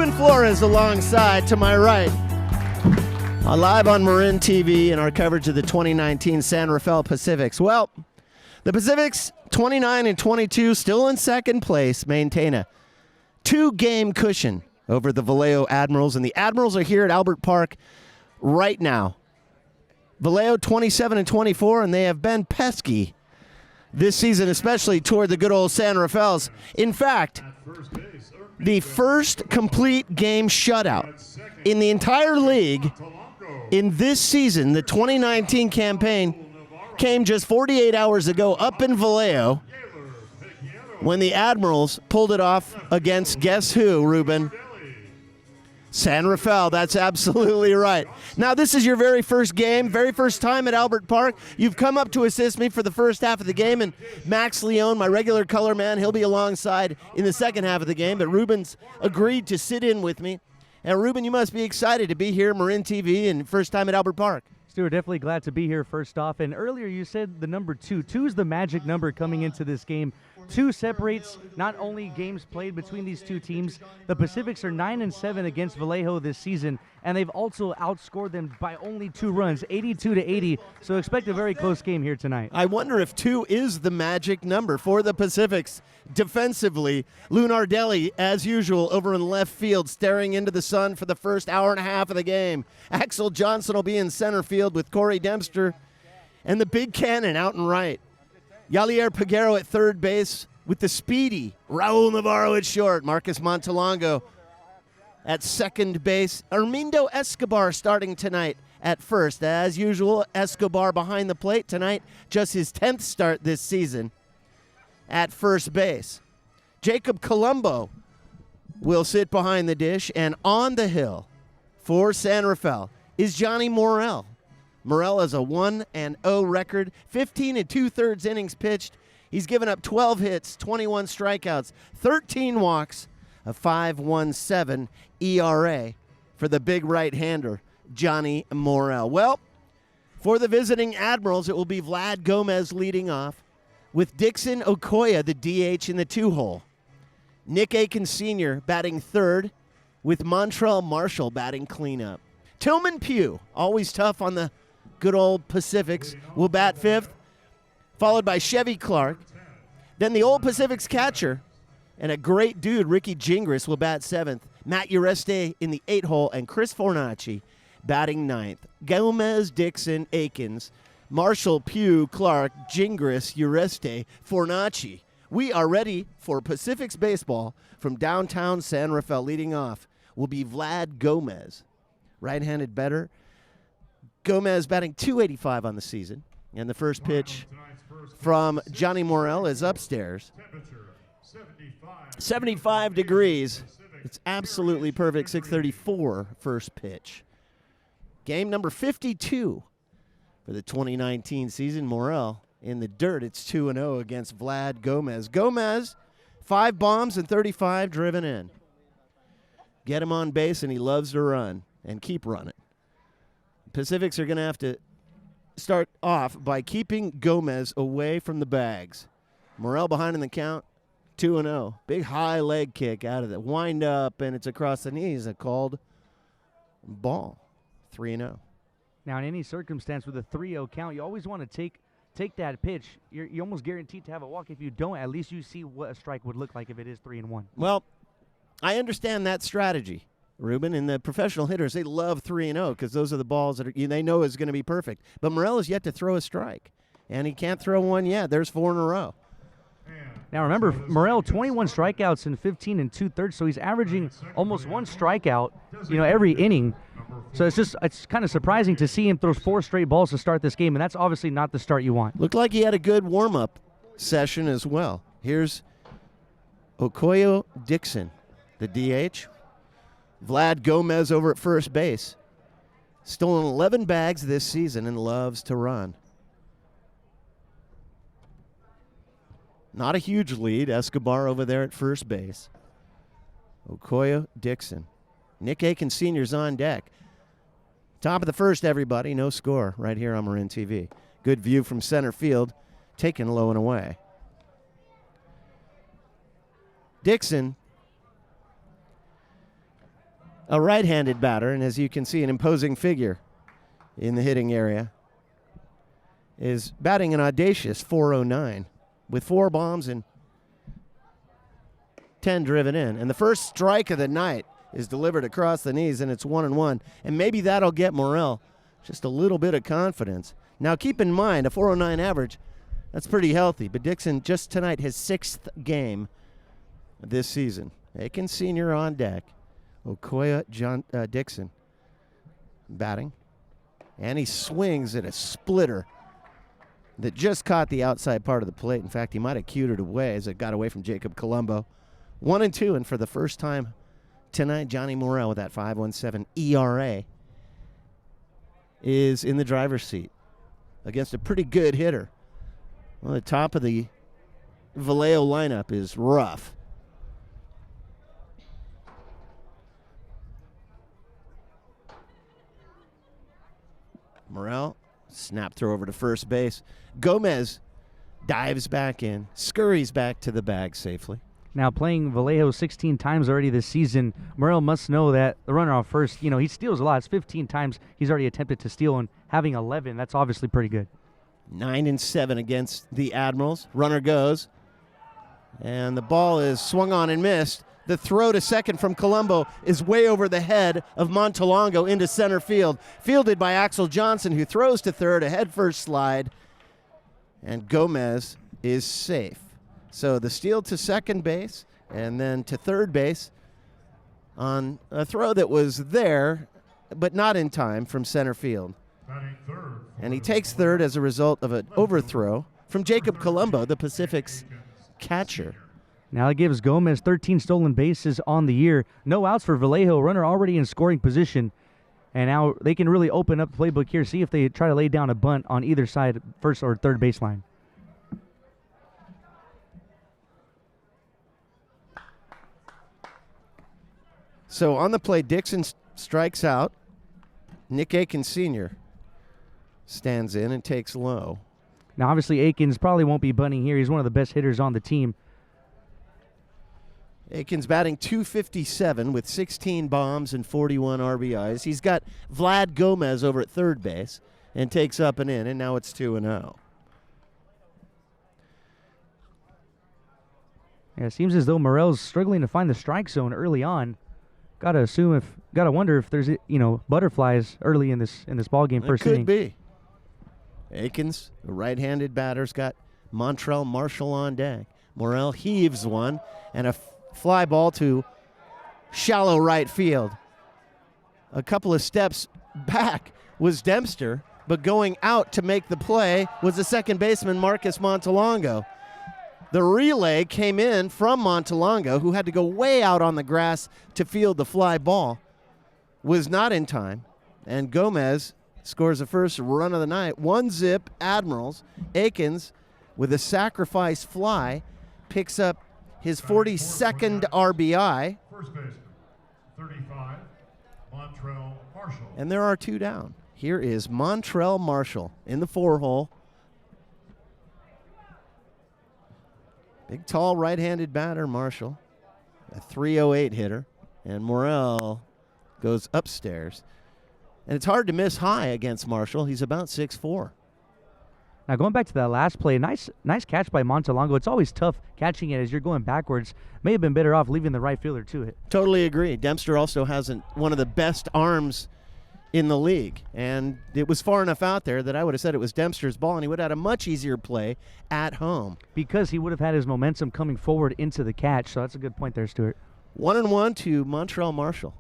Ruben Flores alongside to my right. Live on Marin TV in our coverage of the 2019 San Rafael Pacifics. Well, the Pacifics 29-22 still in second place, maintain a 2-game cushion over the Vallejo Admirals, and the Admirals are here at Albert Park right now. Vallejo 27-24, and they have been pesky this season, especially toward the good old San Rafaels. In fact, the first complete game shutout in the entire league in this season, the 2019 campaign, came just 48 hours ago up in Vallejo when the Admirals pulled it off against, guess who, Ruben? San Rafael. That's absolutely right. Now, this is your very first game, very first time at Albert Park. You've come up to assist me for the first half of the game, and Max Leone, my regular color man, he'll be alongside in the second half of the game, but Ruben's agreed to sit in with me. And Ruben, you must be excited to be here, Marin TV, and first time at Albert Park. Stuart, definitely glad to be here first off. And earlier you said the number 2. 2 is the magic number coming into this game. 2 separates not only games played between these two teams. The Pacifics are 9-7 against Vallejo this season, and they've also outscored them by only 2 runs, 82-80. So expect a very close game here tonight. I wonder if 2 is the magic number for the Pacifics. Defensively, Lunardelli, as usual, over in left field, staring into the sun for the first hour and a half of the game. Axel Johnson will be in center field with Corey Dempster, and the big cannon out and right. Yalier Peguero at third base with the speedy Raul Navarro at short. Marcus Montalongo at second base. Armindo Escobar starting tonight at first. As usual, Escobar behind the plate tonight. Just his 10th start this season at first base. Jacob Colombo will sit behind the dish. And on the hill for San Rafael is Johnny Morel. Morel has a 1-0 record, 15 2/3 innings pitched. He's given up 12 hits, 21 strikeouts, 13 walks, a 5.17 ERA for the big right-hander, Johnny Morel. Well, for the visiting Admirals, it will be Vlad Gomez leading off with Dixon Okoye, the DH, in the 2-hole. Nick Aiken Sr. batting third with Montrell Marshall batting cleanup. Tillman Pugh, always tough on the good old Pacifics, will bat fifth, followed by Chevy Clark. Then the old Pacifics catcher and a great dude, Ricky Gingras, will bat seventh. Matt Ureste in the 8-hole, and Chris Fornacci batting ninth. Gomez, Dixon, Aikens, Marshall, Pugh, Clark, Gingras, Ureste, Fornacci. We are ready for Pacifics baseball from downtown San Rafael. Leading off will be Vlad Gomez, right-handed batter. Gomez batting .285 on the season. And the first pitch from Johnny Morel is upstairs. 75 degrees. It's absolutely perfect. 6:34 first pitch. Game number 52 for the 2019 season. Morel in the dirt. It's 2-0 against Vlad Gomez. Gomez, 5 bombs and 35 driven in. Get him on base, and he loves to run and keep running. Pacifics are going to have to start off by keeping Gomez away from the bags. Morel behind in the count, 2-0. Big high leg kick out of the wind up, and it's across the knees. A called ball, 3-0. Now, in any circumstance with a 3-0 count, you always want to take that pitch. You're almost guaranteed to have a walk. If you don't, at least you see what a strike would look like if it is 3-1. Well, I understand that strategy, Ruben, and the professional hitters, they love 3-0 because those are the balls that they know is going to be perfect. But Morel has yet to throw a strike, and he can't throw one yet. There's 4 in a row. Now remember, Morel, 21 strikeouts in 15 2/3, so he's averaging almost 1 strikeout, every inning. So it's kind of surprising to see him throw 4 straight balls to start this game, and that's obviously not the start you want. Looked like he had a good warm-up session as well. Here's Okoye Dixon, the DH. Vlad Gomez over at first base. Stolen 11 bags this season and loves to run. Not a huge lead. Escobar over there at first base. Okoye Dixon. Nick Aiken Sr.'s on deck. Top of the first, everybody. No score right here on Marin TV. Good view from center field. Taken low and away. Dixon a right-handed batter, and as you can see, an imposing figure in the hitting area, is batting an audacious .409 with 4 bombs and 10 driven in. And the first strike of the night is delivered across the knees, and it's 1-1. And maybe that'll get Morel just a little bit of confidence. Now, keep in mind, a .409 average, that's pretty healthy. But Dixon just tonight his 6th game this season. Aiken Sr. on deck. Okoye Dixon batting. And he swings at a splitter that just caught the outside part of the plate. In fact, he might have cued it away as it got away from Jacob Colombo. 1-2, and for the first time tonight, Johnny Morel with that 5.17 ERA is in the driver's seat against a pretty good hitter. Well, the top of the Vallejo lineup is rough. Morel, snap throw over to first base. Gomez dives back in, scurries back to the bag safely. Now, playing Vallejo 16 times already this season, Morel must know that the runner on first, he steals a lot. It's 15 times he's already attempted to steal, and having 11, that's obviously pretty good. 9-7 against the Admirals. Runner goes, and the ball is swung on and missed. The throw to second from Colombo is way over the head of Montalongo into center field. Fielded by Axel Johnson, who throws to third, a head-first slide, and Gomez is safe. So the steal to second base and then to third base on a throw that was there, but not in time from center field. And he takes third as a result of an overthrow from Jacob Colombo, the Pacific's catcher. Now it gives Gomez 13 stolen bases on the year. No outs for Vallejo. Runner already in scoring position. And now they can really open up the playbook here, see if they try to lay down a bunt on either side, first or third baseline. So on the play, Dixon strikes out. Nick Aiken Sr. stands in and takes low. Now, obviously, Aikens probably won't be bunting here. He's one of the best hitters on the team. Aiken's batting .257 with 16 bombs and 41 RBIs. He's got Vlad Gomez over at third base and takes up and in, and now it's 2-0. Yeah, it seems as though Morel's struggling to find the strike zone early on. Gotta wonder if there's butterflies early in this ball game. First inning. Could be. Aikens, the right-handed batter's got Montrell Marshall on deck. Morel heaves one and a fly ball to shallow right field. A couple of steps back was Dempster, but going out to make the play was the second baseman Marcus Montalongo. The relay came in from Montalongo, who had to go way out on the grass to field the fly ball. Was not in time, and Gomez scores the first run of the night. 1-0 Admirals. Aikens, with a sacrifice fly, picks up his 42nd RBI. First baseman, 35, Montrell Marshall. And there are 2 down. Here is Montrell Marshall in the 4-hole. Big, tall, right-handed batter, Marshall. A .308 hitter. And Morel goes upstairs. And it's hard to miss high against Marshall. He's about 6'4". Now, going back to that last play, nice catch by Montalongo. It's always tough catching it as you're going backwards. May have been better off leaving the right fielder to it. Totally agree. Dempster also has one of the best arms in the league. And it was far enough out there that I would have said it was Dempster's ball, and he would have had a much easier play at home. Because he would have had his momentum coming forward into the catch. So that's a good point there, Stuart. 1-1 to Montrell Marshall.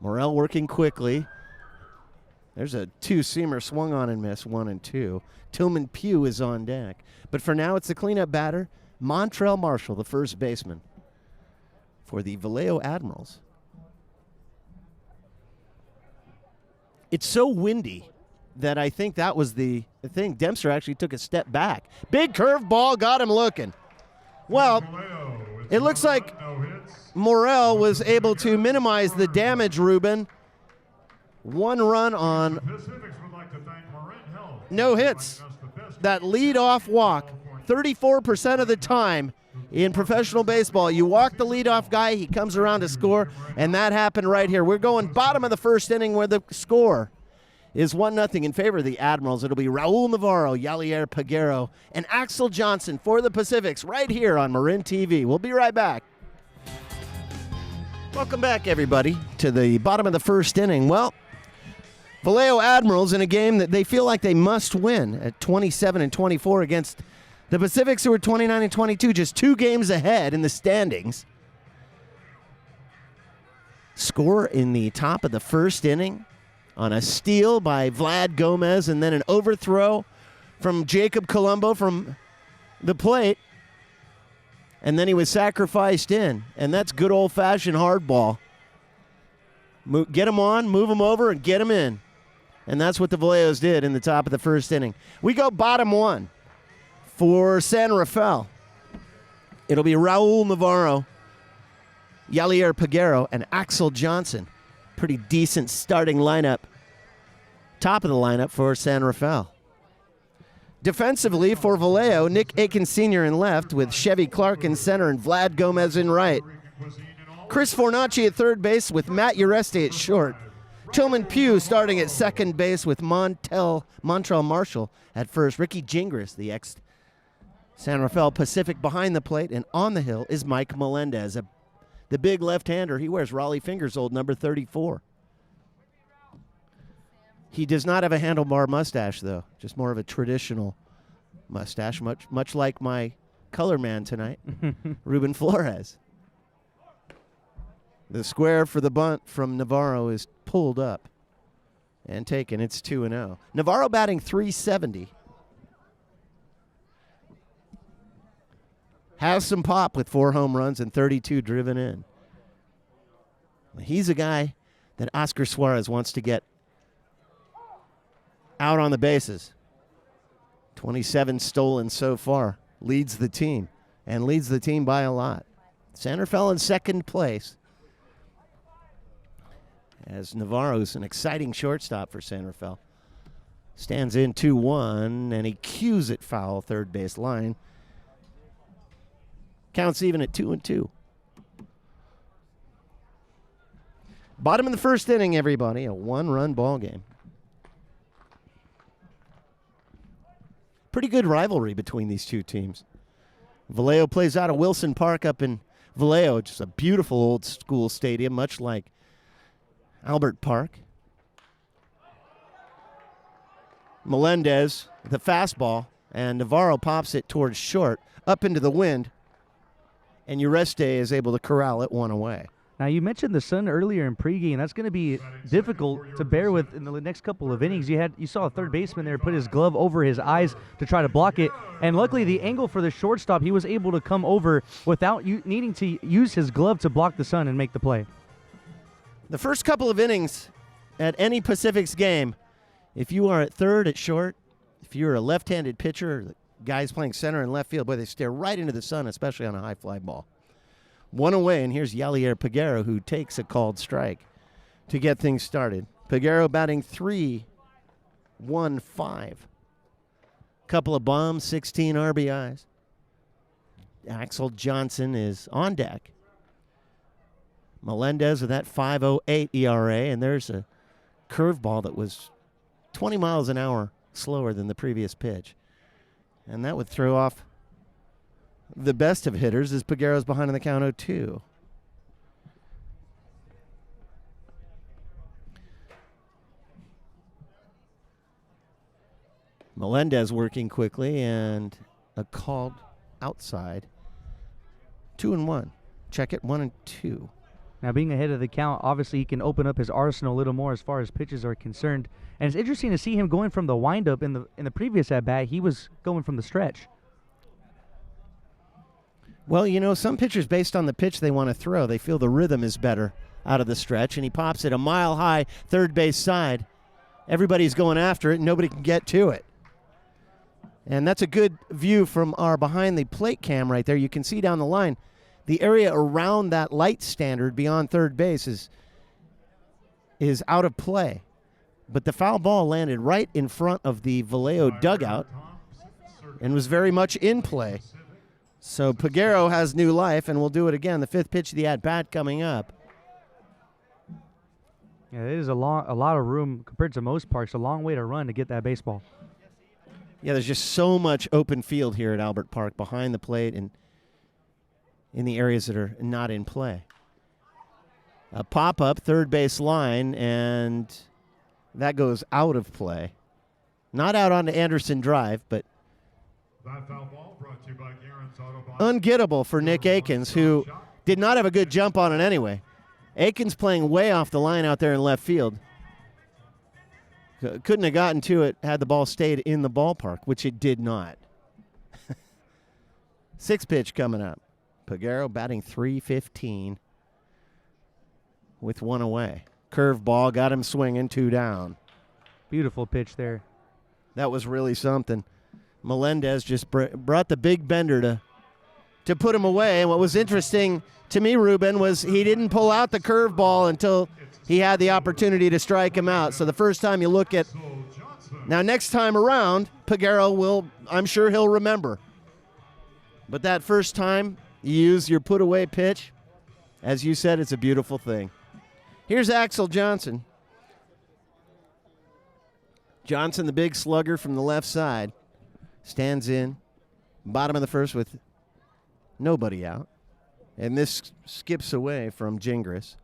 Morel working quickly. There's a 2-seamer swung on and missed, 1-2. Tillman Pugh is on deck. But for now, it's the cleanup batter, Montrell Marshall, the first baseman for the Vallejo Admirals. It's so windy that I think that was the thing. Dempster actually took a step back. Big curve ball got him looking. Well, it looks like Morel was able to minimize the damage, Ruben. 1 run on no hits. That lead-off walk, 34% of the time, In professional baseball, you walk the leadoff guy, he comes around to score, and that happened right here. We're going bottom of the first inning where the score is 1-0 in favor of the Admirals. It'll be Raul Navarro, Yalier Peguero, and Axel Johnson for the Pacifics right here on Marin TV. We'll be right back. Welcome back, everybody, to the bottom of the first inning. Well, Vallejo Admirals in a game that they feel like they must win at 27-24 against the Pacifics, who are 29-22, just 2 games ahead in the standings. Score in the top of the first inning on a steal by Vlad Gomez and then an overthrow from Jacob Colombo from the plate. And then he was sacrificed in, and that's good old-fashioned hardball. Get him on, move him over, and get him in. And that's what the Vallejos did in the top of the first inning. We go bottom 1 for San Rafael. It'll be Raul Navarro, Yalier Peguero, and Axel Johnson. Pretty decent starting lineup. Top of the lineup for San Rafael. Defensively for Vallejo, Nick Aiken Sr. in left with Chevy Clark in center and Vlad Gomez in right. Chris Fornacci at third base with Matt Ureste at short. Tillman Pugh starting at second base with Montrell Marshall at first. Ricky Gingras, the ex-San Rafael Pacific, behind the plate. And on the hill is Mike Melendez, the big left-hander. He wears Raleigh Fingers old number 34. He does not have a handlebar mustache, though. Just more of a traditional mustache, much like my color man tonight, Ruben Flores. The square for the bunt from Navarro is pulled up and taken. It's 2-0. Navarro batting .370. Has some pop with 4 home runs and 32 driven in. He's a guy that Oscar Suarez wants to get out on the bases. 27 stolen so far. Leads the team, and leads the team by a lot. San Rafael in second place, as Navarro's an exciting shortstop for San Rafael. Stands in 2-1, and he cues it foul third base line. Counts even at 2-2. Bottom of the first inning, everybody. A 1-run ball game. Pretty good rivalry between these two teams. Vallejo plays out of Wilson Park up in Vallejo, just a beautiful old school stadium, much like Albert Park. Melendez, the fastball, and Navarro pops it towards short, up into the wind, and Ureste is able to corral it one away. Now, you mentioned the sun earlier in pregame. That's going to be difficult to bear with in the next couple of innings. You saw a third baseman there put his glove over his eyes to try to block it, and luckily the angle for the shortstop, he was able to come over without needing to use his glove to block the sun and make the play. The first couple of innings at any Pacifics game, if you are at third, at short, if you're a left-handed pitcher, the guys playing center and left field, boy, they stare right into the sun, especially on a high fly ball. One away, and here's Yalier Peguero, who takes a called strike to get things started. Peguero batting .315. Couple of bombs, 16 RBIs. Axel Johnson is on deck. Melendez with that .508 ERA, and there's a curveball that was 20 miles an hour slower than the previous pitch. And that would throw off the best of hitters, as Peguero's behind in the count 0-2. Melendez working quickly, and a called outside. 2-1. Check it, 1-2. Now, being ahead of the count, obviously he can open up his arsenal a little more as far as pitches are concerned. And it's interesting to see him going from the windup in the previous at-bat. He was going from the stretch. Well, you know, some pitchers, based on the pitch they want to throw, they feel the rhythm is better out of the stretch, and he pops it a mile high third base side. Everybody's going after it, and nobody can get to it. And that's a good view from our behind the plate cam right there. You can see down the line, the area around that light standard beyond third base is out of play. But the foul ball landed right in front of the Vallejo dugout and was very much in play. So Peguero has new life, and we'll do it again. The 5th pitch of the at-bat coming up. Yeah, it is a lot of room compared to most parks. A long way to run to get that baseball. Yeah, there's just so much open field here at Albert Park behind the plate and in the areas that are not in play. A pop-up, third base line, and that goes out of play. Not out onto Anderson Drive, but That foul ball brought to you by Garen's Auto Body. ungettable for Nick Akins, who did not have a good jump on it anyway. Akins playing way off the line out there in left field. Couldn't have gotten to it had the ball stayed in the ballpark, which it did not. 6th pitch coming up. Peguero batting .315 with 1 away. Curve ball got him swinging, 2 down. Beautiful pitch there. That was really something. Melendez just brought the big bender to put him away. And what was interesting to me, Ruben, was he didn't pull out the curveball until he had the opportunity to strike him out. So the first time you look at, now next time around, Peguero will, I'm sure he'll remember. But that first time you use your put away pitch, as you said, it's a beautiful thing. Here's Axel Johnson. Johnson, the big slugger from the left side, stands in, bottom of the first with nobody out. And this skips away from Gingras.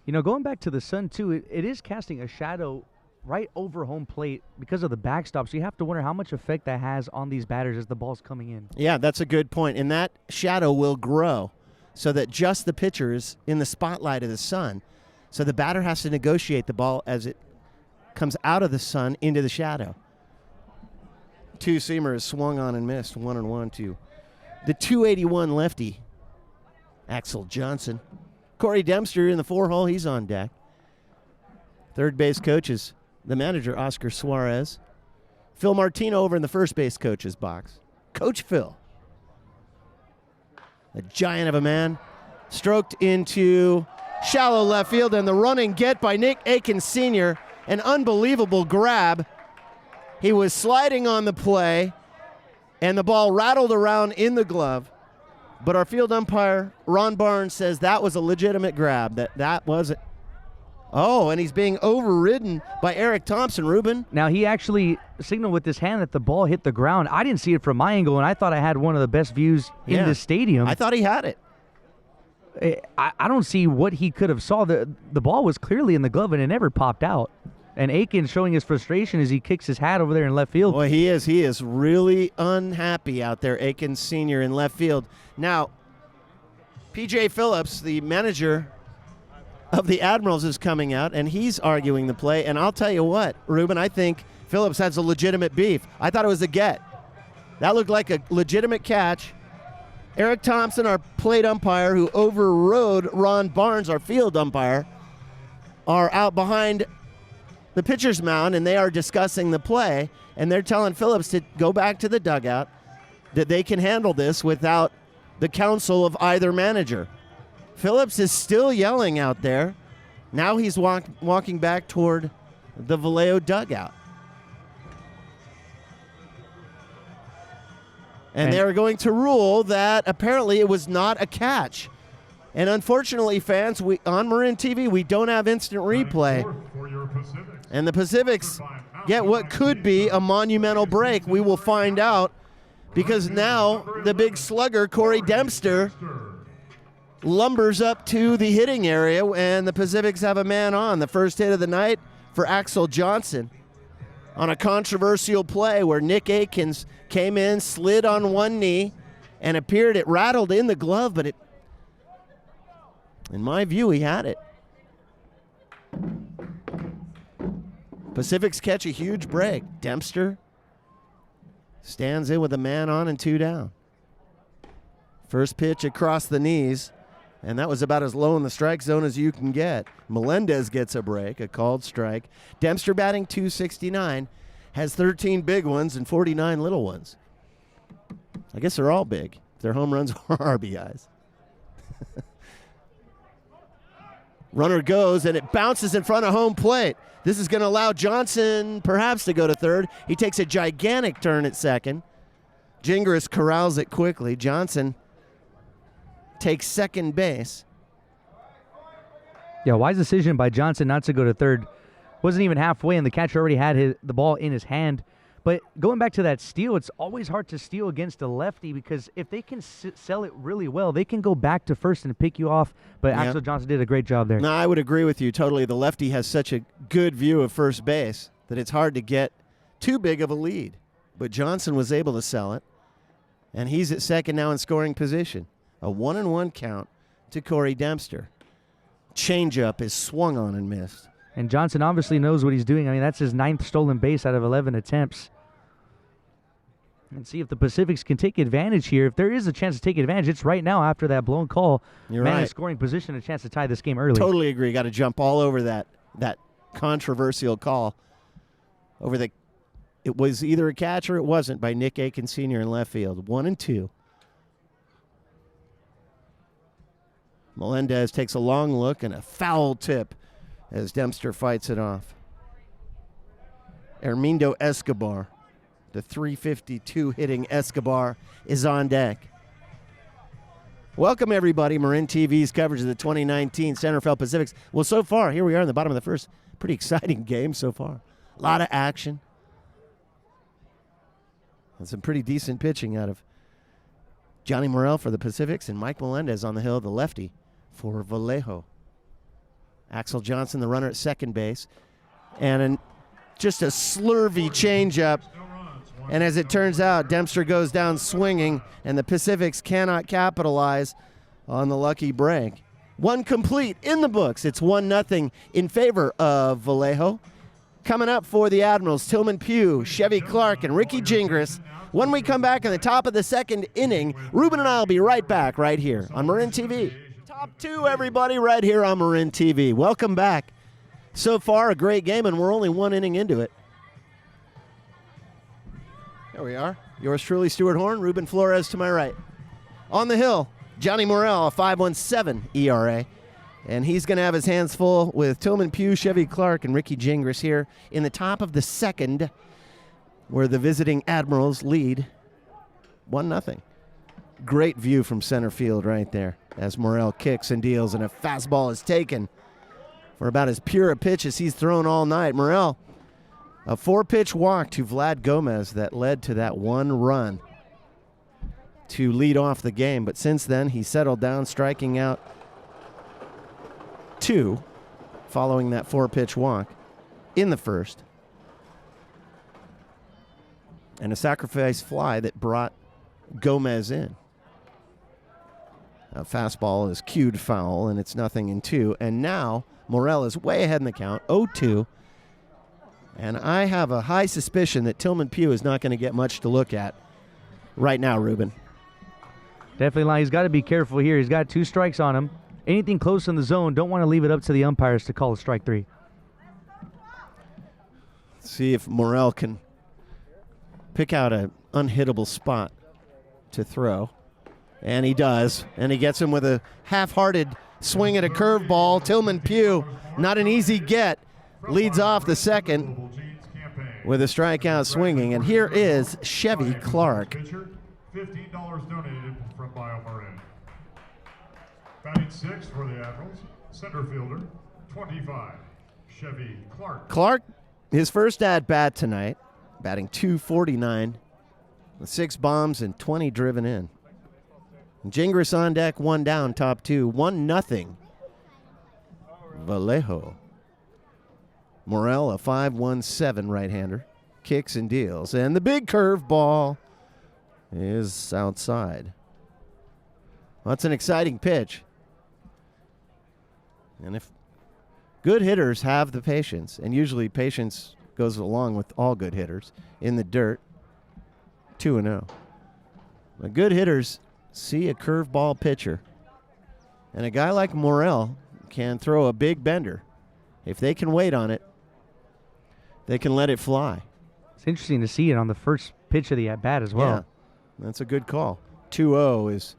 You know, going back to the sun, too, it is casting a shadow right over home plate because of the backstop. So you have to wonder how much effect that has on these batters as the ball's coming in. Yeah, that's a good point. And that shadow will grow so that just the pitcher is in the spotlight of the sun. So the batter has to negotiate the ball as it comes out of the sun into the shadow. 2-seamer is swung on and missed. 1-1 to the .281 lefty, Axel Johnson. Corey Dempster in the 4-hole. He's on deck. Third base coach is the manager, Oscar Suarez. Phil Martino over in the first base coach's box. Coach Phil. A giant of a man. Stroked into shallow left field, and the running get by Nick Akins Sr. An unbelievable grab. He was sliding on the play, and the ball rattled around in the glove. But our field umpire, Ron Barnes, says that was a legitimate grab. That wasn't. Oh, and he's being overridden by Eric Thompson, Ruben. Now, he actually signaled with his hand that the ball hit the ground. I didn't see it from my angle, and I thought I had one of the best views in the stadium. I thought he had it. I don't see what he could have saw. The ball was clearly in the glove, and it never popped out. And Akins showing his frustration as he kicks his hat over there in left field. Boy, he is. He is really unhappy out there, Akins Sr. in left field. Now, P.J. Phillips, the manager of the Admirals, is coming out, and he's arguing the play. And I'll tell you what, Ruben, I think Phillips has a legitimate beef. I thought it was a get. That looked like a legitimate catch. Eric Thompson, our plate umpire, who overrode Ron Barnes, our field umpire, are out behind the pitcher's mound, and they are discussing the play, and they're telling Phillips to go back to the dugout, that they can handle this without the counsel of either manager. Phillips is still yelling out there. Now he's walking back toward the Vallejo dugout. And they're going to rule that apparently it was not a catch. And unfortunately, fans, on Marin TV, we don't have instant replay. And the Pacifics get what could be a monumental break. We will find out, because now the big slugger, Corey Dempster, lumbers up to the hitting area, and the Pacifics have a man on. The first hit of the night for Axel Johnson on a controversial play where Nick Akins came in, slid on one knee, and appeared it rattled in the glove, but in my view, he had it. Pacifics catch a huge break. Dempster stands in with a man on and 2 down. First pitch across the knees, and that was about as low in the strike zone as you can get. Melendez gets a break, a called strike. Dempster batting .269, has 13 big ones and 49 little ones. I guess they're all big. They're home runs or RBIs. Runner goes, and it bounces in front of home plate. This is going to allow Johnson perhaps to go to third. He takes a gigantic turn at second. Gingras corrals it quickly. Johnson takes second base. Yeah, wise decision by Johnson not to go to third. Wasn't even halfway, and the catcher already had the ball in his hand. But going back to that steal, it's always hard to steal against a lefty because if they can sell it really well, they can go back to first and pick you off. But Axel Johnson did a great job there. No, I would agree with you totally. The lefty has such a good view of first base that it's hard to get too big of a lead. But Johnson was able to sell it, and he's at second now in scoring position. A 1-1 count to Corey Dempster. Changeup is swung on and missed. And Johnson obviously knows what he's doing. I mean, that's his 9th stolen base out of 11 attempts. And see if the Pacifics can take advantage here. If there is a chance to take advantage, it's right now after that blown call. You're Man right. in scoring position, a chance to tie this game early. Totally agree. Got to jump all over that controversial call. It was either a catch or it wasn't by Nick Aiken Sr. in left field. 1-2. Melendez takes a long look and a foul tip as Dempster fights it off. Hermindo Escobar, the 352 hitting Escobar, is on deck. Welcome, everybody. Marin TV's coverage of the 2019 Centerfield Pacifics. Well, so far, here we are in the bottom of the first. Pretty exciting game so far. A lot of action. And some pretty decent pitching out of Johnny Morel for the Pacifics and Mike Melendez on the hill, the lefty, for Vallejo. Axel Johnson, the runner at second base. And just a slurvy changeup. And as it turns out, Dempster goes down swinging, and the Pacifics cannot capitalize on the lucky break. One complete in the books. It's 1-0 in favor of Vallejo. Coming up for the Admirals, Tillman Pugh, Chevy Clark, and Ricky Gingras. When we come back in the top of the second inning, Ruben and I will be right back right here on Marin TV. Top 2, everybody, right here on Marin TV. Welcome back. So far, a great game, and we're only 1 inning into it. There we are. Yours truly, Stuart Horn, Ruben Flores to my right. On the hill, Johnny Morel, a 5.17 ERA. And he's going to have his hands full with Tillman Pugh, Chevy Clark, and Ricky Gingras here in the top of the second, where the visiting Admirals lead 1-0. Great view from center field right there as Morel kicks and deals, and a fastball is taken for about as pure a pitch as he's thrown all night. Morel, a 4-pitch walk to Vlad Gomez that led to that 1 run to lead off the game. But since then, he settled down, striking out 2 following that 4-pitch walk in the first. And a sacrifice fly that brought Gomez in. A fastball is cued foul, and it's 0-2. And now Morel is way ahead in the count, 0-2. And I have a high suspicion that Tillman Pugh is not going to get much to look at right now, Ruben. Definitely, he's got to be careful here. He's got 2 strikes on him. Anything close in the zone, don't want to leave it up to the umpires to call a strike 3. See if Morel can pick out an unhittable spot to throw. And he does. And he gets him with a half-hearted swing at a curveball. Tillman Pugh, not an easy get, leads off the second with a strikeout swinging. And here is Chevy Clark. $15 donated from BioMarin. Batting 6 for the Admirals, center fielder, 25, Chevy Clark. Clark, his first at-bat tonight, batting .249 with 6 bombs and 20 driven in. And Gingras on deck, 1 down, top 2, 1-0. Vallejo. Morel, a 5.17 right-hander, kicks and deals. And the big curveball is outside. Well, that's an exciting pitch. And if good hitters have the patience, and usually patience goes along with all good hitters, in the dirt, 2-0. But good hitters see a curveball pitcher, and a guy like Morel can throw a big bender. If they can wait on it, they can let it fly. It's interesting to see it on the first pitch of the at-bat as well. Yeah, that's a good call. 2-0 is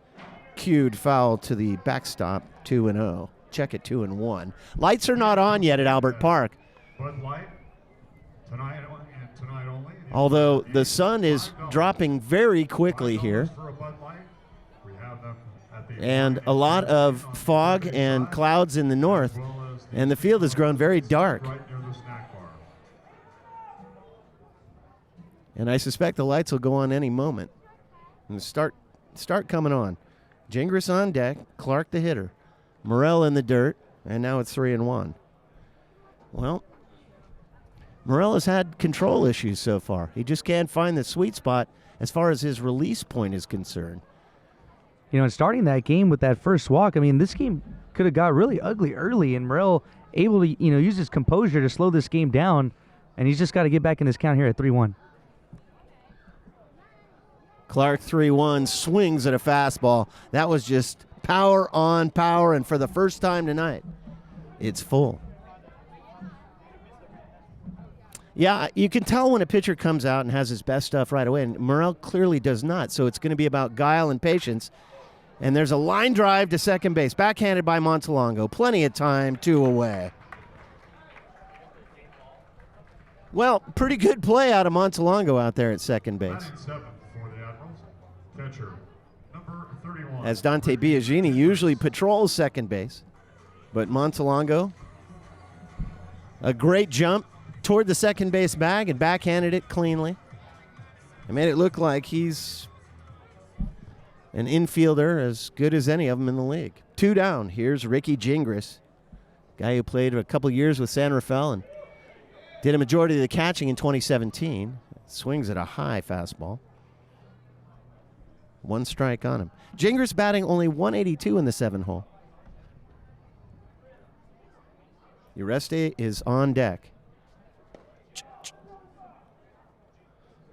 cued foul to the backstop, 2-0. Check it, 2-1. Lights are not on yet at Albert Park. Bud Light, tonight Tonight only. Although the sun is dropping very quickly here, For a Bud Light. We have them at the and a lot of fog and clouds in the north, and the field has grown very dark. right near the snack bar. And I suspect the lights will go on any moment and start coming on. Gingras on deck, Clark the hitter, Morel in the dirt, and now it's 3-1. Well, Morel has had control issues so far. He just can't find the sweet spot as far as his release point is concerned. You know, and starting that game with that first walk, I mean, this game could have got really ugly early, and Morel able to, use his composure to slow this game down, and he's just got to get back in this count here at 3-1. Clark 3-1 swings at a fastball. That was just power on power, and for the first time tonight, it's full. Yeah, you can tell when a pitcher comes out and has his best stuff right away, and Morel clearly does not, so it's going to be about guile and patience. And there's a line drive to second base, backhanded by Montalongo. Plenty of time, 2 away. Well, pretty good play out of Montalongo out there at second base. Batting seventh for the Admirals. Catcher, number 31. As Dante Biagini usually patrols second base. But Montalongo, a great jump toward the second base bag and backhanded it cleanly. It made it look like he's an infielder as good as any of them in the league. 2 down. Here's Ricky Gingras, guy who played a couple years with San Rafael and did a majority of the catching in 2017. Swings at a high fastball. 1 strike on him. Gingras batting only 182 in the 7-hole. Ureste is on deck.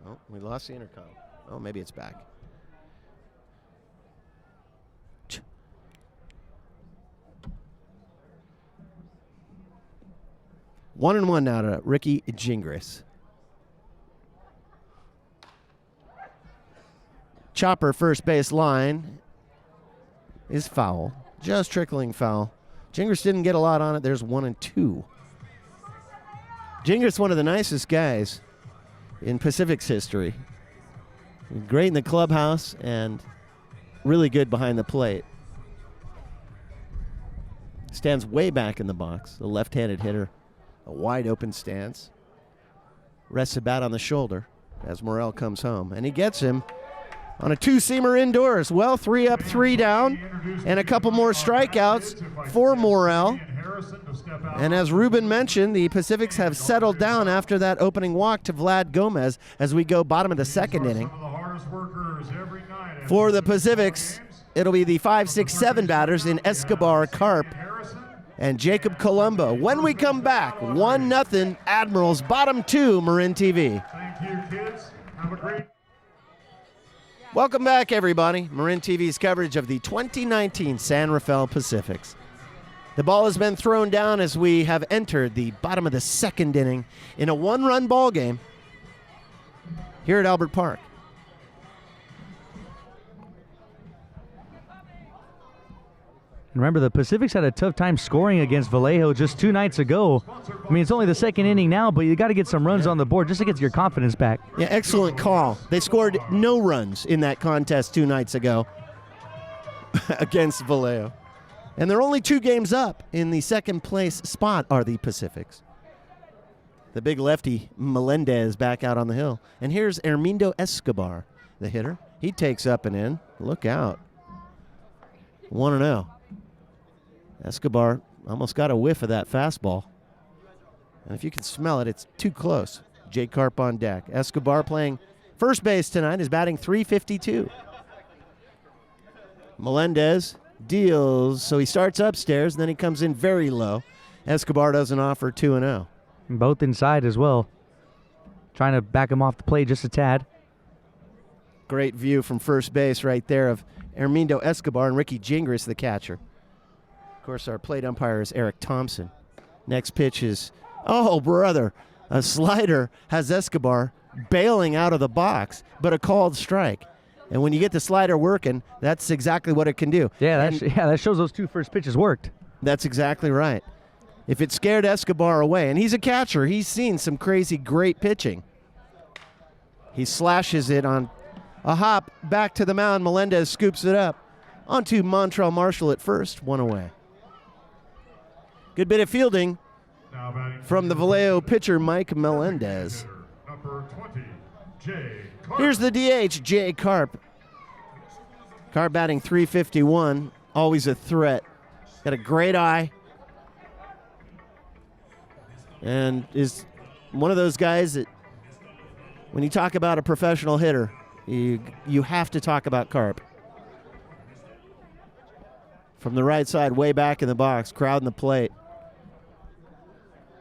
Oh, we lost the intercom. Oh, maybe it's back. 1-1 now to Ricky Gingras. Chopper first base line is foul. Just trickling foul. Gingras didn't get a lot on it. There's 1-2. Gingras, one of the nicest guys in Pacific's history. Great in the clubhouse and really good behind the plate. Stands way back in the box. The left-handed hitter. A wide open stance. Rests a bat on the shoulder as Morel comes home. And he gets him on a 2-seamer indoors. Well, 3 up, 3 down. And a couple more strikeouts for Morel. And as Ruben mentioned, the Pacifics have settled down after that opening walk to Vlad Gomez as we go bottom of the second inning. For the Pacifics, it'll be the 5, 6, 7 batters in Escobar, Carp, and Jacob Colombo. When we come back, 1-0 Admirals, bottom 2, Marin TV. Thank you, kids. Have a great... Welcome back, everybody. Marin TV's coverage of the 2019 San Rafael Pacifics. The ball has been thrown down as we have entered the bottom of the second inning in a 1-run ball game here at Albert Park. Remember, the Pacifics had a tough time scoring against Vallejo just 2 nights ago. I mean, it's only the second inning now, but you got to get some runs on the board just to get your confidence back. Yeah, excellent call. They scored no runs in that contest 2 nights ago against Vallejo. And they're only 2 games up in the second place spot are the Pacifics. The big lefty Melendez back out on the hill. And here's Hermindo Escobar, the hitter. He takes up and in. Look out. 1-0. Escobar almost got a whiff of that fastball. And if you can smell it, it's too close. Jay Carp on deck. Escobar playing first base tonight is batting .352. Melendez deals, so he starts upstairs, and then he comes in very low. Escobar doesn't offer 2-0. Both inside as well. Trying to back him off the plate just a tad. Great view from first base right there of Hermindo Escobar and Ricky Gingras, the catcher. Of course, our plate umpire is Eric Thompson. Next pitch is, oh, brother, a slider has Escobar bailing out of the box, but a called strike. And when you get the slider working, that's exactly what it can do. Yeah, that shows those 2 first pitches worked. That's exactly right. If it scared Escobar away, and he's a catcher, he's seen some crazy great pitching. He slashes it on a hop back to the mound. Melendez scoops it up onto Montrell Marshall at first, 1 away. Good bit of fielding Now batting from the Vallejo pitcher, Mike Melendez. hitter, number 20, Jay Carp. Here's the DH, Jay Carp. Carp batting .351, always a threat. Got a great eye. And is one of those guys that when you talk about a professional hitter, you have to talk about Carp. From the right side, way back in the box, crowding the plate.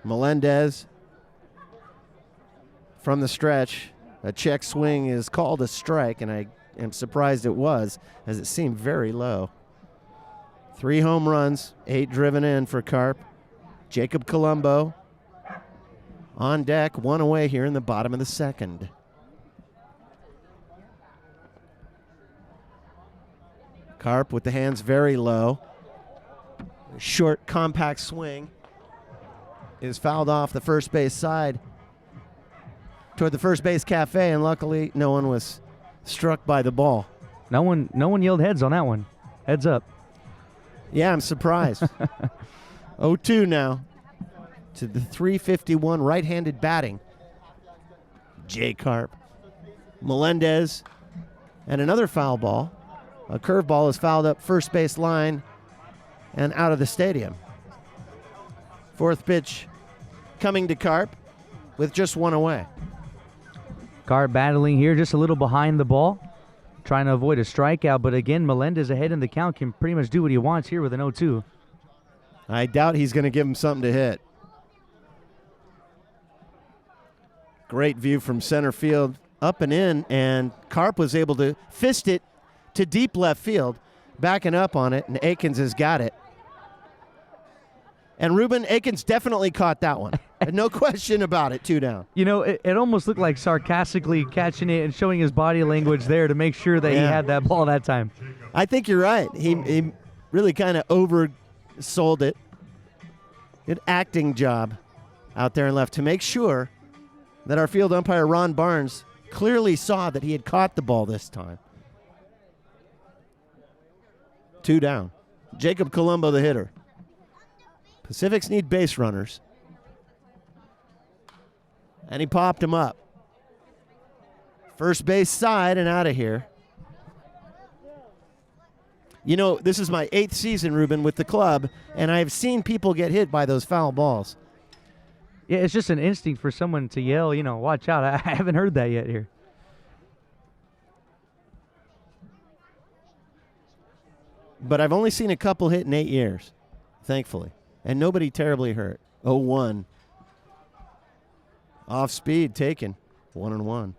Melendez from the stretch. A check swing is called a strike, and I am surprised it was, as it seemed very low. 3 home runs, 8 driven in for Carp. Jacob Colombo on deck, 1 away here in the bottom of the second. Carp with the hands very low. Short, compact swing is fouled off the first base side toward the first base cafe, and luckily no one was struck by the ball. No one yelled heads on that one. Heads up. Yeah, I'm surprised. 0-2 now to the .351 right-handed batting. Jay Carp. Melendez and another foul ball. A curveball is fouled up first base line and out of the stadium. Fourth pitch coming to Carp with just 1 away. Carp battling here, just a little behind the ball, trying to avoid a strikeout. But again, Melendez ahead in the count, can pretty much do what he wants here with an 0-2. I doubt he's going to give him something to hit. Great view from center field, up and in, and Carp was able to fist it to deep left field, backing up on it, and Akins has got it. And Ruben Akins definitely caught that one. No question about it, 2 down. You know, it almost looked like sarcastically catching it and showing his body language there to make sure that he had that ball that time. I think you're right. He really kind of oversold it. Good acting job out there in left to make sure that our field umpire, Ron Barnes, clearly saw that he had caught the ball this time. 2 down. Jacob Colombo, the hitter. Pacifics need base runners. And he popped him up. First base side and out of here. You know, this is my 8th season, Ruben, with the club, and I've seen people get hit by those foul balls. Yeah, it's just an instinct for someone to yell, you know, watch out. I haven't heard that yet here. But I've only seen a couple hit in 8 years, thankfully. And nobody terribly hurt. 0-1. Off speed taken. 1-1.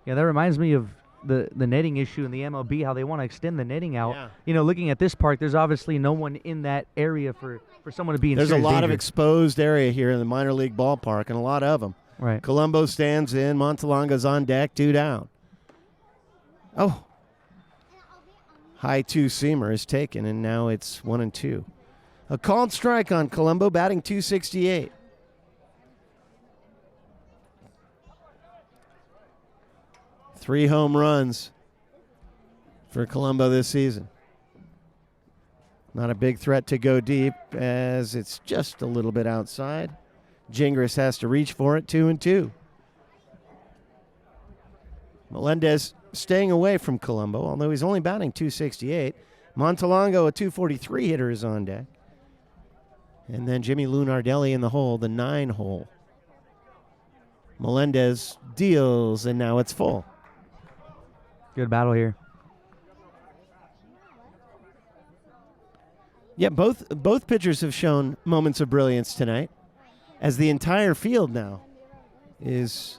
Yeah, that reminds me of the netting issue in the MLB, how they want to extend the netting out. Yeah. You know, looking at this park, there's obviously no one in that area for someone to be in There's a serious lot of danger. exposed area here in the minor league ballpark, and a lot of them. Right. Colombo stands in. Montalonga's on deck. 2 down. Oh. High 2-seamer is taken, and now it's 1-2. A called strike on Colombo, batting .268. Three home runs for Colombo this season. Not a big threat to go deep, as it's just a little bit outside. Gingras has to reach for it, 2-2. Melendez staying away from Colombo, although he's only batting .268. Montalongo, a .243 hitter, is on deck. And then Jimmy Lunardelli in the hole, the 9-hole. Melendez deals, and now it's full. Good battle here. Yeah, both pitchers have shown moments of brilliance tonight, as the entire field now is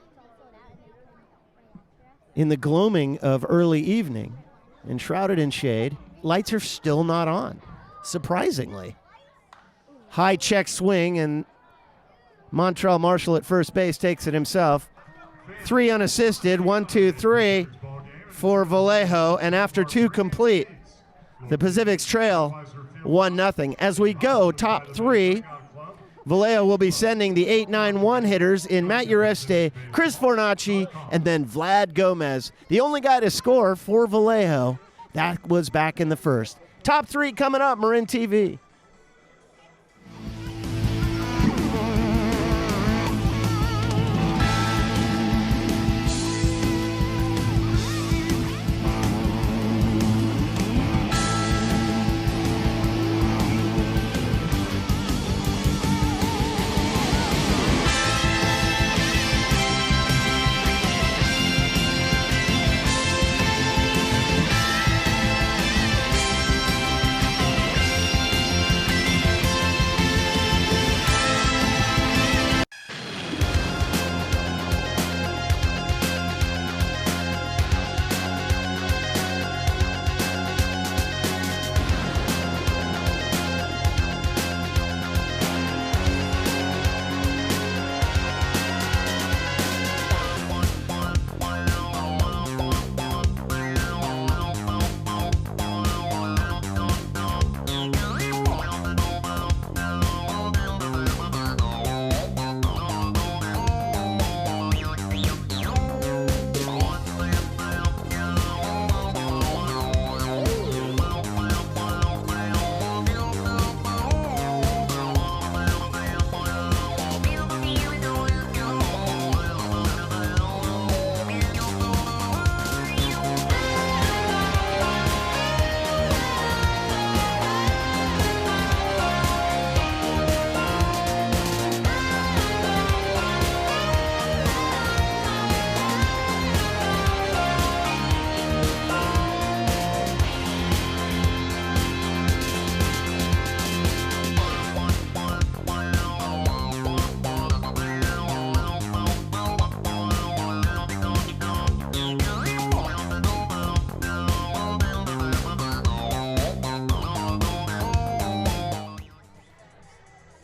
in the gloaming of early evening and shrouded in shade. Lights are still not on, surprisingly. High check swing, and Montrell Marshall at first base takes it himself. 3 unassisted, 1-2-3 for Vallejo, and after 2 complete, the Pacifics trail 1-0. As we go, top 3, Vallejo will be sending the 8-9-1 hitters in Matt Ureste, Chris Fornacci, and then Vlad Gomez. The only guy to score for Vallejo, that was back in the first. Top three coming up, Marin TV.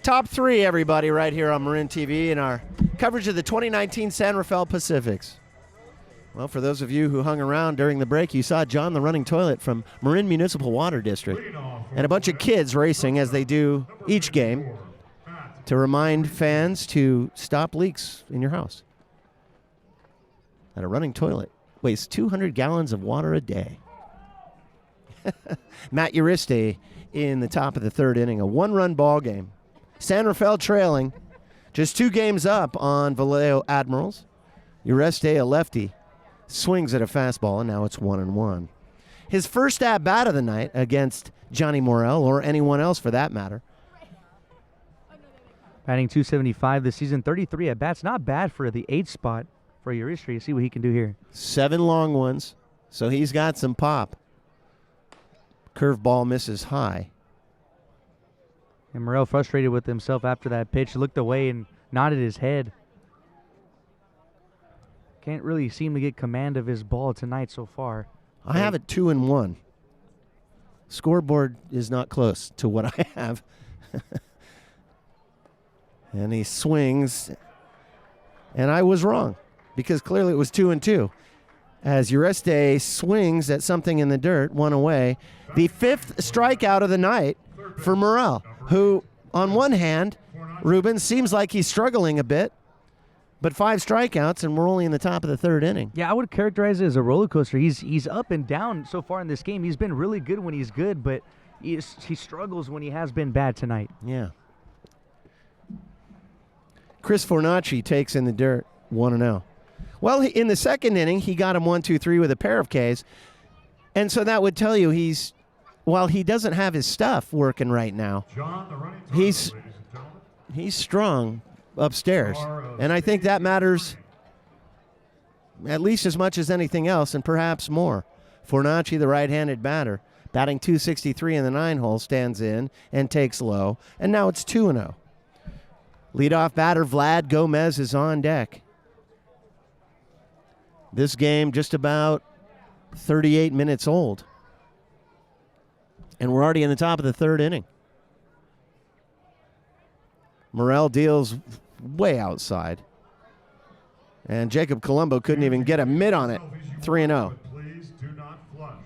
Top three, everybody, right here on Marin TV in our coverage of the 2019 San Rafael Pacifics. Well, for those of you who hung around during the break, you saw John the Running Toilet from Marin Municipal Water District and a bunch of kids racing as they do each game to remind fans to stop leaks in your house. And a running toilet wastes 200 gallons of water a day. Matt Ureste in the top of the third inning, a one-run ball game. San Rafael trailing, just 2 games up on Vallejo Admirals. Ureste, a lefty, swings at a fastball, and now it's 1-1. His first at-bat of the night against Johnny Morel, or anyone else for that matter. Batting .275 this season, 33 at-bats. Not bad for the 8th spot for Ureste. See what he can do here. 7 long ones, so he's got some pop. Curveball misses high. And Morel, frustrated with himself after that pitch, looked away and nodded his head. Can't really seem to get command of his ball tonight so far. I have it 2-1. Scoreboard is not close to what I have. And he swings. And I was wrong, because clearly it was 2-2. As Ureste swings at something in the dirt, 1 away. The 5th strikeout of the night for Morel, who, on one hand, Ruben, seems like he's struggling a bit, but 5 strikeouts, and we're only in the top of the 3rd inning. Yeah, I would characterize it as a roller coaster. He's up and down so far in this game. He's been really good when he's good, but he struggles when he has been bad tonight. Yeah. Chris Fornacci takes in the dirt, 1-0. Well, in the 2nd inning, he got him 1-2-3 with a pair of Ks, and so that would tell you while he doesn't have his stuff working right now, he's strong upstairs. And I think that matters at least as much as anything else, and perhaps more. Fornacci, the right-handed batter, batting .263 in the 9-hole, stands in and takes low, and now it's 2-0. Leadoff batter Vlad Gomez is on deck. This game just about 38 minutes old. And we're already in the top of the 3rd inning. Morel deals way outside. And Jacob Colombo couldn't even get a mitt on it. 3-0. Please do not flush.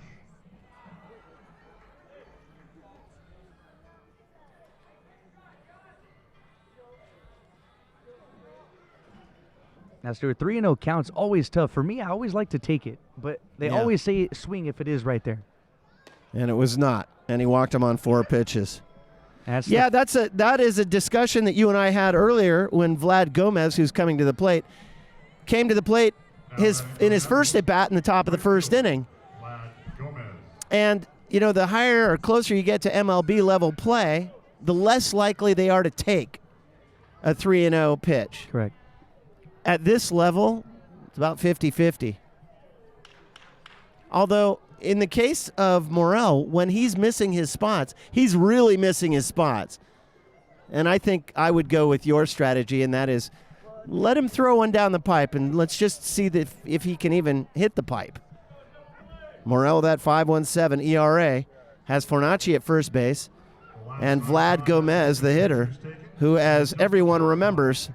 Now, Stuart, 3-0 counts always tough. For me, I always like to take it, but they always say swing if it is right there. And it was not. And he walked him on 4 pitches. That is a discussion that you and I had earlier when Vlad Gomez, who's coming to the plate, came to the plate in his first at bat in the top of the first inning. And, you know, the higher or closer you get to MLB level play, the less likely they are to take a 3-0 pitch. Correct. At this level, it's about 50-50. Although, in the case of Morel, when he's missing his spots, he's really missing his spots. And I think I would go with your strategy, and that is let him throw one down the pipe, and let's just see if he can even hit the pipe. Morel, that 5.17 ERA, has Fornacci at first base, and Vlad Gomez, the hitter, who, as everyone remembers,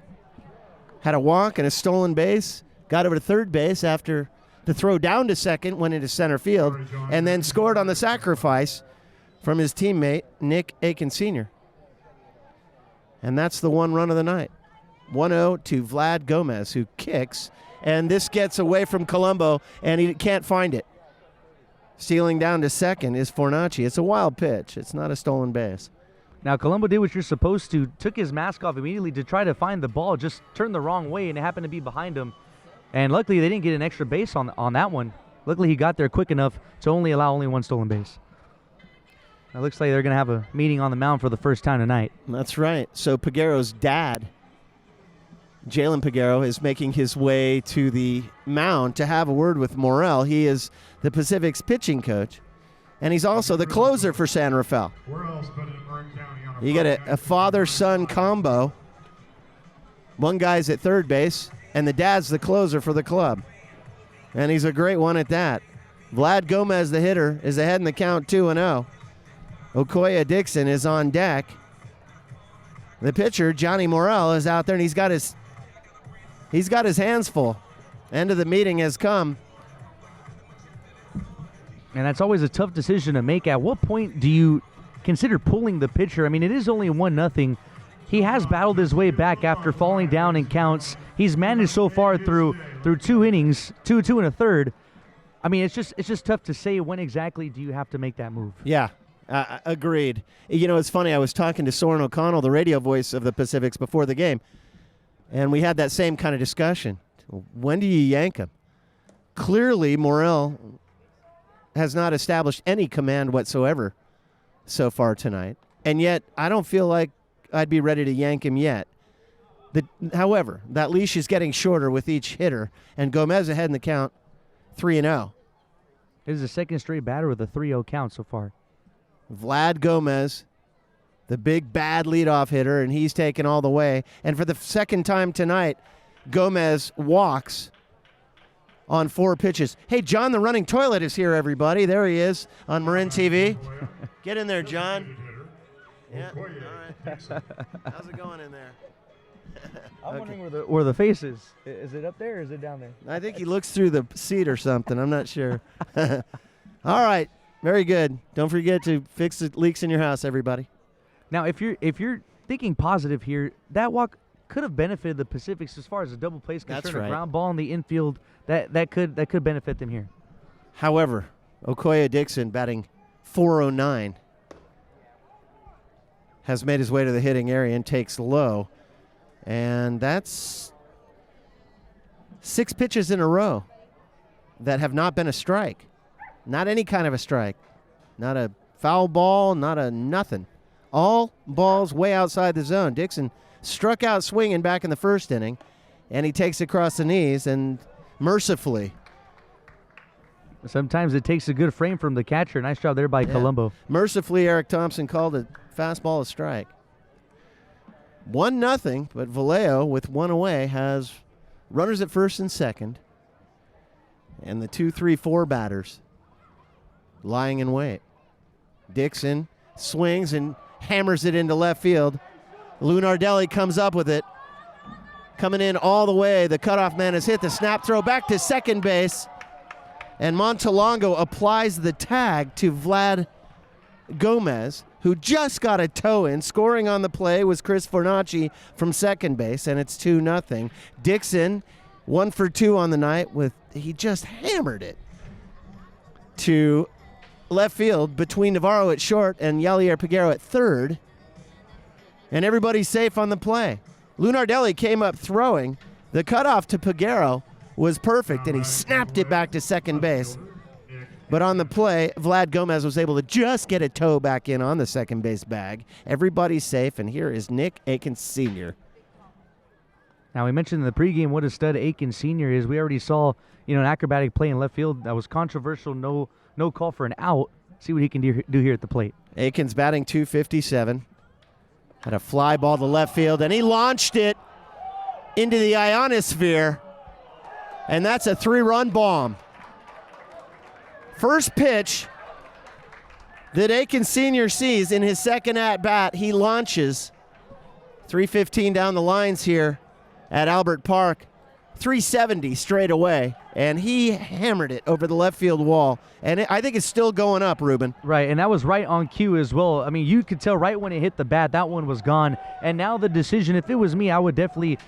had a walk and a stolen base, got over to third base after the throw down to second, went into center field, and then scored on the sacrifice from his teammate, Nick Aiken Sr. And that's the one run of the night. 1-0 to Vlad Gomez, who kicks, and this gets away from Colombo, and he can't find it. Stealing down to second is Fornacci. It's a wild pitch. It's not a stolen base. Now, Colombo did what you're supposed to, took his mask off immediately to try to find the ball, just turned the wrong way, and it happened to be behind him. And luckily, they didn't get an extra base on that one. Luckily, he got there quick enough to allow only one stolen base. Now, it looks like they're going to have a meeting on the mound for the first time tonight. That's right. So Peguero's dad, Jalen Peguero, is making his way to the mound to have a word with Morel. He is the Pacific's pitching coach, and he's also the closer for San Rafael. You get a father-son combo. One guy's at third base, and the dad's the closer for the club. And he's a great one at that. Vlad Gomez, the hitter, is ahead in the count 2-0. Okoye Dixon is on deck. The pitcher, Johnny Morel, is out there, and he's got his hands full. End of the meeting has come. And that's always a tough decision to make. At what point do you consider pulling the pitcher? I mean, it is only 1-0. He has battled his way back after falling down in counts. He's managed so far through 2 innings, two and a third. I mean, it's just tough to say when exactly do you have to make that move. Yeah, agreed. You know, it's funny. I was talking to Soren O'Connell, the radio voice of the Pacifics, before the game, and we had that same kind of discussion. When do you yank him? Clearly, Morel has not established any command whatsoever so far tonight, and yet I don't feel like I'd be ready to yank him yet. However, that leash is getting shorter with each hitter, and Gomez ahead in the count 3-0. It is the second straight batter with a 3-0 count so far. Vlad Gomez, the big bad leadoff hitter, and he's taken all the way. And for the second time tonight, Gomez walks on 4 pitches. Hey, John the Running Toilet is here, everybody. There he is on Marin TV. Get in there, John. Yeah, all right. How's it going in there? I'm wondering where the face is. Is it up there or is it down there? I think he looks through the seat or something. I'm not sure. All right. Very good. Don't forget to fix the leaks in your house, everybody. Now, if you're thinking positive here, that walk could have benefited the Pacifics as far as a double play is concerned. That's right. A ground ball in the infield that could benefit them here. However, Okoye Dixon batting .409 has made his way to the hitting area and takes low. And that's 6 pitches in a row that have not been a strike. Not any kind of a strike. Not a foul ball, not a nothing. All balls way outside the zone. Dixon struck out swinging back in the first inning, and he takes it across the knees and mercifully. Sometimes it takes a good frame from the catcher. Nice job there by Colombo. Mercifully, Eric Thompson called a fastball a strike. 1-0, but Vallejo, with 1 away, has runners at first and second, and the 2, 3, 4 batters lying in wait. Dixon swings and hammers it into left field. Lunardelli comes up with it. Coming in all the way, the cutoff man has hit the snap throw back to second base, and Montalongo applies the tag to Vlad Gomez, who just got a toe in. Scoring on the play was Chris Fornacci from second base, and it's 2-0. Dixon 1 for 2 on the night he just hammered it to left field between Navarro at short and Yalier Peguero at third. And everybody's safe on the play. Lunardelli came up throwing. The cutoff to Peguero was perfect, and he snapped it back to second base. But on the play, Vlad Gomez was able to just get a toe back in on the second base bag. Everybody's safe, and here is Nick Aikens Sr. Now, we mentioned in the pregame what a stud Aikens Sr. is. We already saw, an acrobatic play in left field that was controversial, no call for an out. See what he can do here at the plate. Aikens batting .257. Had a fly ball to left field, and he launched it into the ionosphere, and that's a 3-run bomb. First pitch that Aikens Sr. sees in his second at-bat, he launches. 3:15 down the lines here at Albert Park. 370 straight away, and he hammered it over the left field wall. And I think it's still going up, Ruben. Right, and that was right on cue as well. I mean, you could tell right when it hit the bat, that one was gone. And now the decision, if it was me, I would definitely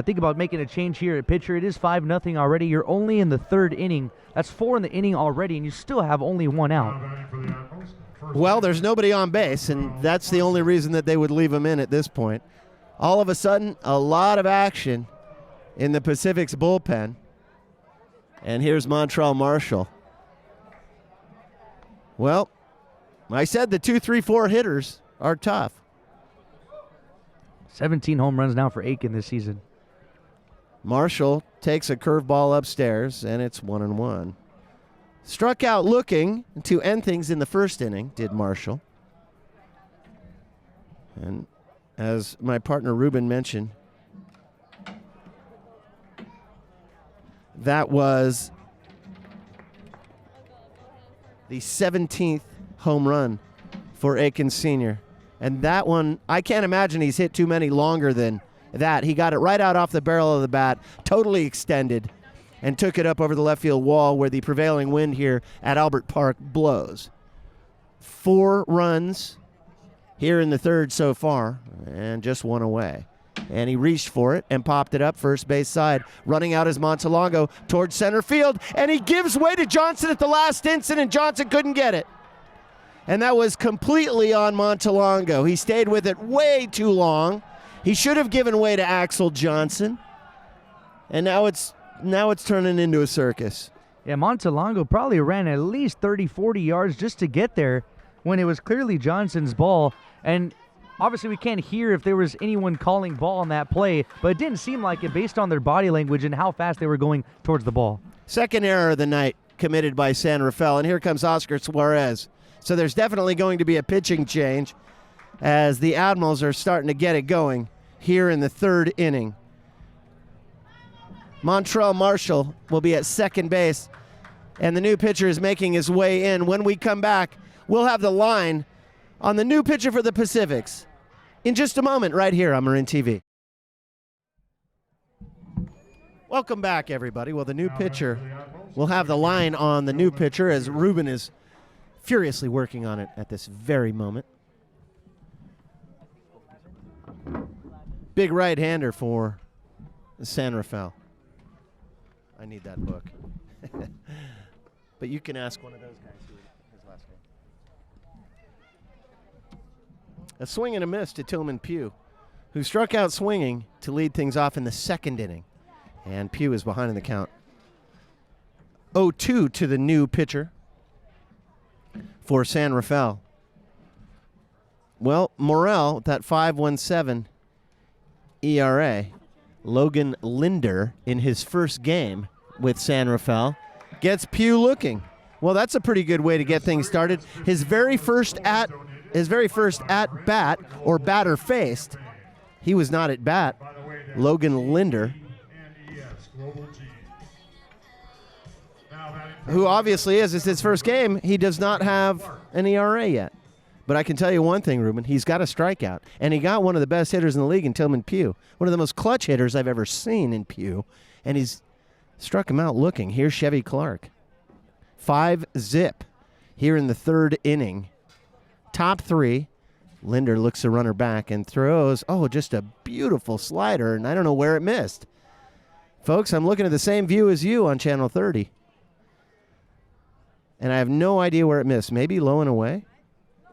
think about making a change here at pitcher. It is 5-0 already. You're only in the third inning. That's 4 in the inning already, and you still have only 1 out. Well, there's nobody on base, and that's the only reason that they would leave him in at this point. All of a sudden, a lot of action in the Pacific's bullpen. And here's Montreal Marshall. Well, I said the 2-3-4 hitters are tough. 17 home runs now for Aiken this season. Marshall takes a curveball upstairs, and it's 1-1. Struck out looking to end things in the first inning, did Marshall. And as my partner Ruben mentioned, that was the 17th home run for Aikens Sr. And that one, I can't imagine he's hit too many longer than that. He got it right out off the barrel of the bat, totally extended, and took it up over the left field wall where the prevailing wind here at Albert Park blows. 4 runs here in the third so far, and just 1 away. And he reached for it and popped it up first base side. Running out is Montalongo towards center field, and he gives way to Johnson at the last instant, and Johnson couldn't get it. And that was completely on Montalongo. He stayed with it way too long. He should have given way to Axel Johnson. And now it's turning into a circus. Yeah, Montalongo probably ran at least 30, 40 yards just to get there when it was clearly Johnson's ball. And obviously we can't hear if there was anyone calling ball on that play, but it didn't seem like it based on their body language and how fast they were going towards the ball. Second error of the night committed by San Rafael, and here comes Oscar Suarez. So there's definitely going to be a pitching change as the Admirals are starting to get it going here in the third inning. Montreal Marshall will be at second base, and the new pitcher is making his way in. When we come back, we'll have the line on the new pitcher for the Pacifics in just a moment right here on Marin TV. Welcome back, everybody. Well, the new pitcher will have the line on the new pitcher as Ruben is furiously working on it at this very moment. Big right-hander for San Rafael. I need that book. But you can ask one of those guys who his last name. A swing and a miss to Tillman Pugh, who struck out swinging to lead things off in the second inning. And Pugh is behind in the count. 0-2 to the new pitcher for San Rafael. Well, Morel, that 5.17 ERA. Logan Linder in his first game with San Rafael gets Pugh looking. Well, that's a pretty good way to get things started. His very first at bat or batter faced, he was not at bat. Logan Linder, who obviously is his first game. He does not have an ERA yet. But I can tell you one thing, Ruben, he's got a strikeout. And he got one of the best hitters in the league in Tillman Pugh. One of the most clutch hitters I've ever seen in Pugh. And he's struck him out looking. Here's Chevy Clark. 5-zip here in the third inning. Top 3. Linder looks the runner back and throws, just a beautiful slider. And I don't know where it missed. Folks, I'm looking at the same view as you on Channel 30. And I have no idea where it missed. Maybe low and away?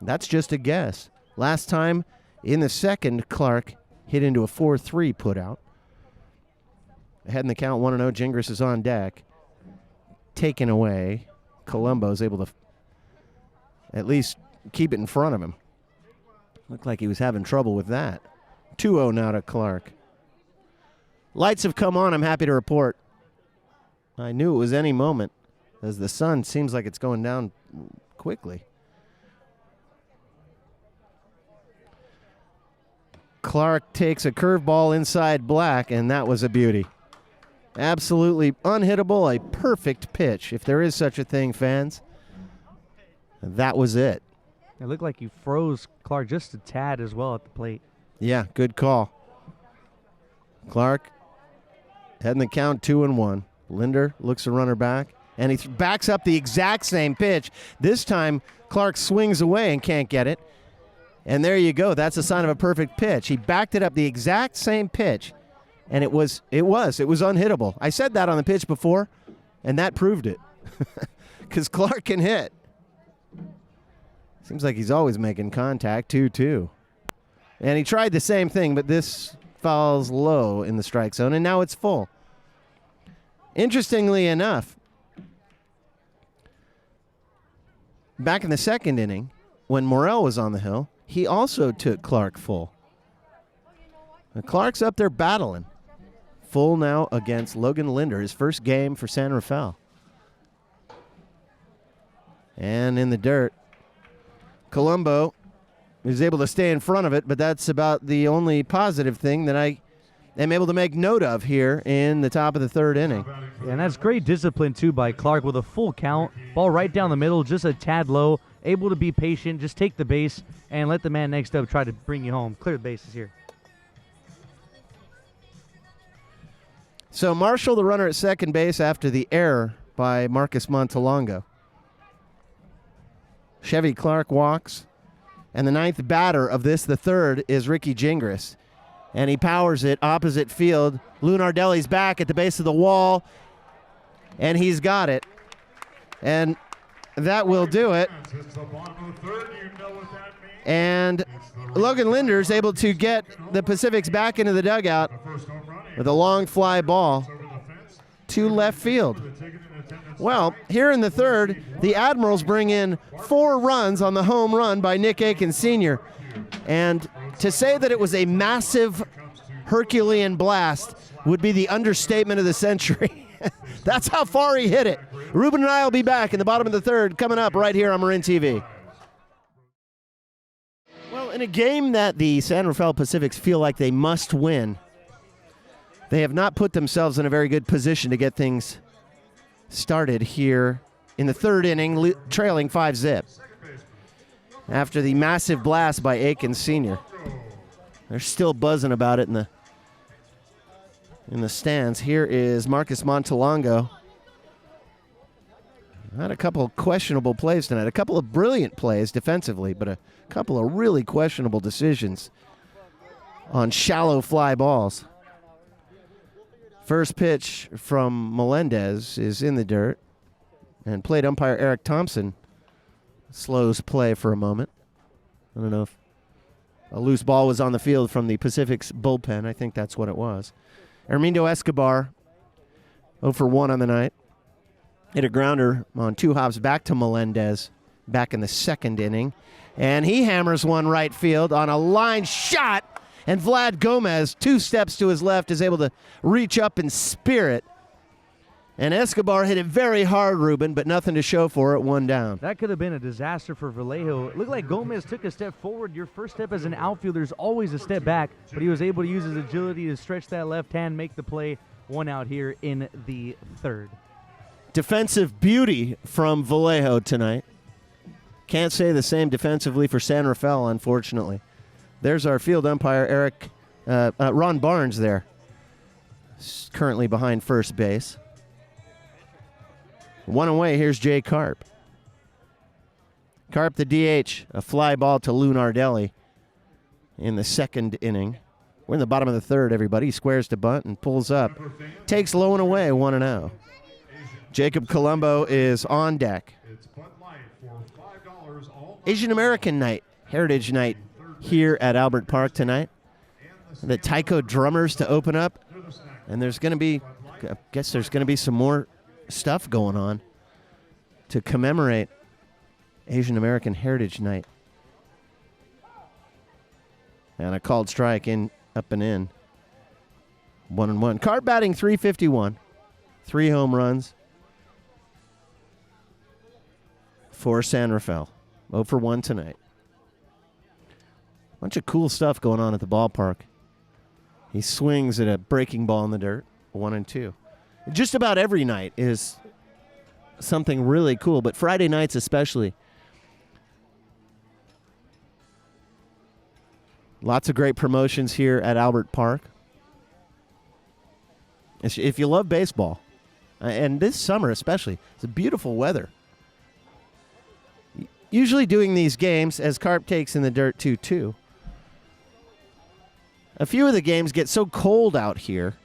That's just a guess. Last time in the second, Clark hit into a 4-3 putout. Ahead in the count, 1-0. Gingras is on deck. Taken away. Colombo is able to at least keep it in front of him. Looked like he was having trouble with that. 2-0 now to Clark. Lights have come on, I'm happy to report. I knew it was any moment, as the sun seems like it's going down quickly. Clark takes a curveball inside black, and that was a beauty. Absolutely unhittable, a perfect pitch, if there is such a thing, fans. That was it. It looked like you froze Clark just a tad as well at the plate. Yeah, good call. Clark heading the count 2-1. Linder looks a runner back, and he backs up the exact same pitch. This time, Clark swings away and can't get it. And there you go. That's a sign of a perfect pitch. He backed it up the exact same pitch, and it was unhittable. I said that on the pitch before, and that proved it. Because Clark can hit. Seems like he's always making contact, 2-2. And he tried the same thing, but this falls low in the strike zone, and now it's full. Interestingly enough, back in the second inning, when Morel was on the hill, he also took Clark full. And Clark's up there battling. Full now against Logan Linder, his first game for San Rafael. And in the dirt, Colombo is able to stay in front of it, but that's about the only positive thing that I am able to make note of here in the top of the third inning. Yeah, and that's great discipline, too, by Clark with a full count. Ball right down the middle, just a tad low. Able to be patient, just take the base and let the man next up try to bring you home. Clear the bases here. So Marshall, the runner at second base after the error by Marcus Montalongo. Chevy Clark walks. And the ninth batter of this, the third, is Ricky Gingras. And he powers it opposite field. Lou Nardelli's back at the base of the wall. And he's got it. And that will do it. And Logan Linder's able to get the Pacifics back into the dugout with a long fly ball to left field. Well, here in the third, the Admirals bring in 4 runs on the home run by Nick Aiken Sr. And to say that it was a massive Herculean blast would be the understatement of the century. That's how far he hit it. Ruben and I will be back in the bottom of the third coming up right here on Marin TV. Well, in a game that the San Rafael Pacifics feel like they must win, they have not put themselves in a very good position to get things started here in the third inning, trailing 5-zip. After the massive blast by Aiken Sr. They're still buzzing about it in the stands. Here is Marcus Montalongo. Had a couple of questionable plays tonight. A couple of brilliant plays defensively, but a couple of really questionable decisions on shallow fly balls. First pitch from Melendez is in the dirt, and plate umpire Eric Thompson slows play for a moment. I don't know if a loose ball was on the field from the Pacific's bullpen. I think that's what it was. Hermindo Escobar, 0 for 1 on the night. Hit a grounder on 2 hops back to Melendez back in the second inning. And he hammers one right field on a line shot. And Vlad Gomez, 2 steps to his left, is able to reach up and spear it. And Escobar hit it very hard, Ruben, but nothing to show for it, 1 down. That could have been a disaster for Vallejo. It looked like Gomez took a step forward. Your first step as an outfielder is always a step back, but he was able to use his agility to stretch that left hand, make the play. 1 out here in the third. Defensive beauty from Vallejo tonight. Can't say the same defensively for San Rafael, unfortunately. There's our field umpire, Ron Barnes there, currently behind first base. 1 away, here's Jay Carp. Carp the DH, a fly ball to Lou Nardelli in the second inning. We're in the bottom of the third, everybody. He squares to bunt and pulls up. Takes low and away, 1-0. Jacob Colombo is on deck. It's Bud Light for $5 all Asian American Night, Heritage Night here at Albert Park tonight. The taiko drummers to open up. And there's going to be, I guess there's going to be some more stuff going on to commemorate Asian American Heritage Night. And a called strike in, up and in. 1-1. Carp batting .351. 3 home runs for San Rafael. 0 for 1 tonight. Bunch of cool stuff going on at the ballpark. He swings at a breaking ball in the dirt. 1-2. Just about every night is something really cool, but Friday nights especially. Lots of great promotions here at Albert Park. If you love baseball, and this summer especially, it's beautiful weather. Usually doing these games as Carp takes in the dirt 2-2. A few of the games get so cold out here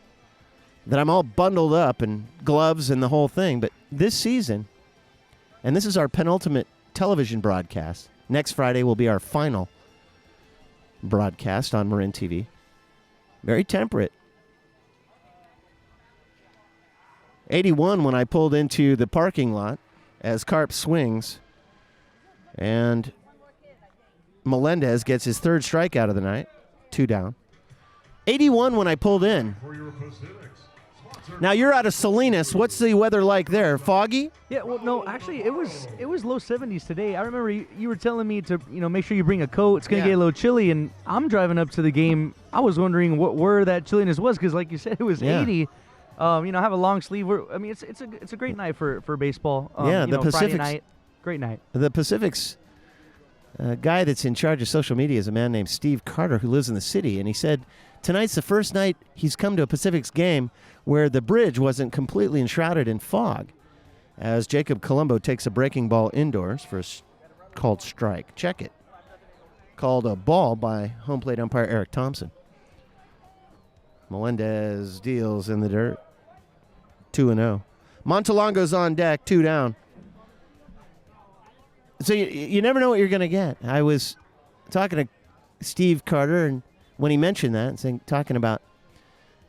that I'm all bundled up in gloves and the whole thing. But this season, and this is our penultimate television broadcast. Next Friday will be our final broadcast on Marin TV. Very temperate. 81 when I pulled into the parking lot as Carp swings. And Melendez gets his third strikeout of the night. 2 down. 81 when I pulled in. for your Pacifics. Now you're out of Salinas. What's the weather like there? Foggy? Yeah, well, no, actually, it was low 70s today. I remember you were telling me to make sure you bring a coat. It's gonna get a little chilly, and I'm driving up to the game. I was wondering where that chilliness was because, like you said, it was 80. I have a long sleeve. It's a great night for baseball. The Pacifics. Friday night, great night. The Pacifics guy that's in charge of social media is a man named Steve Carter who lives in the city, and he said tonight's the first night he's come to a Pacifics game where the bridge wasn't completely enshrouded in fog, as Jacob Colombo takes a breaking ball indoors for a called strike. Check it. Called a ball by home plate umpire Eric Thompson. Melendez deals in the dirt. 2-0. Montalongo's on deck, 2 down. So you never know what you're going to get. I was talking to Steve Carter, and when he mentioned that, talking about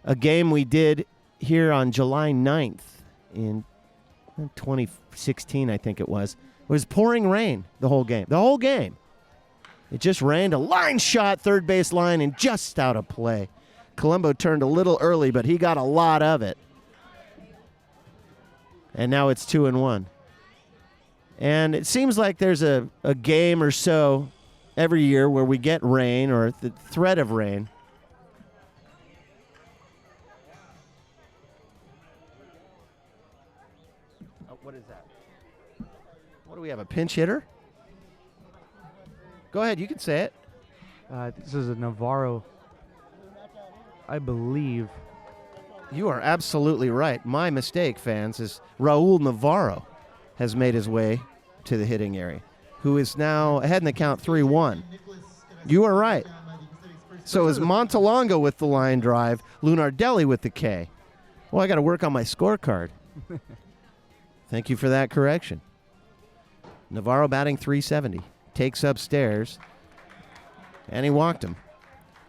a game we did here on July 9th in 2016, I think it was pouring rain the whole game. The whole game. It just rained. A line shot, third base line, and just out of play. Colombo turned a little early, but he got a lot of it. And now it's 2-1. And it seems like there's a game or so every year where we get rain or the threat of rain. Oh, what is that? What do we have, a pinch hitter? Go ahead, you can say it. This is a Navarro, I believe. You are absolutely right. My mistake, fans, is Raul Navarro has made his way to the hitting area, who is now ahead in the count 3-1. You are right. So is Montalongo with the line drive, Lunardelli with the K. Well, I got to work on my scorecard. Thank you for that correction. Navarro batting .370. Takes upstairs, and he walked him.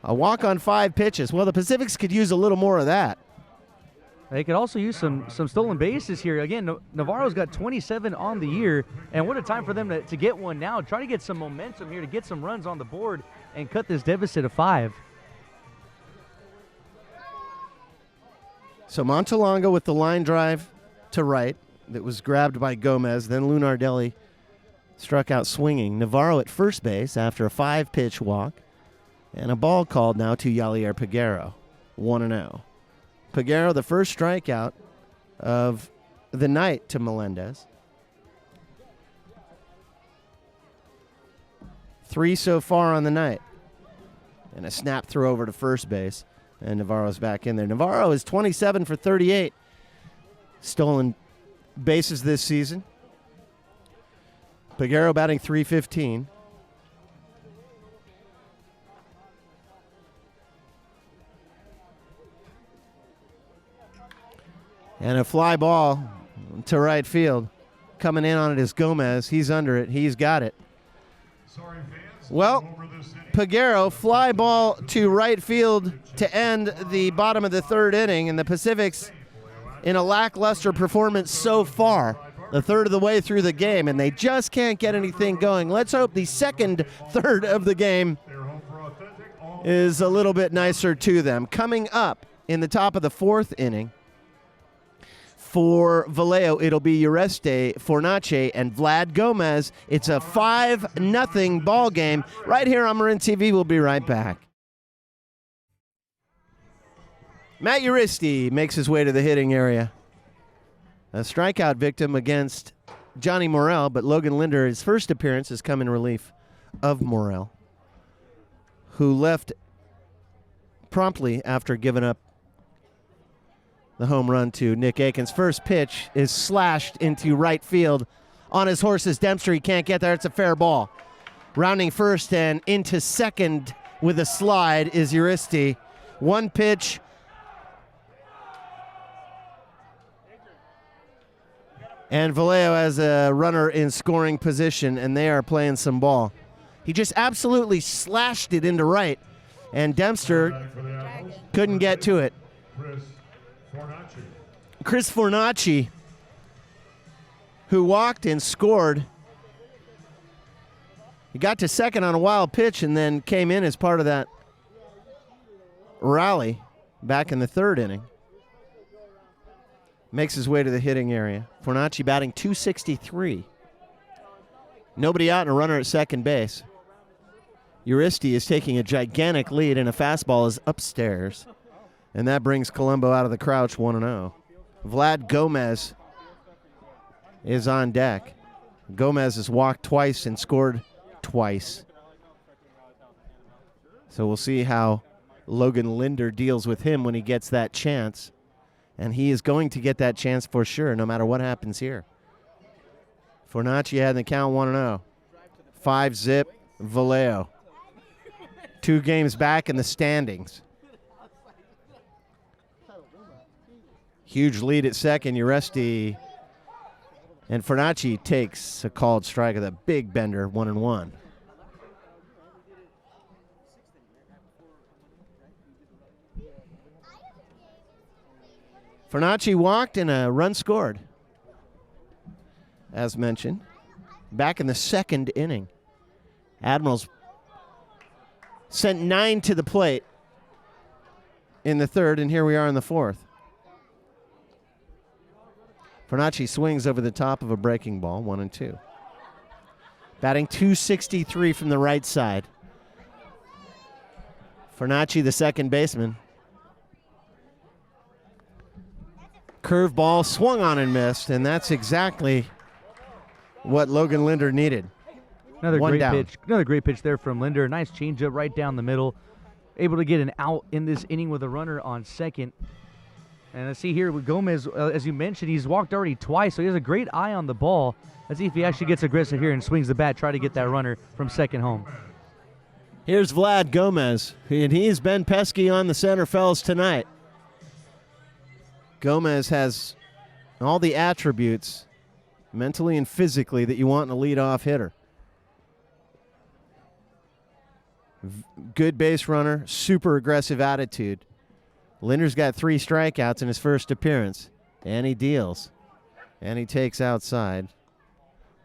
A walk on 5 pitches. Well, the Pacifics could use a little more of that. They could also use some stolen bases here. Again, Navarro's got 27 on the year, and what a time for them to get one now. Try to get some momentum here to get some runs on the board and cut this deficit of 5. So Montalongo with the line drive to right that was grabbed by Gomez. Then Lunardelli struck out swinging. Navarro at first base after a 5-pitch walk. And a ball called now to Yalier Peguero. 1-0. Peguero, the first strikeout of the night to Melendez. 3 so far on the night. And a snap throw over to first base. And Navarro's back in there. Navarro is 27 for 38 stolen bases this season. Peguero batting .315. And a fly ball to right field. Coming in on it is Gomez. He's under it. He's got it. Sorry, fans. Well, Over this inning. Peguero, fly ball to right field to end the bottom of the third inning, and the Pacifics in a lackluster performance so far, a third of the way through the game, and they just can't get anything going. Let's hope the second third of the game They're home for authentic all is a little bit nicer to them. Coming up in the top of the fourth inning, for Vallejo, it'll be Ureste, Fornace, and Vlad Gomez. It's a 5-0 ball game. Right here on Marin TV. We'll be right back. Matt Ureste makes his way to the hitting area. A strikeout victim against Johnny Morel, but Logan Linder, his first appearance, has come in relief of Morel, who left promptly after giving up the home run to Nick Aikens. First pitch is slashed into right field. On his horse's Dempster, he can't get there. It's a fair ball. Rounding first and into second with a slide is Ureste. One pitch. And Vallejo has a runner in scoring position, and they are playing some ball. He just absolutely slashed it into right, and Dempster back for the Admirals. couldn't get to it. Chris Fornace. Chris Fornace, who walked and scored. He got to second on a wild pitch and then came in as part of that rally back in the third inning. Makes his way to the hitting area. Fornace batting .263. Nobody out and a runner at second base. Ureste is taking a gigantic lead, and a fastball is upstairs. And that brings Colombo out of the crouch 1-0. Vlad Gomez is on deck. Gomez has walked twice and scored twice. So we'll see how Logan Linder deals with him when he gets that chance. And he is going to get that chance for sure, no matter what happens here. Fornace had the count 1-0. 5-zip Vallejo. 2 games back in the standings. Huge lead at second. Ureste and Fornace takes a called strike of the big bender, 1-1. Fornace walked and a run scored, as mentioned, back in the second inning. Admirals sent 9 to the plate in the third, and here we are in the fourth. Fornace swings over the top of a breaking ball, 1-2. Batting .263 from the right side. Fornace, the second baseman. Curveball swung on and missed, and that's exactly what Logan Linder needed. Another One great down. pitch. Another great pitch there from Linder. Nice changeup right down the middle. Able to get an out in this inning with a runner on second. And let's see here with Gomez, as you mentioned, he's walked already twice, so he has a great eye on the ball. Let's see if he actually gets aggressive here and swings the bat, try to get that runner from second home. Here's Vlad Gomez, and he's been pesky on the center fells tonight. Gomez has all the attributes, mentally and physically, that you want in a leadoff hitter. Good base runner, super aggressive attitude. Linder's got 3 strikeouts in his first appearance, and he deals. And he takes outside.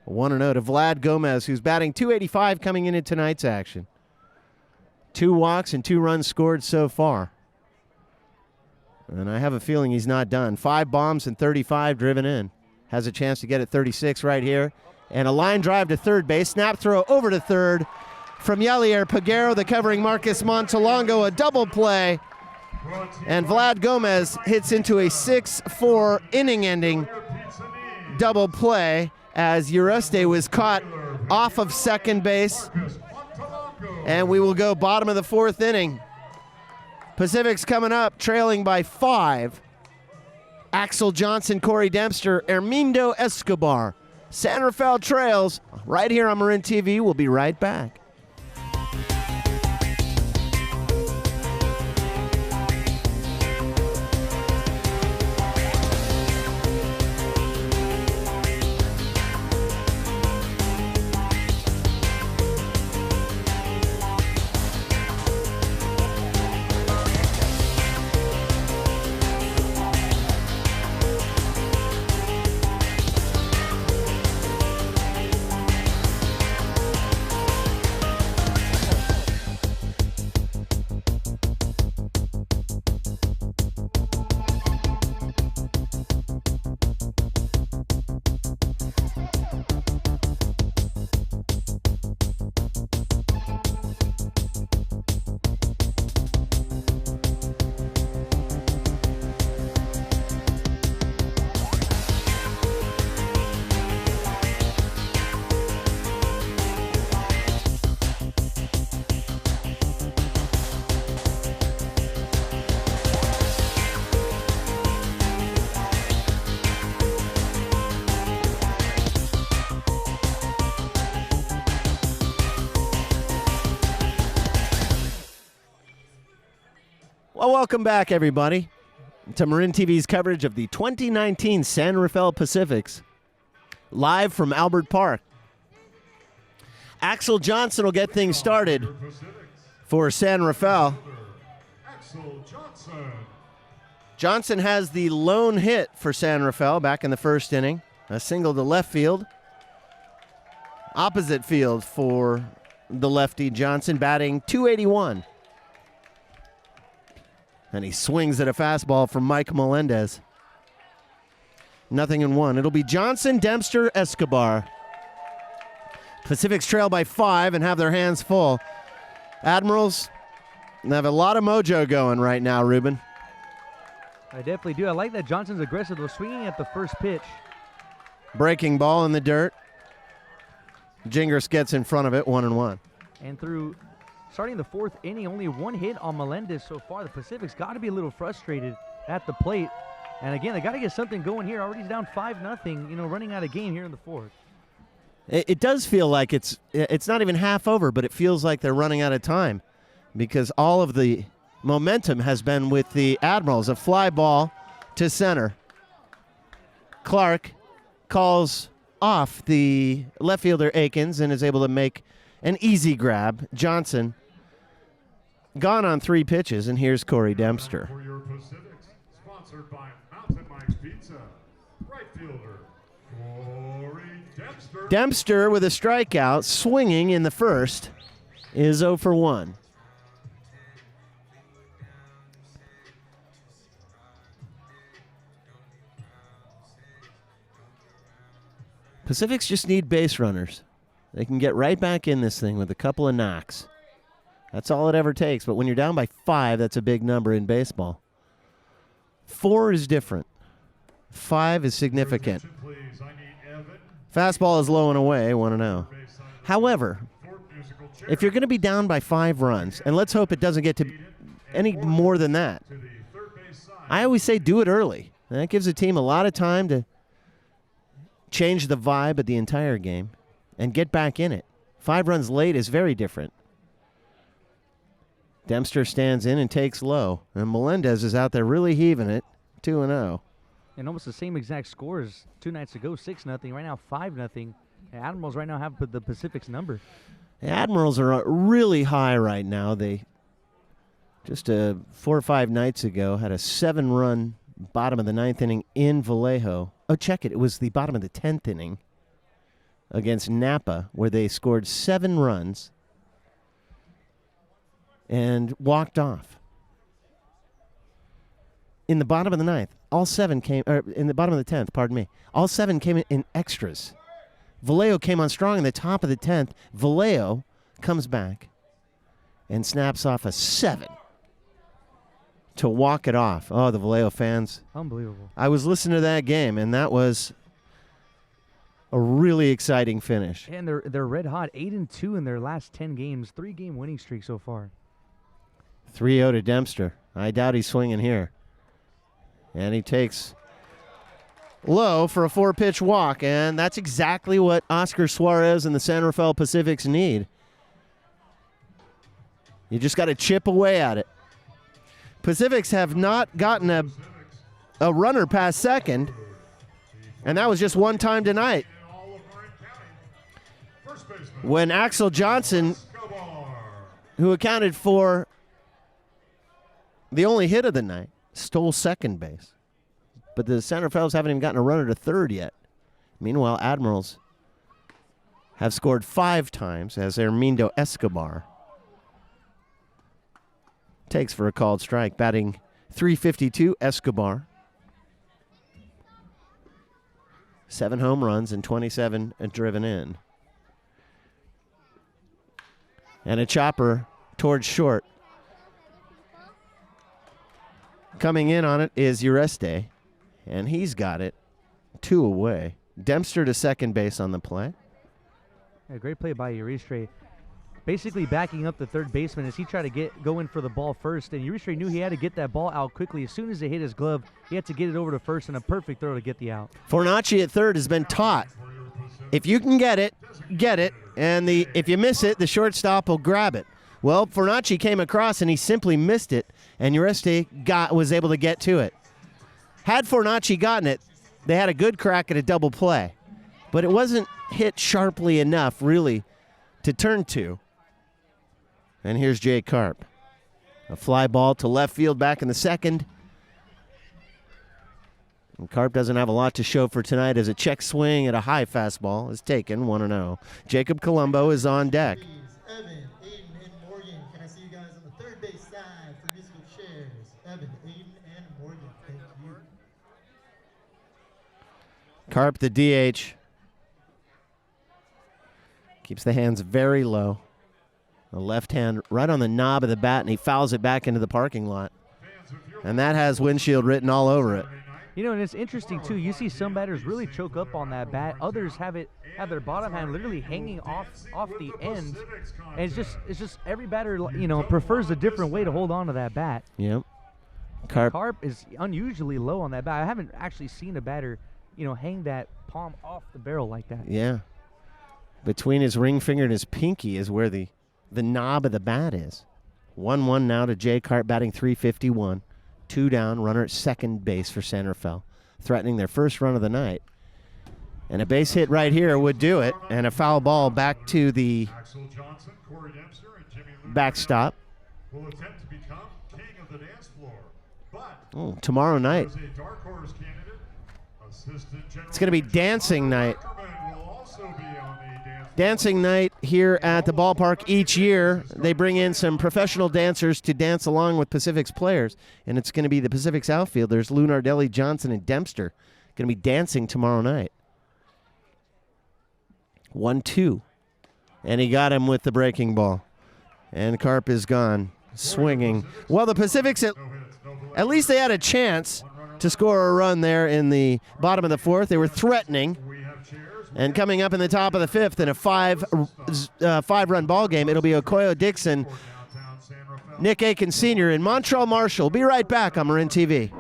1-0 to Vlad Gomez, who's batting .285 coming into tonight's action. 2 walks and 2 runs scored so far. And I have a feeling he's not done. 5 bombs and 35 driven in. Has a chance to get at 36 right here. And a line drive to third base. Snap throw over to third from Yelier Peguero, the covering Marcus Montalongo. A double play. And Vlad Gomez hits into a 6-4 inning-ending double play as Ureste was caught off of second base. And we will go bottom of the fourth inning. Pacific's coming up, trailing by 5. Axel Johnson, Corey Dempster, Hermindo Escobar. San Rafael trails right here on Marin TV. We'll be right back. Well, welcome back, everybody, to Marin TV's coverage of the 2019 San Rafael Pacifics, live from Albert Park. Axel Johnson will get things started for San Rafael. Johnson has the lone hit for San Rafael back in the first inning. A single to left field. Opposite field for the lefty Johnson, batting .281. And he swings at a fastball from Mike Melendez. 0-1. It'll be Johnson, Dempster, Escobar. Pacifics trail by 5 and have their hands full. Admirals have a lot of mojo going right now, Ruben. I definitely do. I like that Johnson's aggressive, though, swinging at the first pitch. Breaking ball in the dirt. Gingras gets in front of it, 1-1. And through starting the fourth inning, only one hit on Melendez so far. The Pacifics got to be a little frustrated at the plate. And again, they got to get something going here. Already down 5-0, running out of game here in the fourth. It does feel like it's not even half over, but it feels like they're running out of time because all of the momentum has been with the Admirals. A fly ball to center. Clark calls off the left fielder Akins and is able to make an easy grab. Johnson gone on 3 pitches, and here's Corey Dempster. For your Pacifics, sponsored by Mountain Mike's Pizza, right fielder Corey Dempster. Dempster with a strikeout, swinging in the first, is 0 for 1. Pacifics just need base runners. They can get right back in this thing with a couple of knocks. That's all it ever takes. But when you're down by 5, that's a big number in baseball. 4 is different. 5 is significant. Fastball is low and away, 1-0. However, if you're going to be down by 5 runs, and let's hope it doesn't get to any more than that, I always say do it early. That gives the team a lot of time to change the vibe of the entire game and get back in it. 5 runs late is very different. Dempster stands in and takes low, and Melendez is out there really heaving it, 2-0. And almost the same exact scores 2 nights ago, 6-0. Right now, 5-0. Admirals right now have the Pacific's number. The Admirals are really high right now. They just 4 or 5 nights ago had a 7-run bottom of the 9th inning in Vallejo. Oh, check it. It was the bottom of the 10th inning against Napa, where they scored 7 runs and walked off. In the bottom of the 9th, all 7 came, or in the bottom of the 10th, pardon me, all 7 came in extras. Vallejo came on strong in the top of the 10th. Vallejo comes back and snaps off a 7 to walk it off. Oh, the Vallejo fans. Unbelievable. I was listening to that game, and that was a really exciting finish. And they're red hot, 8-2 in their last 10 games, 3-game winning streak so far. 3-0 to Dempster. I doubt he's swinging here. And he takes low for a 4-pitch walk, and that's exactly what Oscar Suarez and the San Rafael Pacifics need. You just got to chip away at it. Pacifics have not gotten a runner past second, and that was just one time tonight when Axel Johnson, who accounted for the only hit of the night, stole second base. But the San Rafaels haven't even gotten a runner to third yet. Meanwhile, Admirals have scored 5 times as Hermindo Escobar takes for a called strike, batting .352, Escobar. 7 home runs and 27 driven in. And a chopper towards short. Coming in on it is Ureste, and he's got it 2 away. Dempster to second base on the play. A great play by Ureste. Basically backing up the third baseman as he tried to go in for the ball first, and Ureste knew he had to get that ball out quickly. As soon as it hit his glove, he had to get it over to first, and a perfect throw to get the out. Fornacci at third has been taught, if you can get it, and if you miss it, the shortstop will grab it. Well, Fornacci came across and he simply missed it, and Ureste was able to get to it. Had Fornacci gotten it, they had a good crack at a double play, but it wasn't hit sharply enough, really, to turn to. And here's Jay Karp. A fly ball to left field back in the second. And Karp doesn't have a lot to show for tonight as a check swing at a high fastball is taken 1-0. Jacob Colombo is on deck. Evan, Aiden, and Morgan. Can I see you guys on the third base side for musical chairs? Evan, Aiden, and Morgan. Thank you. Karp, the DH. Keeps the hands very low. The left hand right on the knob of the bat, and he fouls it back into the parking lot. And that has windshield written all over it. You know, and it's interesting, too. You see some batters really choke up on that bat. Others have their bottom hand literally hanging off the end. And it's just every batter, you know, prefers a different way to hold on to that bat. Yep. Karp is unusually low on that bat. I haven't actually seen a batter, you know, hang that palm off the barrel like that. Yeah. Between his ring finger and his pinky is where the knob of the bat is. 1-1 now to Jay Karp, batting .351. 2 down, runner at second base for San Rafael, threatening their first run of the night. And a base hit right here would do it, and a foul ball back to the backstop. Will attempt to become king of the dance floor, but Tomorrow night. It's going to be dancing night. Dancing night here at the ballpark each year. They bring in some professional dancers to dance along with Pacific's players, and it's going to be the Pacific's outfielders, Lunardelli, Johnson, and Dempster, going to be dancing tomorrow night. 1-2, and he got him with the breaking ball, and Karp is gone, swinging. Well, the Pacific's at least they had a chance to score a run there in the bottom of the fourth. They were threatening. And coming up in the top of the fifth in a five-run ball game, it'll be Okoye Dixon, Nick Aiken Sr., and Montreal Marshall. Be right back on Marin TV.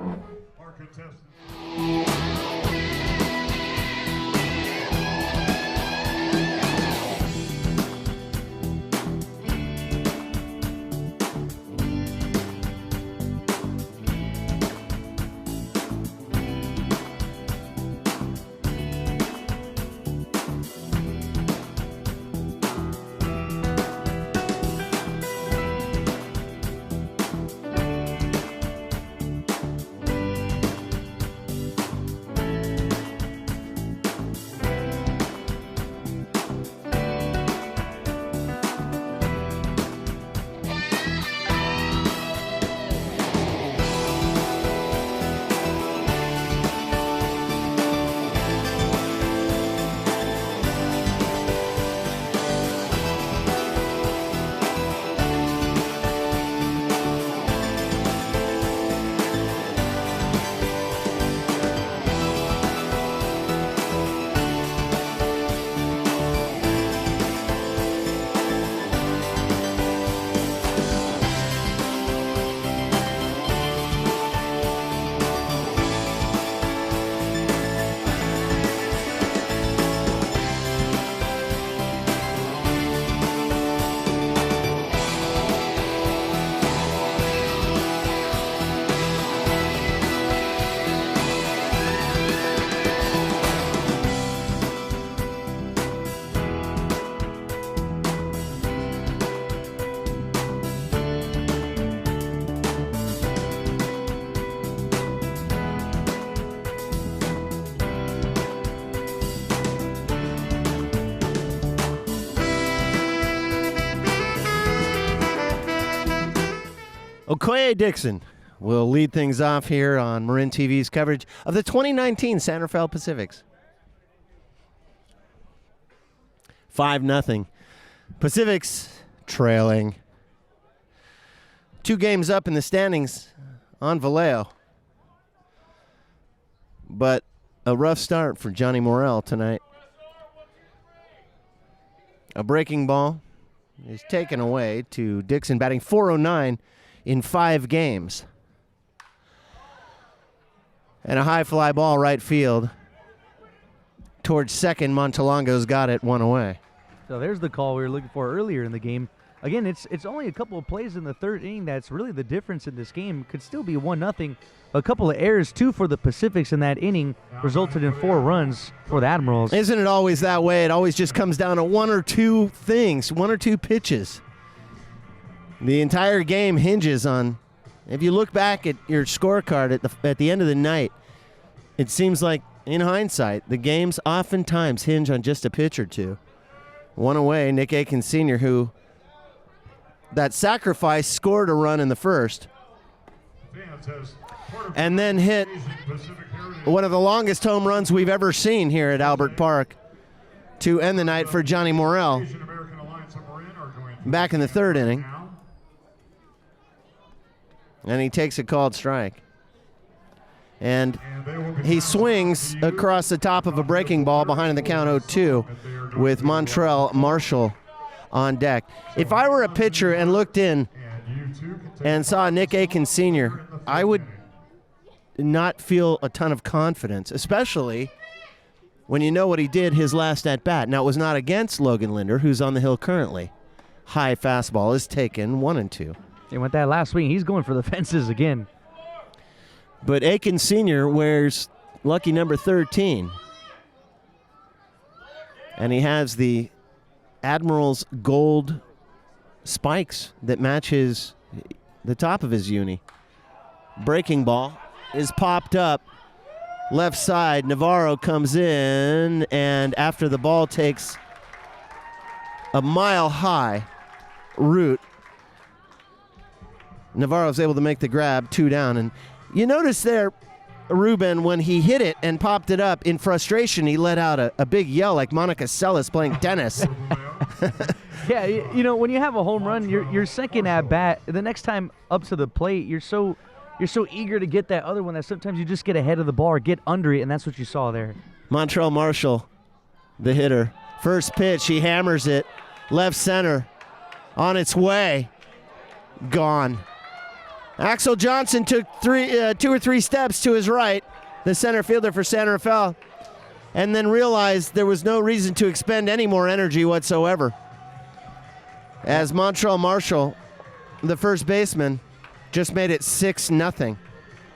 Okoye Dixon will lead things off here on Marin TV's coverage of the 2019 San Rafael Pacifics. 5-0. Pacifics trailing. 2 games up in the standings on Vallejo. But a rough start for Johnny Morrell tonight. A breaking ball is taken away to Dixon, batting .409 in 5 games. And a high fly ball right field towards second. Montalongo's got it, 1 away. So there's the call we were looking for earlier in the game. again, it's only a couple of plays in the third inning that's really the difference in this game. Could still be 1-0. A couple of errors, too, for the Pacifics in that inning resulted in 4 runs for the Admirals. Isn't it always that way? It always just comes down to one or two things, one or two pitches. The entire game hinges on, if you look back at your scorecard at the end of the night, it seems like, in hindsight, the games oftentimes hinge on just a pitch or two. One away, Nick Aikens Sr., who that sacrifice scored a run in the first, and then hit one of the longest home runs we've ever seen here at Albert Park to end the night for Johnny Morrell back in the third inning. And he takes a called strike. And he swings across the top of a breaking ball behind the count 0-2 with Montrell Marshall on deck. If I were a pitcher and looked in and saw Nick Aikens Sr., I would not feel a ton of confidence, especially when you know what he did his last at-bat. Now, it was not against Logan Linder, who's on the hill currently. High fastball is taken, 1-2. And with that last swing, he's going for the fences again. But Aikens Sr. wears lucky number 13. And he has the Admirals gold spikes that match the top of his uni. Breaking ball is popped up left side. Navarro comes in, and after the ball takes a mile-high route, Navarro's able to make the grab, 2 down. And you notice there, Ruben, when he hit it and popped it up in frustration, he let out a big yell like Monica Seles playing tennis. Yeah, you know, when you have a home run, your second at bat, the next time up to the plate, you're so eager to get that other one that sometimes you just get ahead of the ball or get under it, and that's what you saw there. Montrell Marshall, the hitter. First pitch, he hammers it. Left center, on its way, gone. Axel Johnson took 2 or 3 steps to his right, the center fielder for San Rafael, and then realized there was no reason to expend any more energy whatsoever. As Montrell Marshall, the first baseman, just made it 6-0.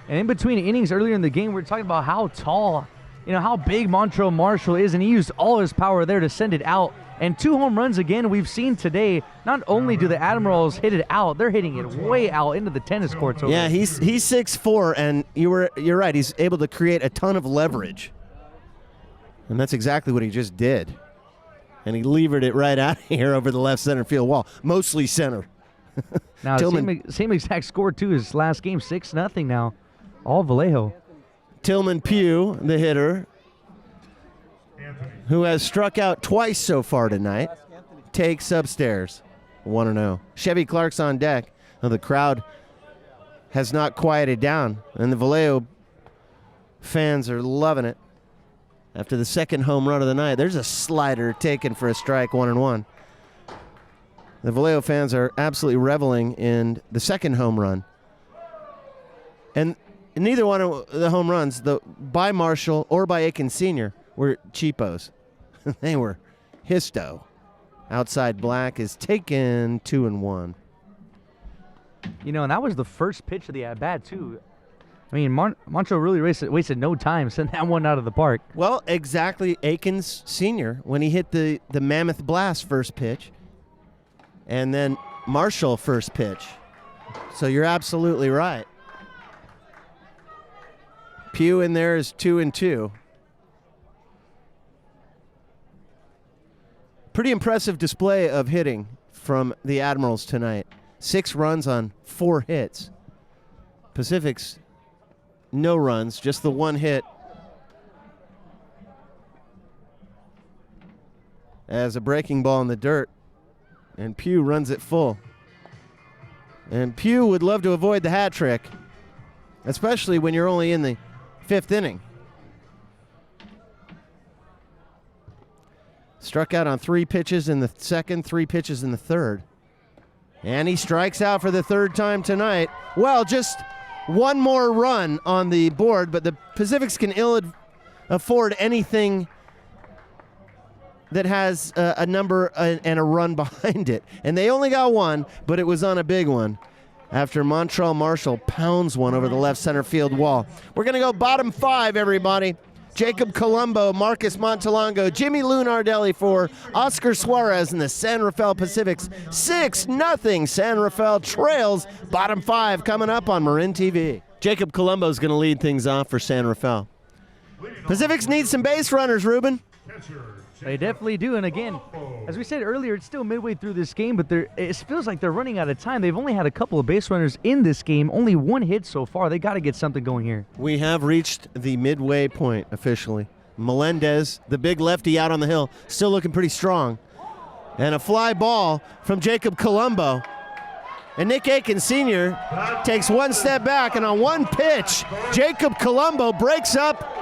And in between innings earlier in the game, we were talking about how tall, how big Montrell Marshall is, and he used all his power there to send it out. And 2 home runs again we've seen today. Not only do the Admirals hit it out, they're hitting it way out into the tennis courts. Yeah, he's 6'4", and you're right. He's able to create a ton of leverage. And that's exactly what he just did. And he levered it right out of here over the left center field wall, mostly center. Now, same exact score, too, as last game, 6-0 now. All Vallejo. Tillman Pugh, the hitter, who has struck out twice so far tonight, takes upstairs, 1-0. Chevy Clark's on deck. Now, the crowd has not quieted down, and the Vallejo fans are loving it. After the second home run of the night, there's a slider taken for a strike, 1-1. The Vallejo fans are absolutely reveling in the second home run. And neither one of the home runs, by Marshall or by Aikens Sr., were cheapos. They were histo. Outside black is taken, 2-1. And that was the first pitch of the at-bat, too. I mean, Montrell really wasted no time sending that one out of the park. Well, exactly. Aikens Sr., when he hit the Mammoth Blast first pitch, and then Marshall first pitch. So you're absolutely right. Pugh in there is 2-2. Pretty impressive display of hitting from the Admirals tonight. 6 runs on 4 hits. Pacific's no runs, just the 1 hit. As a breaking ball in the dirt, and Pugh runs it full. And Pugh would love to avoid the hat trick, especially when you're only in the 5th inning. Struck out on 3 pitches in the second, 3 pitches in the third. And he strikes out for the 3rd time tonight. Well, just 1 more run on the board, but the Pacifics can ill afford anything that has a number and a run behind it. And they only got one, but it was on a big one after Montreal Marshall pounds one over the left center field wall. We're going to go bottom 5, everybody. Jacob Colombo, Marcus Montalongo, Jimmy Lunardelli for Oscar Suarez and the San Rafael Pacifics. 6-0. San Rafael trails. Bottom 5 coming up on Marin TV. Jacob Colombo is going to lead things off for San Rafael. Pacifics need some base runners, Ruben. They definitely do. And again, as we said earlier, it's still midway through this game, but it feels like they're running out of time. They've only had a couple of base runners in this game, only one hit so far. They got to get something going here. We have reached the midway point officially. Melendez, the big lefty out on the hill, still looking pretty strong. And a fly ball from Jacob Colombo. And Nick Aiken Sr. takes one step back, and on one pitch, Jacob Colombo breaks up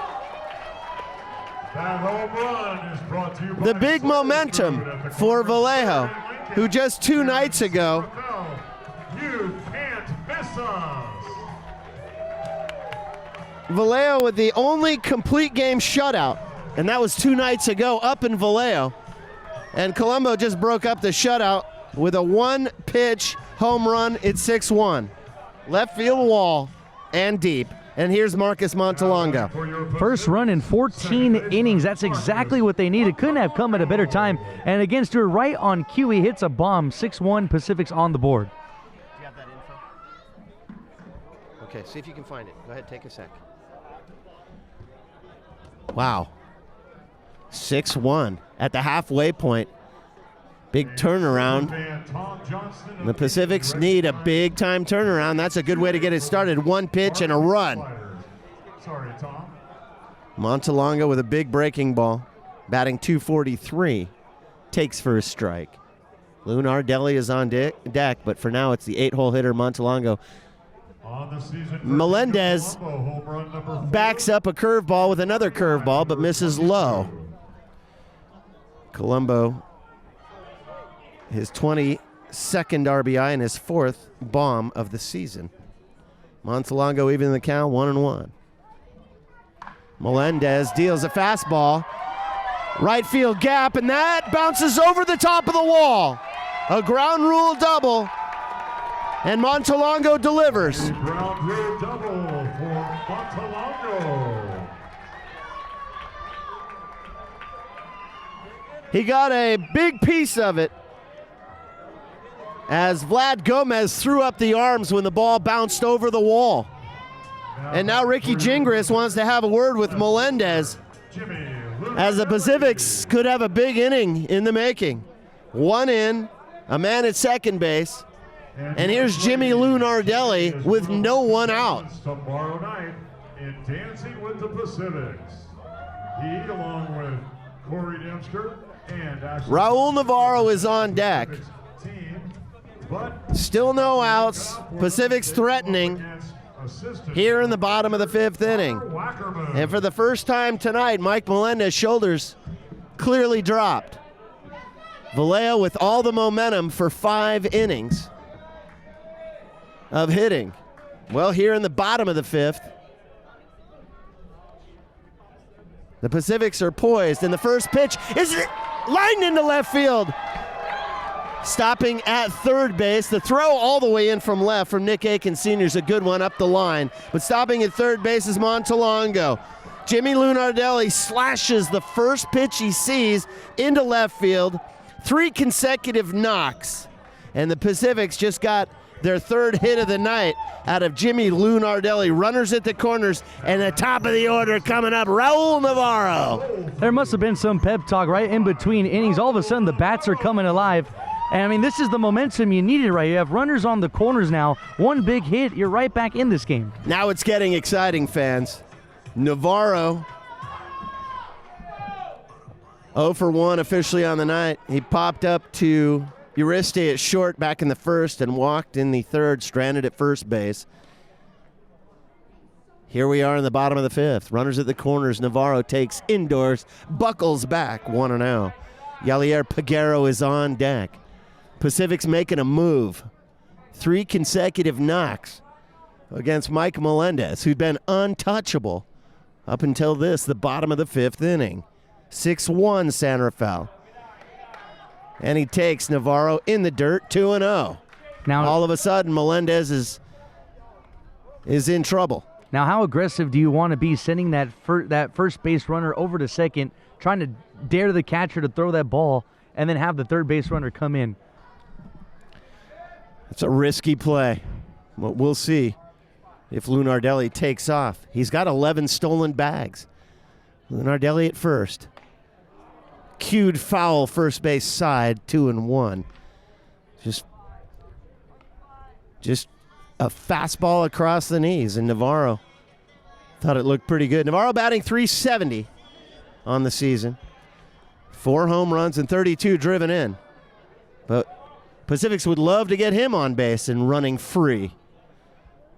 That home run is brought to you by the big momentum for Vallejo, who just 2 nights ago You can't miss us. Vallejo with the only complete game shutout, and that was 2 nights ago up in Vallejo. And Colombo just broke up the shutout with a 1-pitch home run. It's 6-1. Left field wall and deep. And here's Marcus Montalongo. First run in 14 innings. That's exactly what they needed. Couldn't have come at a better time. And again, Stuart, right on cue, he hits a bomb. 6-1, Pacifics on the board. Do you have that info? Okay, see if you can find it. Go ahead, take a sec. Wow. 6-1 at the halfway point. Big turnaround. The Pacifics need a big-time turnaround. That's a good way to get it started. 1 pitch and a run. Sorry, Tom. Montalongo with a big breaking ball. Batting .243. Takes for a strike. Lunardelli is on deck, but for now it's the 8-hole hitter, Montalongo. Melendez backs up a curveball with another curveball, but misses low. Colombo, his 22nd RBI and his 4th bomb of the season. Montalongo even the count, 1-1. Melendez deals a fastball. Right field gap, and that bounces over the top of the wall. A ground rule double, and Montalongo delivers. Ground rule double for Montalongo. He got a big piece of it as Vlad Gomez threw up the arms when the ball bounced over the wall. And now Ricky Gingras wants to have a word with Melendez, as the Pacifics could have a big inning in the making. 1 in, a man at second base, and here's Jimmy Lunardelli with no one out. Tomorrow night in Dancing with the Pacifics. He, along with Corey Dempster and Raul Navarro is on deck. Still no outs. Pacifics threatening here in the bottom of the 5th inning. And for the first time tonight, Mike Melendez's shoulders clearly dropped. Vallejo with all the momentum for 5 innings of hitting. Well, here in the bottom of the 5th, the Pacifics are poised, and the first pitch is lined into left field. Stopping at third base. The throw all the way in from left from Nick Aiken Sr. is a good one up the line. But stopping at third base is Montalongo. Jimmy Lunardelli slashes the first pitch he sees into left field. 3 consecutive knocks. And the Pacifics just got their 3rd hit of the night out of Jimmy Lunardelli. Runners at the corners, and the top of the order coming up, Raul Navarro. There must have been some pep talk right in between innings. All of a sudden, the bats are coming alive. And, I mean, this is the momentum you needed, right? You have runners on the corners now. 1 big hit, you're right back in this game. Now it's getting exciting, fans. Navarro, 0 for 1 officially on the night. He popped up to Uriste at short back in the 1st and walked in the 3rd, stranded at first base. Here we are in the bottom of the 5th. Runners at the corners. Navarro takes indoors, buckles back, 1-0. Yalier Peguero is on deck. Pacific's making a move. 3 consecutive knocks against Mike Melendez, who'd been untouchable up until the bottom of the 5th inning. 6-1 San Rafael. And he takes Navarro in the dirt, 2-0. Now, all of a sudden, Melendez is in trouble. Now, how aggressive do you want to be sending that first base runner over to second, trying to dare the catcher to throw that ball, and then have the third base runner come in? It's a risky play. But we'll see if Lunardelli takes off. He's got 11 stolen bags. Lunardelli at first. Cued foul first base side, 2-1. Just a fastball across the knees, and Navarro thought it looked pretty good. Navarro batting .370 on the season. 4 home runs and 32 driven in. But Pacifics would love to get him on base and running free.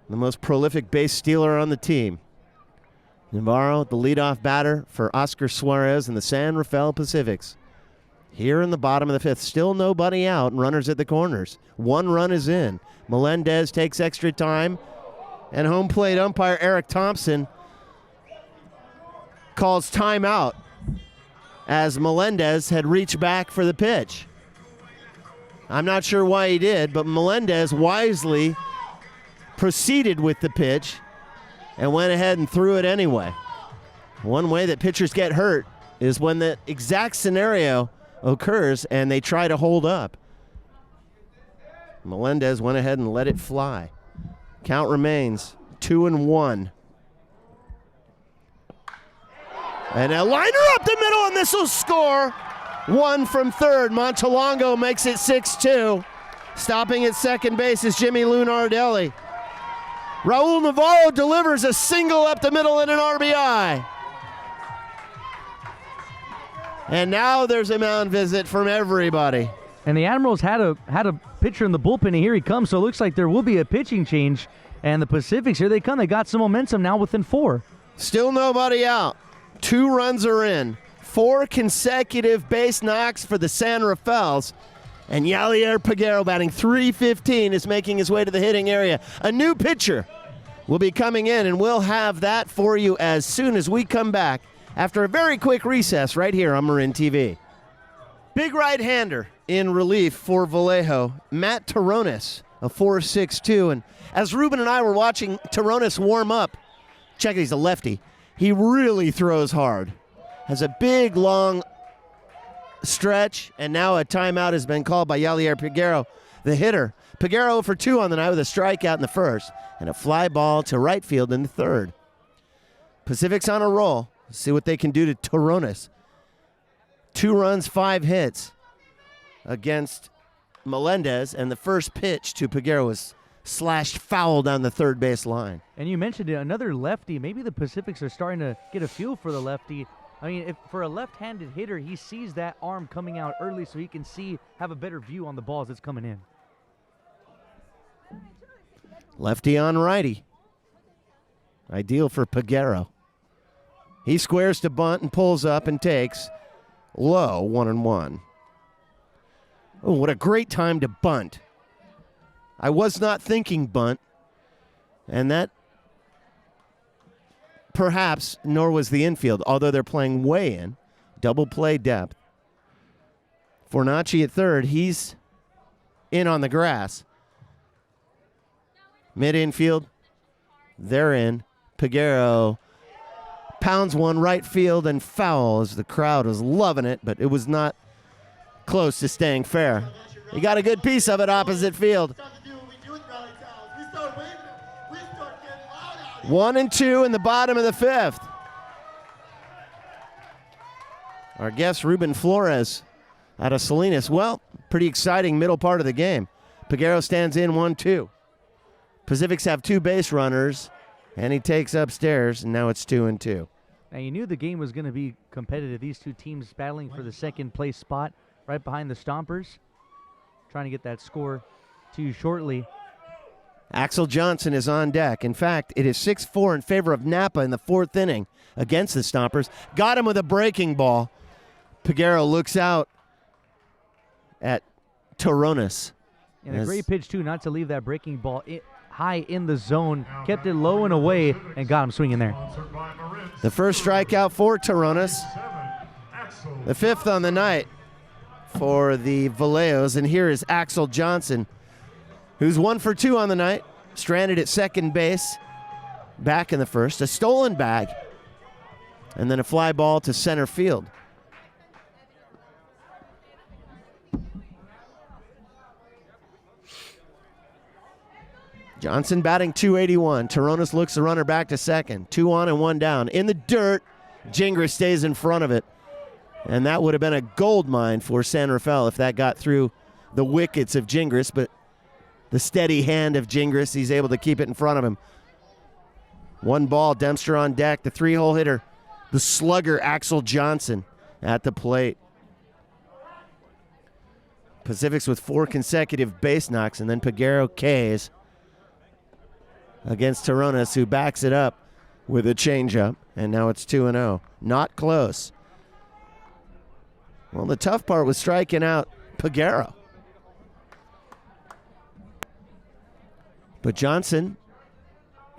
The most prolific base stealer on the team. Navarro, the leadoff batter for Oscar Suarez and the San Rafael Pacifics. Here in the bottom of the fifth, still nobody out and runners at the corners. 1 run is in. Melendez takes extra time, and home plate umpire Eric Thompson calls timeout as Melendez had reached back for the pitch. I'm not sure why he did, but Melendez wisely proceeded with the pitch and went ahead and threw it anyway. One way that pitchers get hurt is when the exact scenario occurs and they try to hold up. Melendez went ahead and let it fly. Count remains 2-1. And a liner up the middle, and this will score. 1 from third. Montalongo makes it 6-2. Stopping at second base is Jimmy Lunardelli. Raul Navarro delivers a single up the middle and an RBI. And now there's a mound visit from everybody. And the Admirals had a pitcher in the bullpen, and here he comes, so it looks like there will be a pitching change. And the Pacifics, here they come. They got some momentum now within 4. Still nobody out. 2 runs are in. 4 consecutive base knocks for the San Rafaels. And Yalier Peguero, batting .315, is making his way to the hitting area. A new pitcher will be coming in, and we'll have that for you as soon as we come back after a very quick recess right here on Marin TV. Big right-hander in relief for Vallejo, Matt Terrones, a 4.62. And as Ruben and I were watching Terrones warm up, check it, he's a lefty. He really throws hard. Has a big, long stretch, and now a timeout has been called by Yalier Peguero, the hitter. Peguero for 2 on the night with a strikeout in the first and a fly ball to right field in the third. Pacific's on a roll. Let's see what they can do to Terrones. 2 runs, 5 hits against Melendez, and the first pitch to Peguero was slashed foul down the third base line. And you mentioned another lefty. Maybe the Pacifics are starting to get a feel for the lefty. I mean, if for a left-handed hitter, he sees that arm coming out early so he can have a better view on the balls that's coming in. Lefty on righty. Ideal for Peguero. He squares to bunt and pulls up and takes low, 1-1. Oh, what a great time to bunt. I was not thinking bunt, and that perhaps nor was the infield, although they're playing way in. Double play depth. Fornacci at third. He's in on the grass. Mid-infield, they're in. Peguero pounds one right field and foul as the crowd was loving it, but it was not close to staying fair. He got a good piece of it opposite field. 1-2 in the bottom of the fifth. Our guest, Ruben Flores, out of Salinas. Well, pretty exciting middle part of the game. Peguero stands in 1-2. Pacifics have 2 base runners, and he takes upstairs, and now it's 2-2. Now, you knew the game was going to be competitive. These 2 teams battling for the second place spot right behind the Stompers. Trying to get that score to you shortly. Axel Johnson is on deck. In fact, it is 6-4 in favor of Napa in the 4th inning against the Stompers. Got him with a breaking ball. Peguero looks out at Terrones. And a great pitch, too, not to leave that breaking ball high in the zone. Kept it low and away and got him swinging there. The first strikeout for Terrones. The 5th on the night for the Vallejos. And here is Axel Johnson, who's 1 for 2 on the night, stranded at second base, back in the first, a stolen bag, and then a fly ball to center field. Johnson batting .281. Toronas looks the runner back to second. 2 on and 1 down. In the dirt, Gingras stays in front of it. And that would have been a gold mine for San Rafael if that got through the wickets of Gingras, but the steady hand of Gingras, he's able to keep it in front of him. 1 ball, Dempster on deck, the 3-hole hitter, the slugger Axel Johnson at the plate. Pacifics with 4 consecutive base knocks, and then Peguero K's against Toronas, who backs it up with a changeup, and now it's 2-0. Not close. Well, the tough part was striking out Peguero. But Johnson,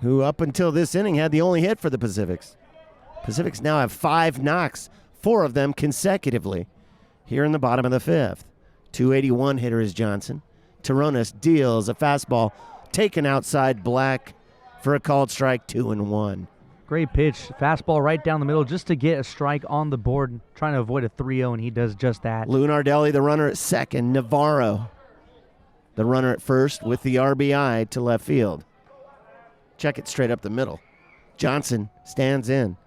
who up until this inning had the only hit for the Pacifics. Pacifics now have 5 knocks, 4 of them consecutively here in the bottom of the 5th. 281 hitter is Johnson. Toronas deals a fastball taken outside Black for a called strike, 2-1. Great pitch, fastball right down the middle just to get a strike on the board, trying to avoid a 3-0, and he does just that. Lou Nardelli, the runner at second. Navarro, the runner at first, with the RBI to left field. Check it straight up the middle. Johnson stands in.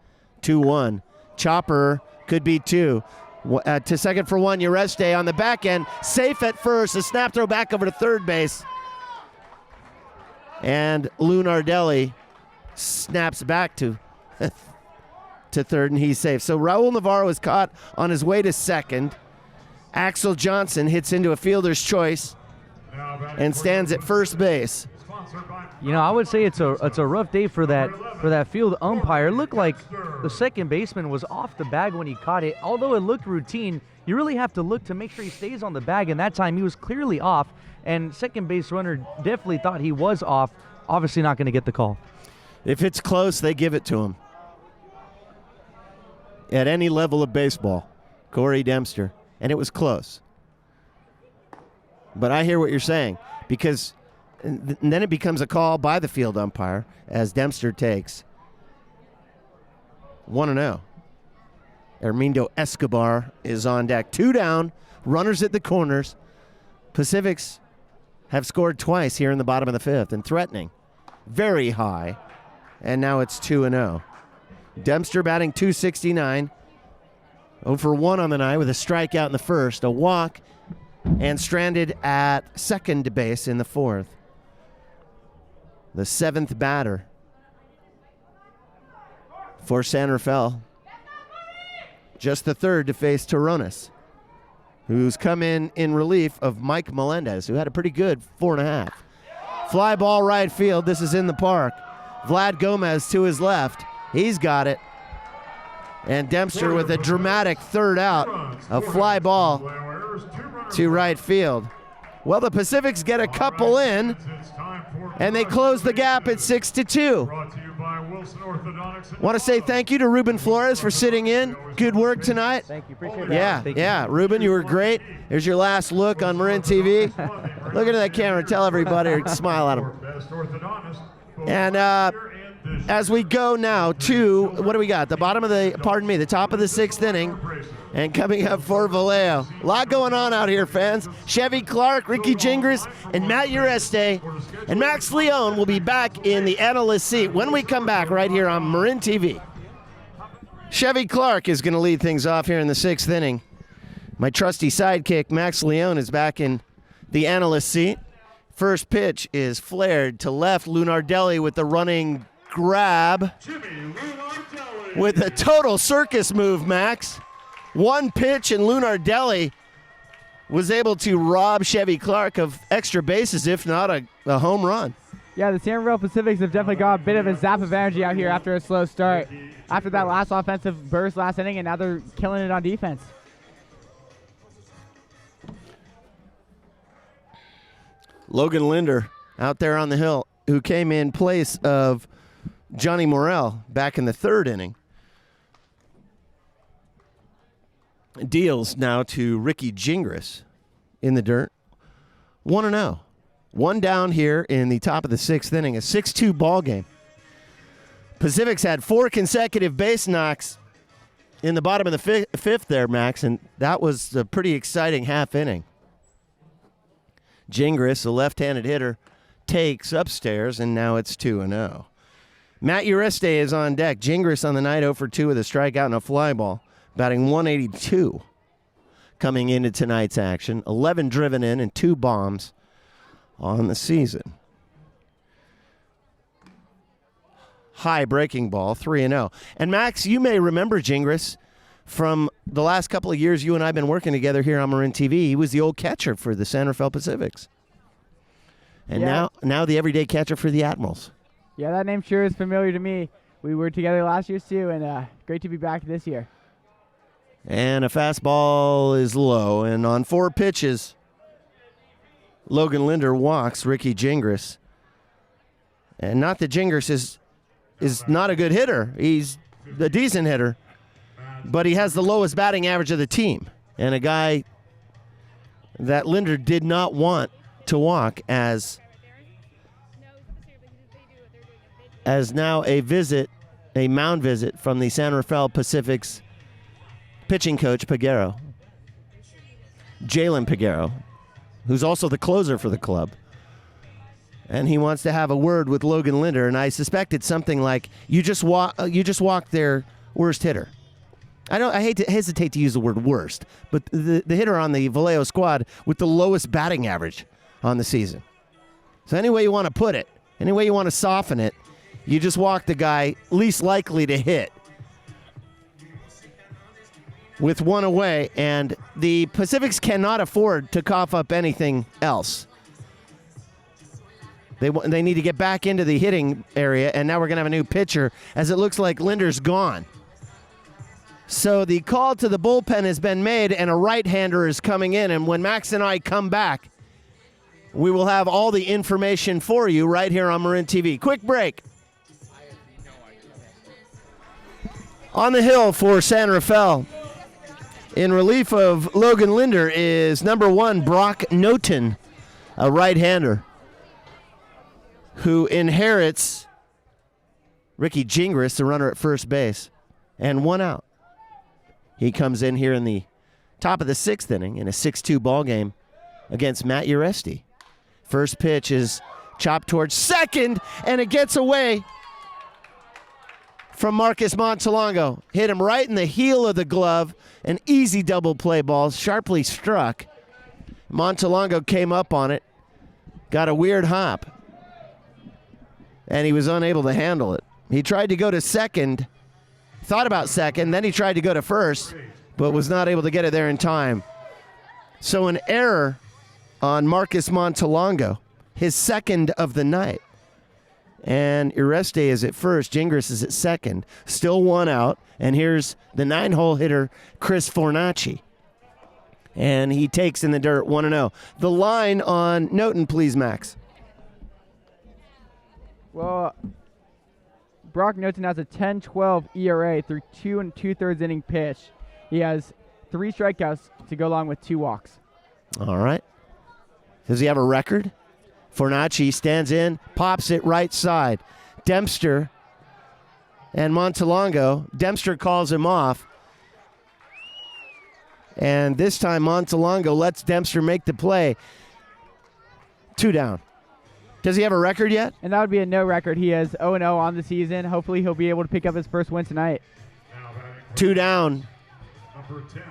2-1. Chopper could be 2. To second for 1, Ureste on the back end. Safe at first. A snap throw back over to third base. And Lou Nardelli snaps back to third, and he's safe. So Raul Navarro is caught on his way to second. Axel Johnson hits into a fielder's choice and stands at first base. You know, I would say it's a rough day for that field umpire. It looked like the second baseman was off the bag when he caught it. Although it looked routine, you really have to look to make sure he stays on the bag, and that time he was clearly off, and second base runner definitely thought he was off. Obviously not going to get the call. If it's close, they give it to him. At any level of baseball, Corey Dempster, and it was close. But I hear what you're saying, because and then it becomes a call by the field umpire as Dempster takes 1-0. Hermindo Escobar is on deck. 2 down, runners at the corners. Pacifics have scored twice here in the bottom of the 5th and threatening very high. And now it's 2-0. Dempster batting .269. 0 for 1 on the night with a strikeout in the first, a walk, and stranded at second base in the 4th. The 7th batter for San Rafael. Just the 3rd to face Toronas, who's come in relief of Mike Melendez, who had a pretty good 4.5. Fly ball right field. This is in the park. Vlad Gomez to his left. He's got it. And Dempster with a dramatic 3rd out. A fly ball to right field. Well, the Pacifics get a couple in, and they close the gap at 6-2. Want to say thank you to Ruben Flores for sitting in. Good work tonight. Thank you. Appreciate it. Yeah. Ruben, you were great. Here's your last look on Marin TV. Look into that camera. Tell everybody or smile at them. And as we go now to, what do we got? The top of the 6th inning. And coming up for Vallejo. A lot going on out here, fans. Chevy Clark, Ricky Gingras, and Matt Ureste. And Max Leone will be back in the analyst seat when we come back right here on Marin TV. Chevy Clark is going to lead things off here in the 6th inning. My trusty sidekick, Max Leone, is back in the analyst seat. First pitch is flared to left. Lou Nardelli with the running grab. With a total circus move, Max. One pitch, and Lou Nardelli was able to rob Chevy Clark of extra bases, if not a home run. Yeah, the San Rafael Pacifics have definitely got a bit of a zap of energy out here after a slow start. After that last offensive burst last inning, and now they're killing it on defense. Logan Linder out there on the hill, who came in place of Johnny Morel back in the 3rd inning. deals now to Ricky Gingras in the dirt. 1-0. One down here in the top of the sixth inning. A 6-2 ball game. Pacifics had 4 consecutive base knocks in the bottom of the fifth there, Max, and that was a pretty exciting half inning. Gingras, a left-handed hitter, takes upstairs, and now it's 2-0. Matt Ureste is on deck. Gingras on the night 0 for 2 with a strikeout and a fly ball, batting 182 coming into tonight's action. 11 driven in and 2 bombs on the season. High breaking ball, 3-0. And Max, you may remember Gingras from the last couple of years you and I have been working together here on Marin TV. He was the old catcher for the San Rafael Pacifics. And now the everyday catcher for the Admirals. Yeah, that name sure is familiar to me. We were together last year, too, and great to be back this year. And a fastball is low, and on 4 pitches, Logan Linder walks Ricky Gingras. And not that Gingras is not a good hitter. He's a decent hitter, but he has the lowest batting average of the team. And a guy that Linder did not want to walk as now a mound visit from the San Rafael Pacific's pitching coach, Jalen Peguero, who's also the closer for the club. And he wants to have a word with Logan Linder, and I suspect it's something like, you just walked their worst hitter. I hesitate to use the word worst, but the hitter on the Vallejo squad with the lowest batting average on the season. So any way you want to put it, any way you want to soften it, you just walk the guy least likely to hit with 1 away, and the Pacifics cannot afford to cough up anything else. They need to get back into the hitting area, and now we're going to have a new pitcher as it looks like Linder's gone. So the call to the bullpen has been made, and a right-hander is coming in, and when Max and I come back, we will have all the information for you right here on Marin TV. Quick break. On the hill for San Rafael, in relief of Logan Linder, is number 1, Brock Noten, a right-hander, who inherits Ricky Gingras, the runner at first base, and 1 out. He comes in here in the top of the 6th inning in a 6-2 ball game against Matt Ureste. First pitch is chopped towards second, and it gets away from Marcus Montalongo. Hit him right in the heel of the glove. An easy double play ball, sharply struck. Montalongo came up on it, got a weird hop, and he was unable to handle it. He tried to go to second, thought about second, then he tried to go to first, but was not able to get it there in time. So an error on Marcus Montalongo, his second of the night. And Ureste is at first, Gingras is at second, still 1 out, and here's the 9-hole hitter, Chris Fornacci. And he takes in the dirt 1-0. The line on Noten, please, Max. Well, Brock Noten has a 10-12 ERA through 2 2/3 inning pitch. He has 3 strikeouts to go along with 2 walks. All right. Does he have a record? Fornacci stands in, pops it right side. Dempster and Montalongo. Dempster calls him off. And this time Montalongo lets Dempster make the play. 2 down. Does he have a record yet? And that would be a no record. He has 0-0 on the season. Hopefully he'll be able to pick up his first win tonight. 2 down. Number 10,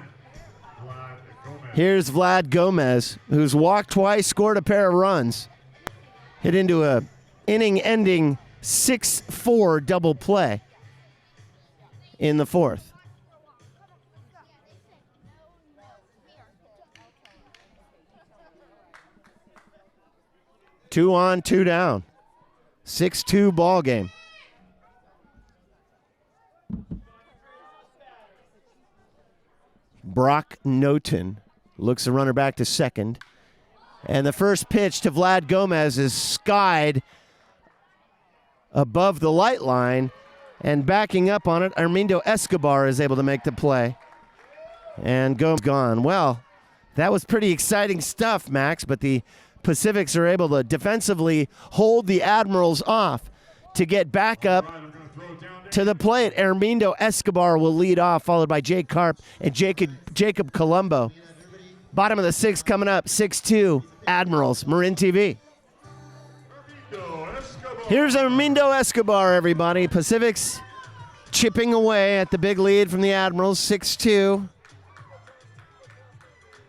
Vlad Gomez. Here's Vlad Gomez, who's walked twice, scored a pair of runs. Hit into a inning-ending 6-4 double play in the 4th. Two on, 2 down. 6-2 ball game. Brock Noten looks the runner back to second. And the first pitch to Vlad Gomez is skied above the light line. And backing up on it, Armindo Escobar is able to make the play. And gone. Well, that was pretty exciting stuff, Max, but the Pacifics are able to defensively hold the Admirals off to get back up to the plate. Hermindo Escobar will lead off, followed by Jake Karp and Jacob Colombo. Bottom of the sixth coming up, 6-2, Admirals, Marin TV. Here's Hermindo Escobar, everybody. Pacifics chipping away at the big lead from the Admirals, 6-2.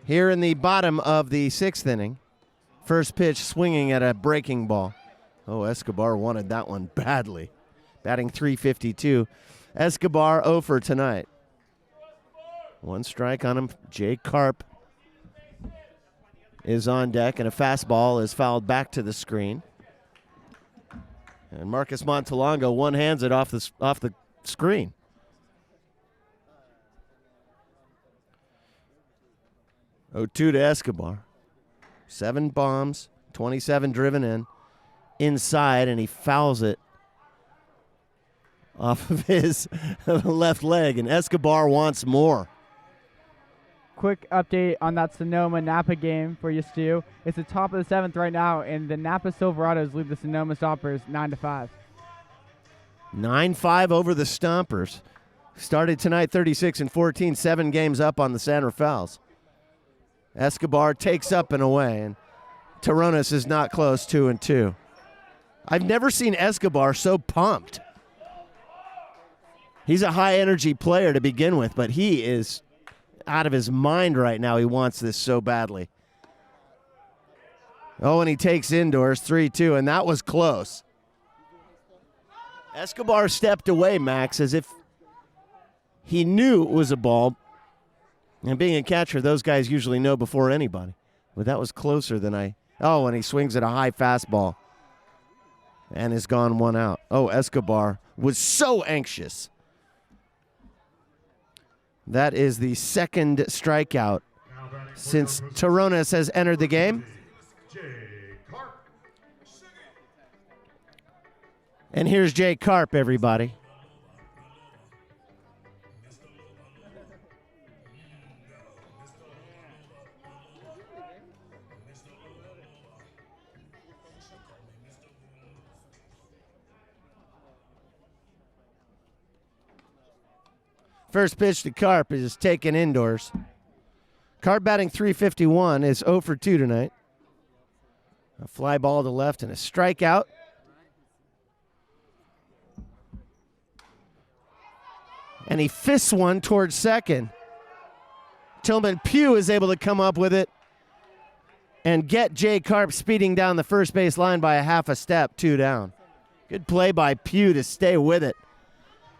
Here in the bottom of the sixth inning. First pitch swinging at a breaking ball. Oh, Escobar wanted that one badly. Batting .352. Escobar 0 for tonight. One strike on him. Jake Karp is on deck, and a fastball is fouled back to the screen. And Marcus Montalongo one-hands it off the screen. Oh, 2 to Escobar. 7 bombs, 27 driven in. Inside, and he fouls it off of his left leg, and Escobar wants more. Quick update on that Sonoma-Napa game for you, Stu. It's the top of the 7th right now, and the Napa Silverados lead the Sonoma Stompers 9-5. 9-5 over the Stompers. Started tonight 36-14, 7 games up on the San Rafaels. Escobar takes up and away, and Terrones is not close, 2-2. I've never seen Escobar so pumped. He's a high-energy player to begin with, but he is out of his mind right now. He wants this so badly. Oh, and he takes indoors, 3-2, and that was close. Escobar stepped away, Max, as if he knew it was a ball. And being a catcher, those guys usually know before anybody. But that was closer than I... Oh, and he swings at a high fastball. And is gone 1 out. Oh, Escobar was so anxious. That is the second strikeout since Terrones has entered the game. And here's Jake Karp, everybody. First pitch to Karp is taken indoors. Karp batting .351 is 0 for 2 tonight. A fly ball to left and a strikeout. And he fists one towards second. Tillman Pugh is able to come up with it and get Jay Karp speeding down the first base line by a half a step, 2 down. Good play by Pugh to stay with it.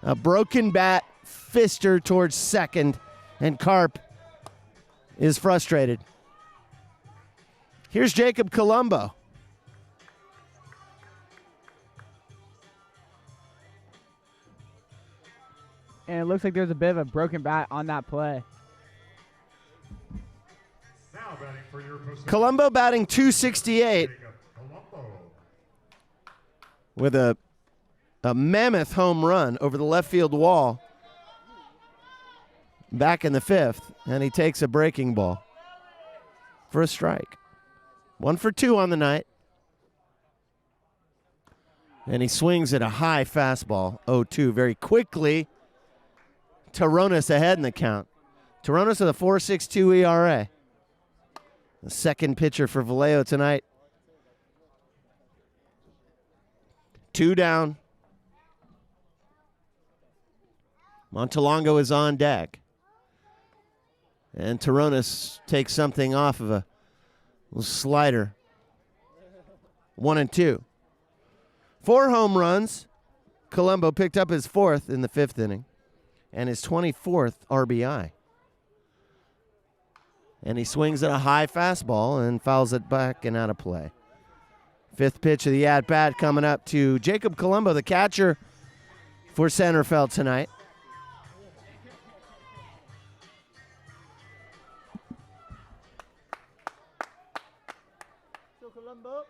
A broken bat, fister towards second, and Karp is frustrated. Here's Jacob Colombo. And it looks like there's a bit of a broken bat on that play. Now batting for your Pacific. Colombo batting .268 with a mammoth home run over the left field wall back in the 5th, and he takes a breaking ball for a strike. 1 for 2 on the night. And he swings at a high fastball, 0-2. Very quickly, Terrones ahead in the count. Terrones with a 4.62 ERA. The second pitcher for Vallejo tonight. 2 down. Montalongo is on deck. And Terrones takes something off of a little slider. 1-2. 4 home runs. Colombo picked up his 4th in the 5th inning and his 24th RBI. And he swings at a high fastball and fouls it back and out of play. 5th pitch of the at-bat coming up to Jacob Colombo, the catcher for Centerfeld tonight. Colombo.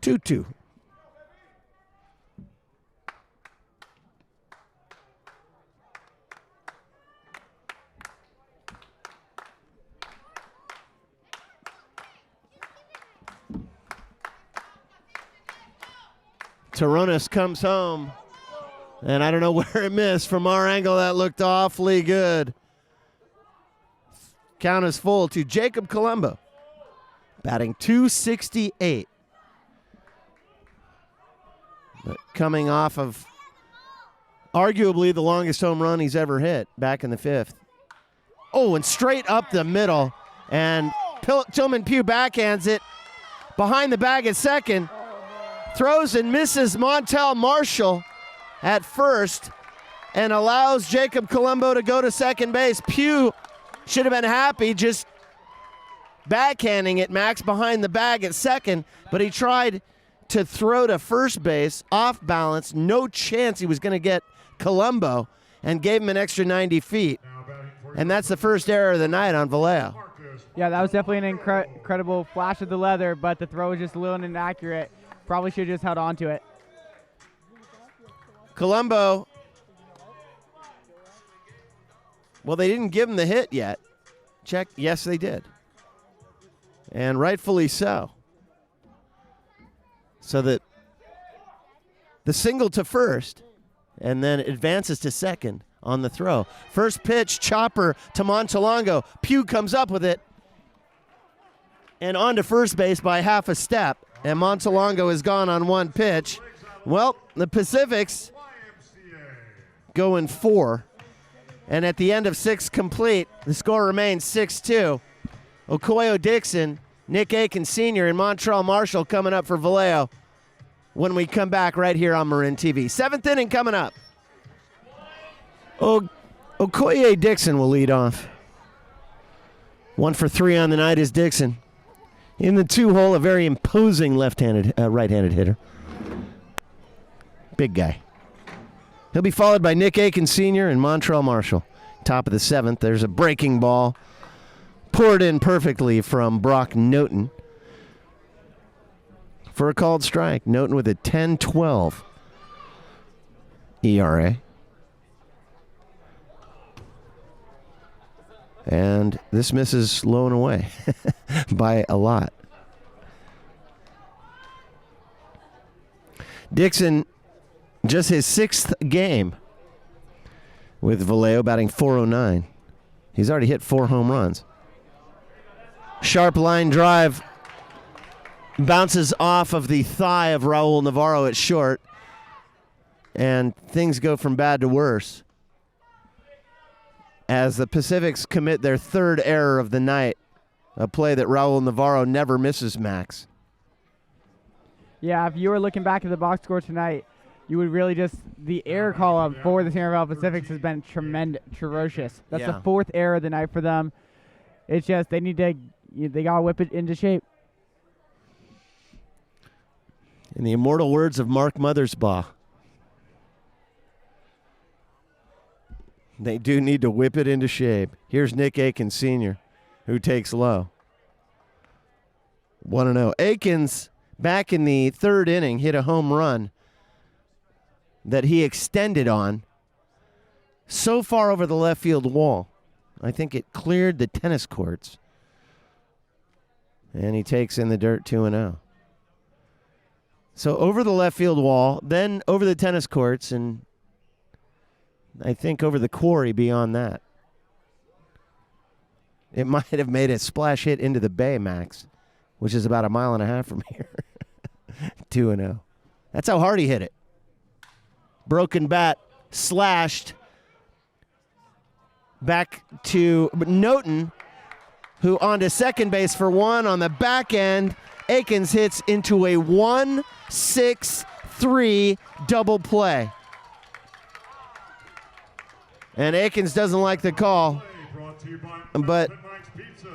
2-2. Toronis comes home, and I don't know where it missed. From our angle, that looked awfully good. Count is full to Jacob Colombo, batting .268. But coming off of arguably the longest home run he's ever hit back in the 5th. Oh, and straight up the middle, and Tillman Pugh backhands it behind the bag at second. Throws and misses Montel Marshall at first and allows Jacob Colombo to go to second base. Pugh should have been happy just backhanding it, Max, behind the bag at second, but he tried to throw to first base off balance. No chance he was going to get Colombo, and gave him an extra 90 feet. And that's the first error of the night on Vallejo. Yeah, that was definitely an incredible flash of the leather, but the throw was just a little inaccurate. Probably should have just held on to it. Colombo, well, they didn't give him the hit yet. Check, yes, they did. And rightfully so. So that the single to first, and then advances to second on the throw. First pitch, chopper to Montalongo. Pugh comes up with it, and on to first base by half a step. And Montalongo is gone on one pitch. Well, the Pacifics go in 4. And at the end of 6 complete, the score remains 6-2. Okoye Dixon, Nick Aiken Sr., and Montreal Marshall coming up for Vallejo when we come back right here on Marin TV. 7th inning coming up. Okoye Dixon will lead off. 1 for 3 on the night is Dixon. In the 2-hole, a very imposing right-handed hitter. Big guy. He'll be followed by Nick Aiken Sr. and Montreal Marshall. Top of the 7th, there's a breaking ball. Poured in perfectly from Brock Noten for a called strike. Noten with a 10-12 ERA. And this misses low and away by a lot. Dixon, just his 6th game with Vallejo, batting .409. He's already hit 4 home runs. Sharp line drive bounces off of the thigh of Raul Navarro at short, and things go from bad to worse as the Pacifics commit their 3rd error of the night, a play that Raul Navarro never misses, Max. Yeah, if you were looking back at the box score tonight, you would really just, the error column for the San Rafael Pacifics has been ferocious. That's the 4th error of the night for them. It's just, they got to whip it into shape. In the immortal words of Mark Mothersbaugh, they do need to whip it into shape. Here's Nick Aiken Sr., who takes low. 1-0. Aikens, back in the 3rd inning, hit a home run that he extended on so far over the left field wall. I think it cleared the tennis courts. And he takes in the dirt 2-0. So over the left field wall, then over the tennis courts, and I think over the quarry beyond that. It might have made a splash hit into the bay, Max, which is about 1.5 miles from here. 2-0. That's how hard he hit it. Broken bat, slashed back to Noten, who on to second base for 1 on the back end. Aikens hits into a 1-6-3 double play. And Aikens doesn't like the call, but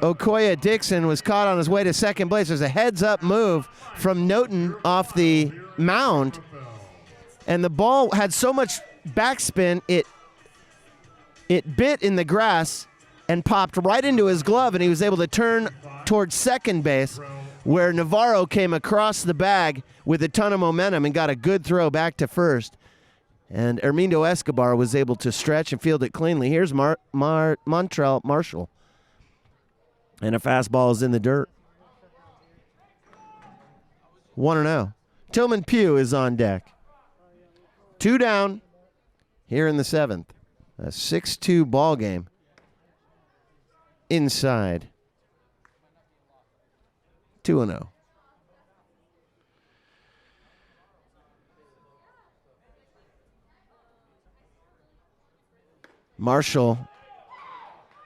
Okoye Dixon was caught on his way to second base. There's a heads-up move from Noten off the mound, and the ball had so much backspin, it bit in the grass and popped right into his glove, and he was able to turn towards second base, where Navarro came across the bag with a ton of momentum and got a good throw back to first. And Hermindo Escobar was able to stretch and field it cleanly. Here's Montreal Marshall. And a fastball is in the dirt. 1-0. Tillman Pugh is on deck. 2 down here in the 7th. A 6-2 ball game inside. 2-0. Marshall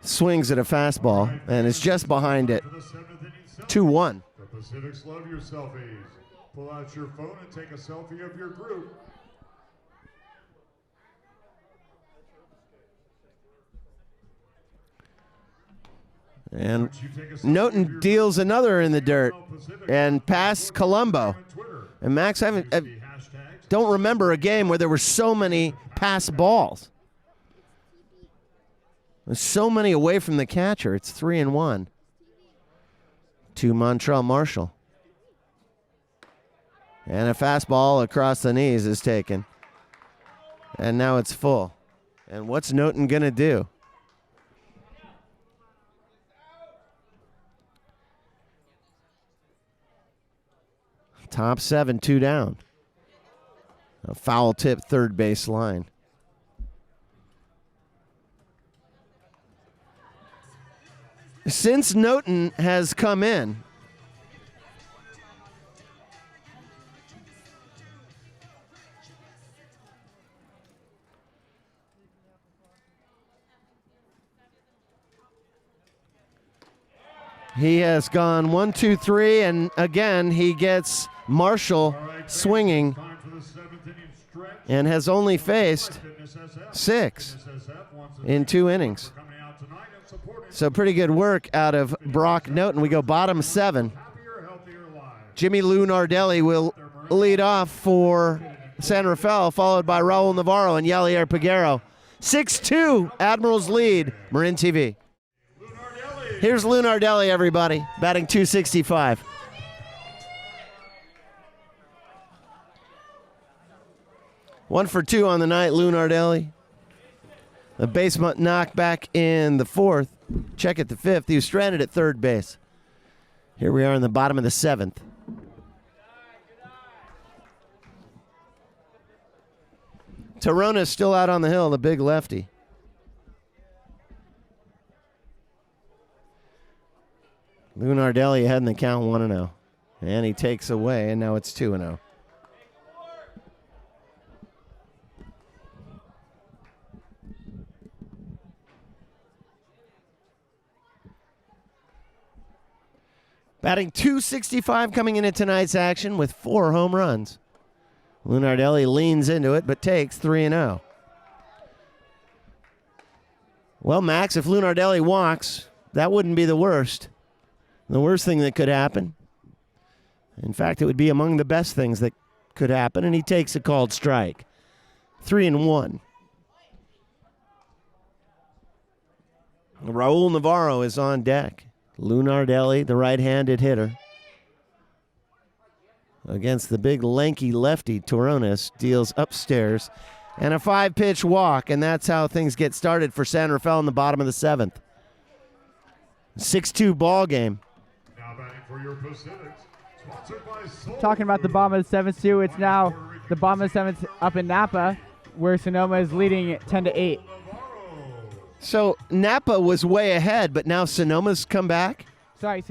swings at a fastball and is just behind it. 2-1. The Pacifics love your selfies. Pull out your phone and take a selfie of your group. And Noten deals another in the dirt and past Colombo. And Max, I don't remember a game where there were so many pass balls. There's so many away from the catcher. It's 3-1 to Montrell Marshall. And a fastball across the knees is taken. And now it's full. And what's Noten going to do? Top 7, 2 down. A foul tip third base line. Since Noten has come in, he has gone 1, 2, 3, and again he gets Marshall swinging and has only faced 6 in 2 innings. So pretty good work out of Brock Noten. We go bottom 7. Jimmy Lou Nardelli will lead off for San Rafael, followed by Raul Navarro and Yalier Peguero. 6-2, Admirals lead. Marin TV. Here's Lou Nardelli, everybody, batting .265. One for 2 on the night, Lou Nardelli. A base knock back in the 4th. Check at the 5th. He was stranded at third base. Here we are in the bottom of the 7th. Tarona's still out on the hill, the big lefty. Lou Nardelli ahead in the count 1-0. And he takes away, and now it's 2-0. Batting .265 coming into tonight's action with 4 home runs. Lou Nardelli leans into it, but takes 3-0. Well, Max, if Lou Nardelli walks, that wouldn't be the worst. The worst thing that could happen. In fact, it would be among the best things that could happen, and he takes a called strike. 3-1. Raul Navarro is on deck. Lou Nardelli, the right-handed hitter, against the big lanky lefty Toronis, deals upstairs and a 5-pitch walk, and that's how things get started for San Rafael in the bottom of the 7th. 6-2 ball game. Now batting for your Pacifics, sponsored by Soul Talking about the bottom of the 7th, too, it's now the bottom of the 7th up in Napa, where Sonoma is leading 10-8. So Napa was way ahead, but now Sonoma's come back? Sorry,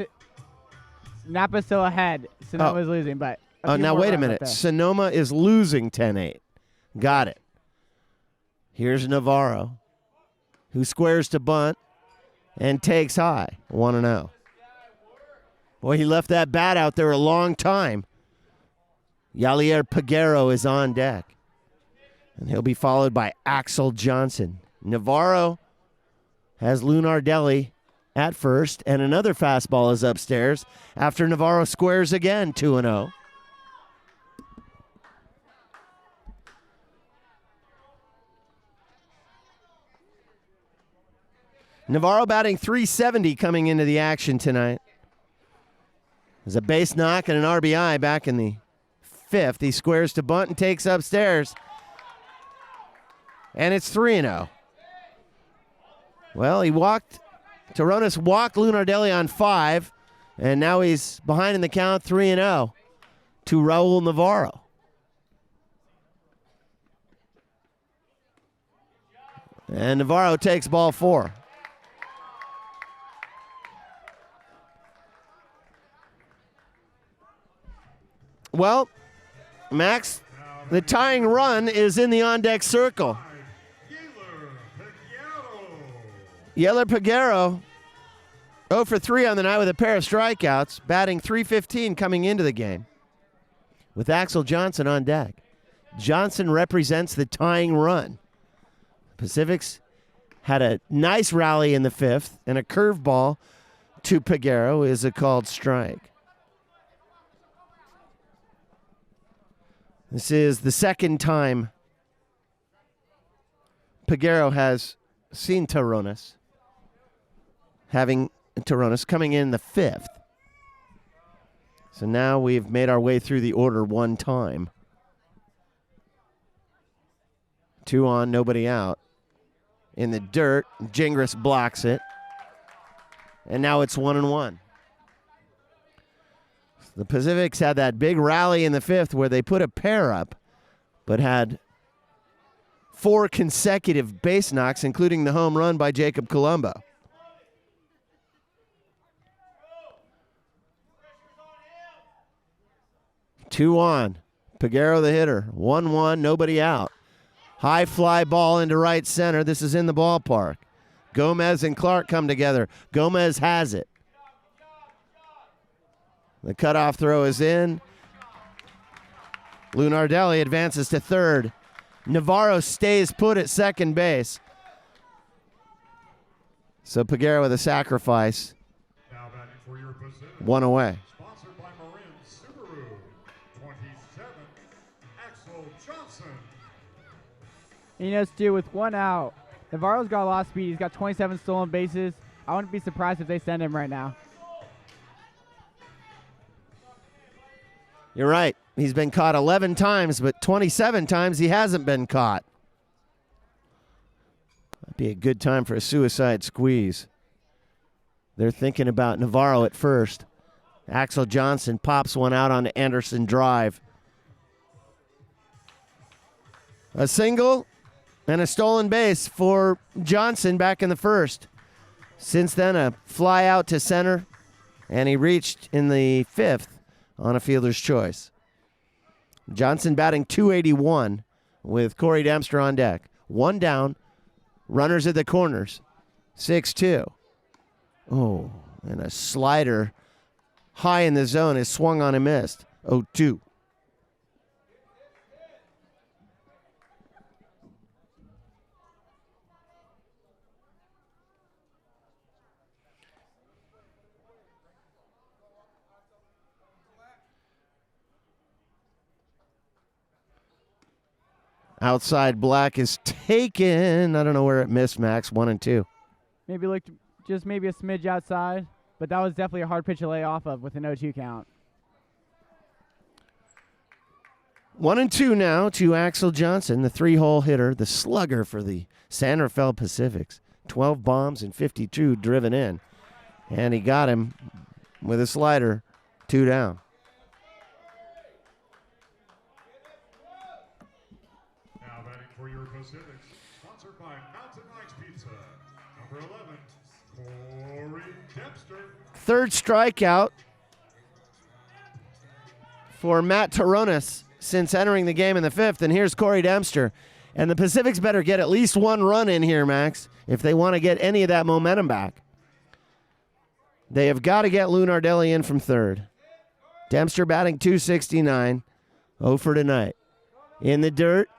Napa's still ahead. Sonoma's losing, but Oh, now wait a minute. Sonoma is losing 10-8. Got it. Here's Navarro, who squares to bunt and takes high. 1-0. Boy, he left that bat out there a long time. Yalier Peguero is on deck. And he'll be followed by Axel Johnson. Navarro has Lou Nardelli at first, and another fastball is upstairs after Navarro squares again, 2-0. Navarro batting .370 coming into the action tonight. There's a base knock and an RBI back in the 5th. He squares to bunt and takes upstairs. And it's 3-0. Well, Toronis walked Lou Nardelli on 5, and now he's behind in the count 3-0. to Raul Navarro. And Navarro takes ball 4. Well, Max, the tying run is in the on-deck circle. Yeller Peguero, 0 for 3 on the night with a pair of strikeouts, batting .315 coming into the game. With Axel Johnson on deck. Johnson represents the tying run. Pacifics had a nice rally in the 5th, and a curveball to Peguero is a called strike. This is the second time Peguero has seen Terrones, having Terrones coming in the 5th. So now we've made our way through the order one time. 2 on, nobody out. In the dirt, Gingras blocks it. And now it's 1-1. The Pacifics had that big rally in the 5th where they put a pair up, but had 4 consecutive base knocks, including the home run by Jacob Colombo. Two on. Peguero the hitter. 1-1, nobody out. High fly ball into right center. This is in the ballpark. Gomez and Clark come together. Gomez has it. The cutoff throw is in. Lunardelli advances to third. Navarro stays put at second base. So Peguero with a sacrifice. Now batting for your Pacific. 1 away. Sponsored by Marin Subaru. 27, Axel Johnson. You know, Stu, with 1 out, Navarro's got a lot of speed. He's got 27 stolen bases. I wouldn't be surprised if they send him right now. You're right. He's been caught 11 times, but 27 times he hasn't been caught. Might be a good time for a suicide squeeze. They're thinking about Navarro at first. Axel Johnson pops one out on Anderson Drive. A single and a stolen base for Johnson back in the 1st. Since then, a fly out to center, and he reached in the 5th on a fielder's choice. Johnson batting .281 with Corey Dempster on deck. 1 down, runners at the corners, 6-2. Oh, and a slider high in the zone is swung on and missed. 0-2. Outside Black is taken. I don't know where it missed, Max. 1 and 2. Maybe looked just maybe a smidge outside, but that was definitely a hard pitch to lay off of with an 0-2 count. 1 and 2 now to Axel Johnson, the 3-hole hitter, the slugger for the San Rafael Pacifics. 12 bombs and 52 driven in. And he got him with a slider, 2 down. For your Pacifics, sponsored by Mountain Lights Pizza. Number 11, Corey Dempster. 3rd strikeout for Matt Terrones since entering the game in the 5th, and here's Corey Dempster. And the Pacifics better get at least 1 run in here, Max, if they want to get any of that momentum back. They have got to get Lunardelli in from 3rd. Dempster batting .269, 0 for tonight. In the dirt.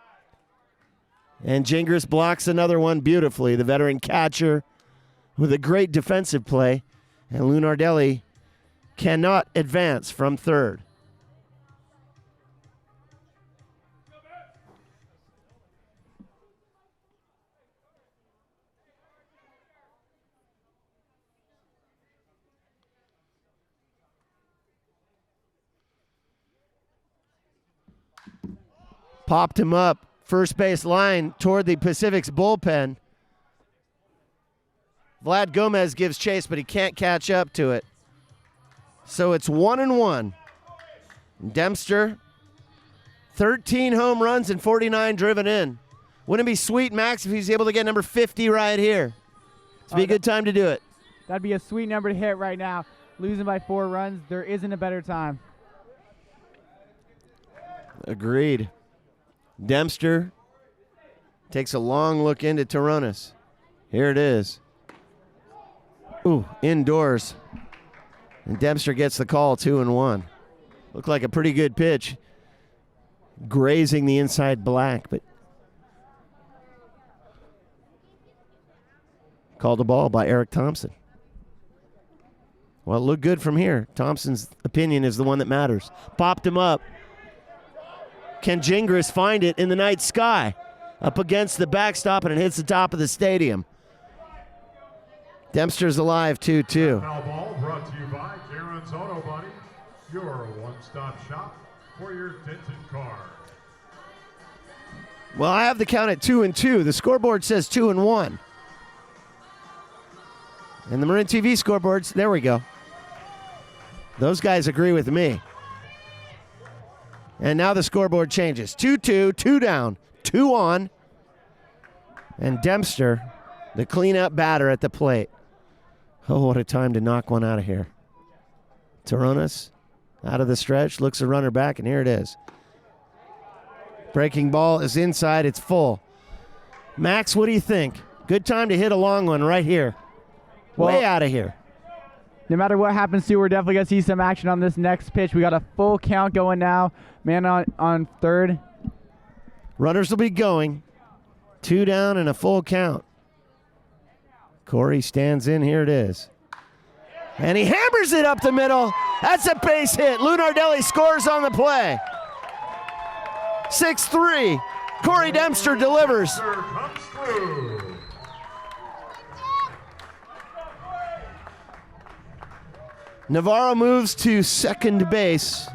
And Gingras blocks another one beautifully. The veteran catcher with a great defensive play. And Lunardelli cannot advance from 3rd. Popped him up. First base line toward the Pacific's bullpen. Vlad Gomez gives chase, but he can't catch up to it. So it's 1 and 1. Dempster, 13 home runs and 49 driven in. Wouldn't it be sweet, Max, if he's able to get number 50 right here? It'd be a good time to do it. That'd be a sweet number to hit right now. Losing by 4 runs, there isn't a better time. Agreed. Dempster takes a long look into Toronis. Here it is. Ooh, indoors. And Dempster gets the call, 2-1. Looked like a pretty good pitch. Grazing the inside black, but called a ball by Eric Thompson. Well, it looked good from here. Thompson's opinion is the one that matters. Popped him up. Can Gingras find it in the night sky? Up against the backstop, and it hits the top of the stadium. Dempster's alive, 2-2. Foul ball brought to you by Karen's Auto Body, your one-stop shop for your dented car. Well, I have the count at 2-2. The scoreboard says 2-1. And the Marin TV scoreboards, there we go. Those guys agree with me. And now the scoreboard changes. 2-2, 2 down, 2 on. And Dempster, the cleanup batter at the plate. Oh, what a time to knock one out of here. Toronis out of the stretch, looks a runner back, and here it is. Breaking ball is inside, it's full. Max, what do you think? Good time to hit a long one right here. Way out of here. No matter what happens to, we're definitely going to see some action on this next pitch. We got a full count going now. Man on third. Runners will be going. 2 down and a full count. Corey stands in. Here it is. And he hammers it up the middle. That's a base hit. Lunardelli scores on the play. 6-3. Corey Dempster delivers. Comes through. Navarro moves to second base.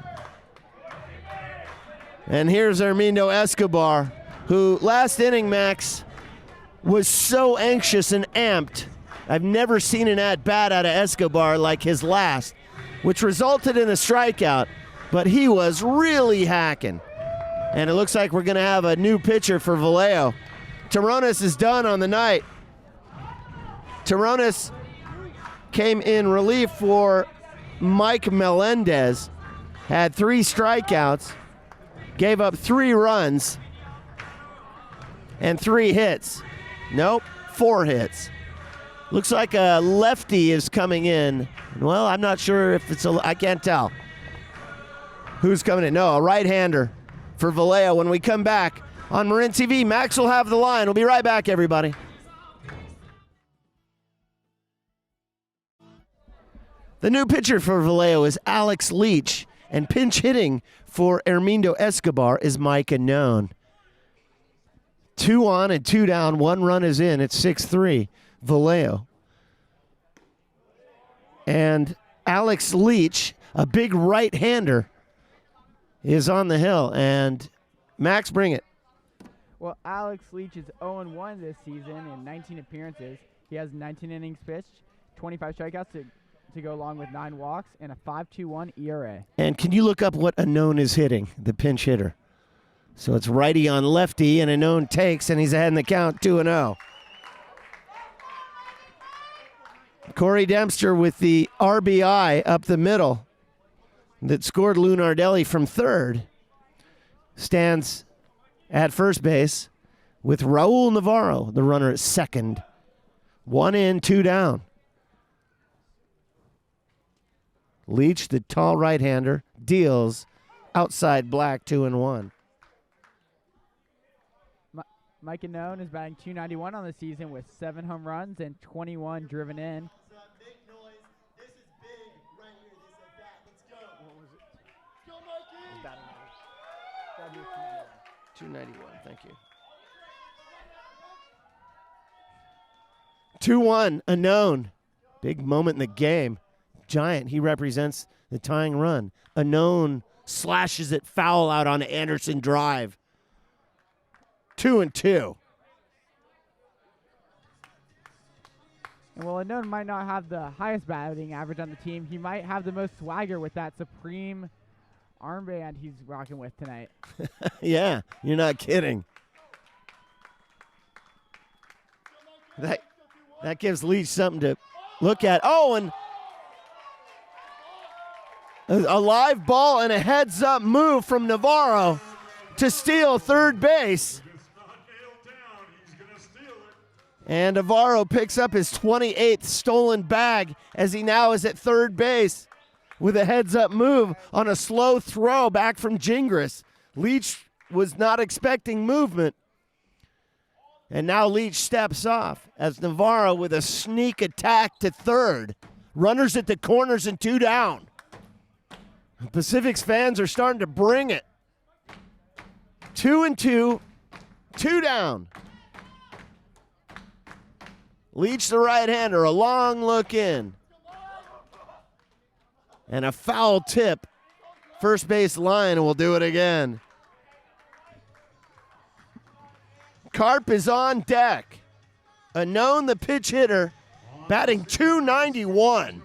And here's Armindo Escobar, who last inning, Max, was so anxious and amped. I've never seen an at-bat out of Escobar like his last, which resulted in a strikeout, but he was really hacking. And it looks like we're going to have a new pitcher for Vallejo. Toronis is done on the night. Toronis came in relief for Mike Melendez, had 3 strikeouts, gave up 3 runs, and 3 hits. Nope, 4 hits. Looks like a lefty is coming in. Well, I'm not sure if it's I can't tell who's coming in. No, a right-hander for Vallejo. When we come back on Marin TV, Max will have the line. We'll be right back, everybody. The new pitcher for Vallejo is Alex Leach, and pinch hitting for Armindo Escobar is Mike Annone. 2 on and 2 down, 1 run is in. It's 6-3, Vallejo. And Alex Leach, a big right-hander, is on the hill. And Max, bring it. Well, Alex Leach is 0-1 this season in 19 appearances. He has 19 innings pitched, 25 strikeouts to go along with 9 walks, and a 5.21 ERA. And can you look up what Annone is hitting, the pinch hitter? So it's righty on lefty, and Annone takes, and he's ahead in the count, 2-0. Corey Dempster with the RBI up the middle that scored Lunardelli from third stands at first base with Raul Navarro, the runner at second. 1 in, 2 down. Leach, the tall right-hander, deals outside black, 2-1. Mike Annone is batting .291 on the season with 7 home runs and 21 driven in. Make noise. This is big right here. This at bat. Let's go. What was it? Go, Mikey! 291, thank you. 2-1, Annone. Big moment in the game. Giant, he represents the tying run. Annone slashes it foul out on Anderson drive. 2-2. And while Annone might not have the highest batting average on the team, he might have the most swagger with that supreme armband he's rocking with tonight. Yeah, you're not kidding. That gives Leach something to look at. Oh, and a live ball and a heads-up move from Navarro to steal third base. And Navarro picks up his 28th stolen bag as he now is at third base with a heads-up move on a slow throw back from Gingras. Leach was not expecting movement. And now Leach steps off as Navarro with a sneak attack to third. Runners at the corners and 2 down. Pacifics fans are starting to bring it. 2-2, 2 down. Leach, the right-hander, a long look in. And a foul tip. First base line will do it again. Carp is on deck. Unknown, the pitch hitter, batting .291.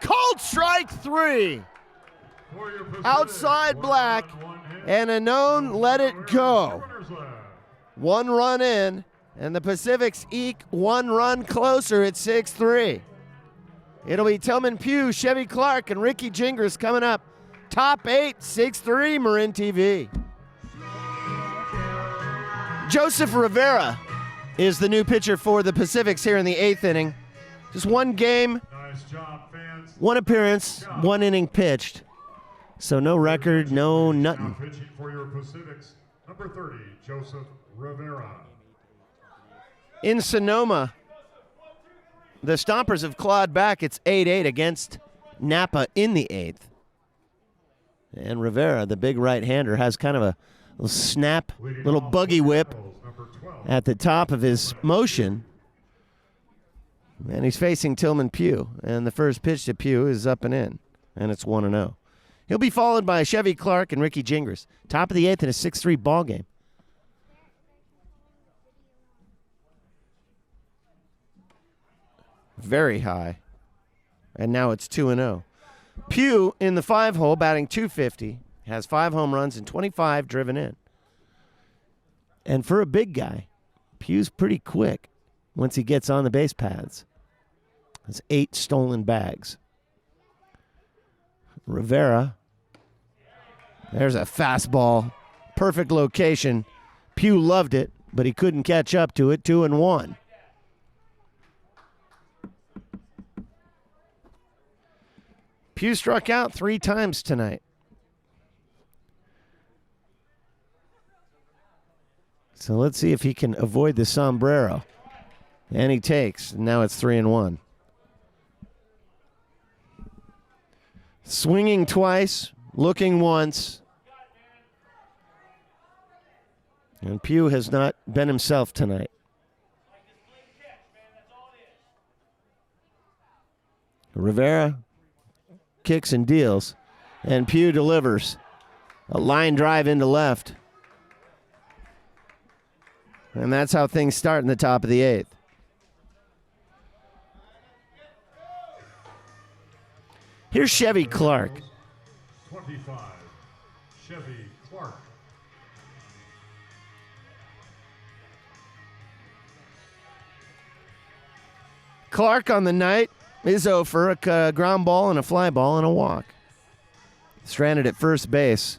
Called strike 3. Outside black, and Unknown let it go. 1 run in, and the Pacifics eke 1 run closer at 6-3. It'll be Tillman Pugh, Chevy Clark, and Ricky Gingras coming up. Top 8, 6-3, Marin TV. Joseph Rivera is the new pitcher for the Pacifics here in the 8th inning. Just 1 game, Nice job, fans. 1 appearance, 1 inning pitched. So no record, no nothing. Now pitching for your Pacifics, number 30, Joseph Rivera. In Sonoma, the Stompers have clawed back. It's 8-8 against Napa in the 8th. And Rivera, the big right-hander, has kind of a little snap, little buggy whip at the top of his motion. And he's facing Tillman Pugh. And the first pitch to Pugh is up and in. And it's 1-0. He'll be followed by Chevy Clark and Ricky Gingras. Top of the 8th in a 6-3 ball game. Very high. And now it's 2-0. Pugh in the 5-hole, batting .250, has 5 home runs and 25 driven in. And for a big guy, Pugh's pretty quick once he gets on the base paths. Has 8 stolen bags. Rivera. There's a fastball. Perfect location. Pugh loved it, but he couldn't catch up to it. 2-1. Pugh struck out 3 times tonight. So let's see if he can avoid the sombrero. And he takes. Now it's 3-1. Swinging twice, looking once. And Pugh has not been himself tonight. Rivera kicks and deals, and Pugh delivers. A line drive into left. And that's how things start in the top of the 8th. Here's Chevy Clark. 25, Chevy Clark. Clark on the night is 0 for a ground ball and a fly ball and a walk. Stranded at first base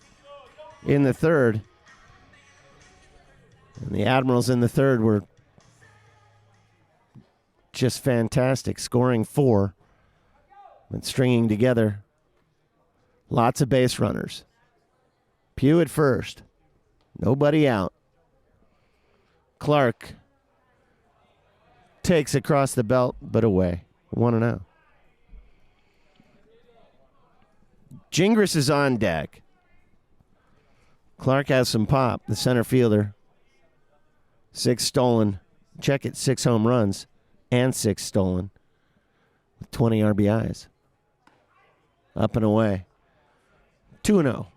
in the 3rd. And the Admirals in the 3rd were just fantastic, scoring 4 and stringing together lots of base runners. Pugh at first. Nobody out. Clark takes across the belt, but away. 1-0. Gingras is on deck. Clark has some pop, the center fielder. 6 stolen. Check it, 6 home runs. and 6 stolen with 20 RBIs. Up and away. 2-0.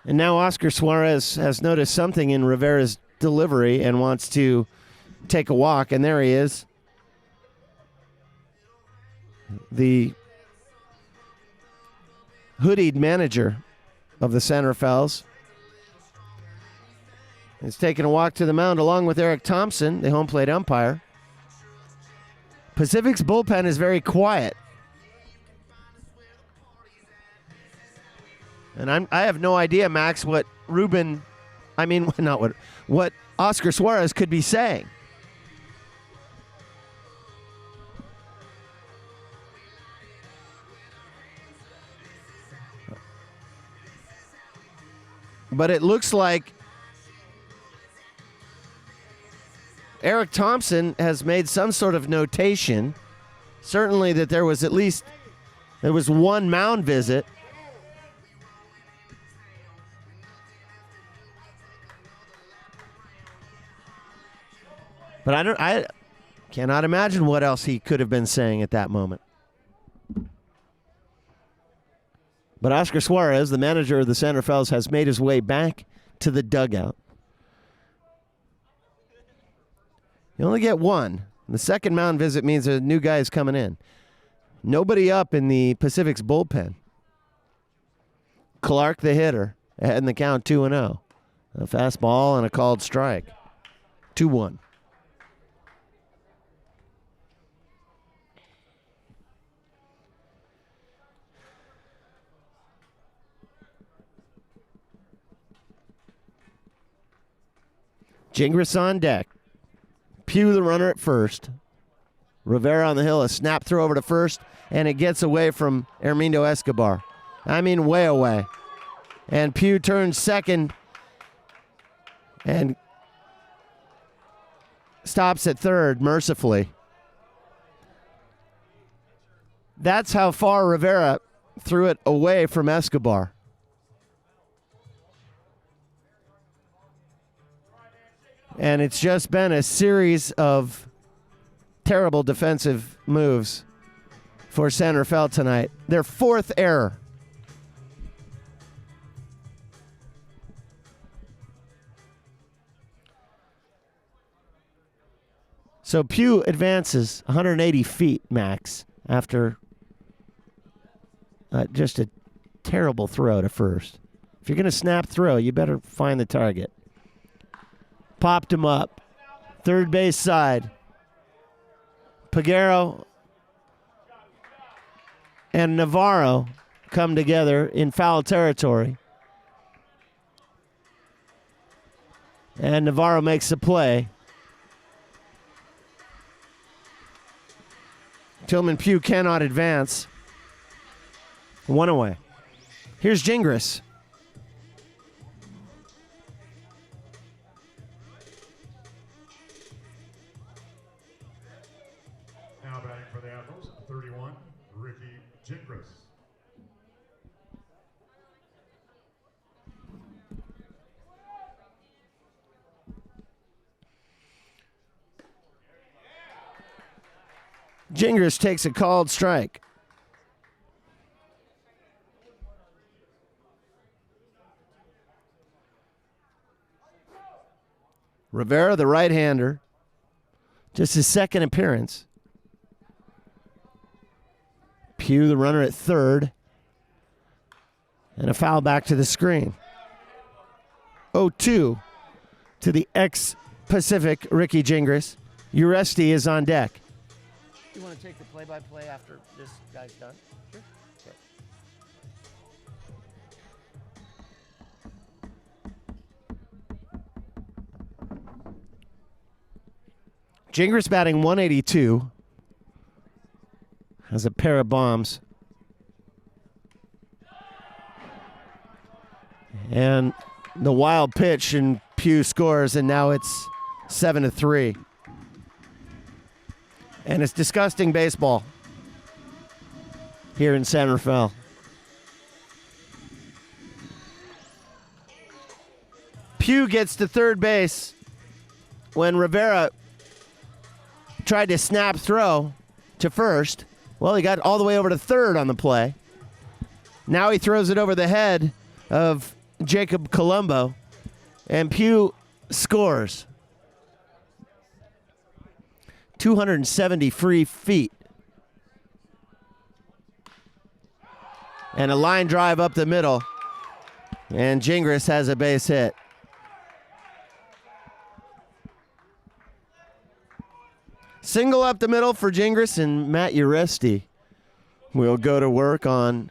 And now Oscar Suarez has noticed something in Rivera's delivery and wants to take a walk, and there he is. The hoodied manager of the Santa Fells is taking a walk to the mound along with Eric Thompson, the home plate umpire. Pacific's bullpen is very quiet. And I have no idea, Max, what what Oscar Suarez could be saying. But it looks like Eric Thompson has made some sort of notation, certainly that there was one mound visit. But I cannot imagine what else he could have been saying at that moment. But Oscar Suarez, the manager of the Santa Fells, has made his way back to the dugout. You only get one. The second mound visit means a new guy is coming in. Nobody up in the Pacific's bullpen. Clark, the hitter, ahead in the count 2-0. A fastball and a called strike. 2-1. Gingras on deck. Pugh, the runner at first. Rivera on the hill, a snap throw over to first, and it gets away from Hermindo Escobar. I mean, way away. And Pugh turns second and stops at third, mercifully. That's how far Rivera threw it away from Escobar. And it's just been a series of terrible defensive moves for Santa Fe tonight. Their fourth error. So Pugh advances 180 feet, Max, after just a terrible throw to first. If you're going to snap throw, you better find the target. Popped him up. Third base side. Peguero and Navarro come together in foul territory. And Navarro makes a play. Tillman Pugh cannot advance. One away. Here's Gingras. Now batting for the Admirals, 31, Ricky Gingras. Gingras takes a called strike. Rivera, the right-hander, just his second appearance. Pugh, the runner at third. And a foul back to the screen. 0-2 to the ex-Pacific Ricky Gingras. Uresti is on deck. You want to take the play-by-play after this guy's done? Sure. Okay. Gingras batting 182. Has a pair of bombs. And the wild pitch, and Pugh scores, and now it's 7-3. And it's disgusting baseball here in San Rafael. Pugh gets to third base when Rivera tried to snap throw to first. Well, he got all the way over to third on the play. Now he throws it over the head of Jacob Colombo, and Pugh scores. 270 free feet. And a line drive up the middle. And Gingras has a base hit. Single up the middle for Gingras, and Matt Uresti will go to work on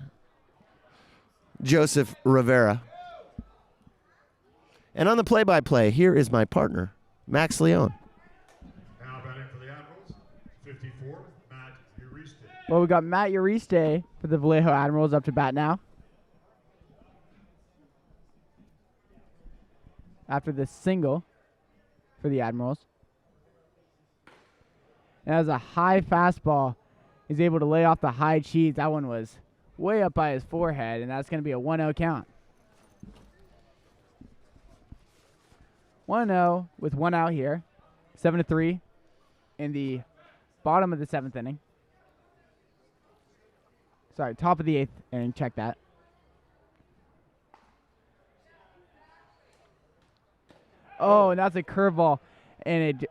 Joseph Rivera. And on the play-by-play, here is my partner, Max Leone. Now batting for the Admirals, 54, Matt Uresti. Well, we got Matt Uresti for the Vallejo Admirals up to bat now. After the single for the Admirals. And as a high fastball, he's able to lay off the high cheese. That one was way up by his forehead, and that's going to be a 1-0 count. 1-0 with one out here. 7-3 in the bottom of the 7th inning. Sorry, top of the 8th inning. Check that. Oh, and that's a curveball. And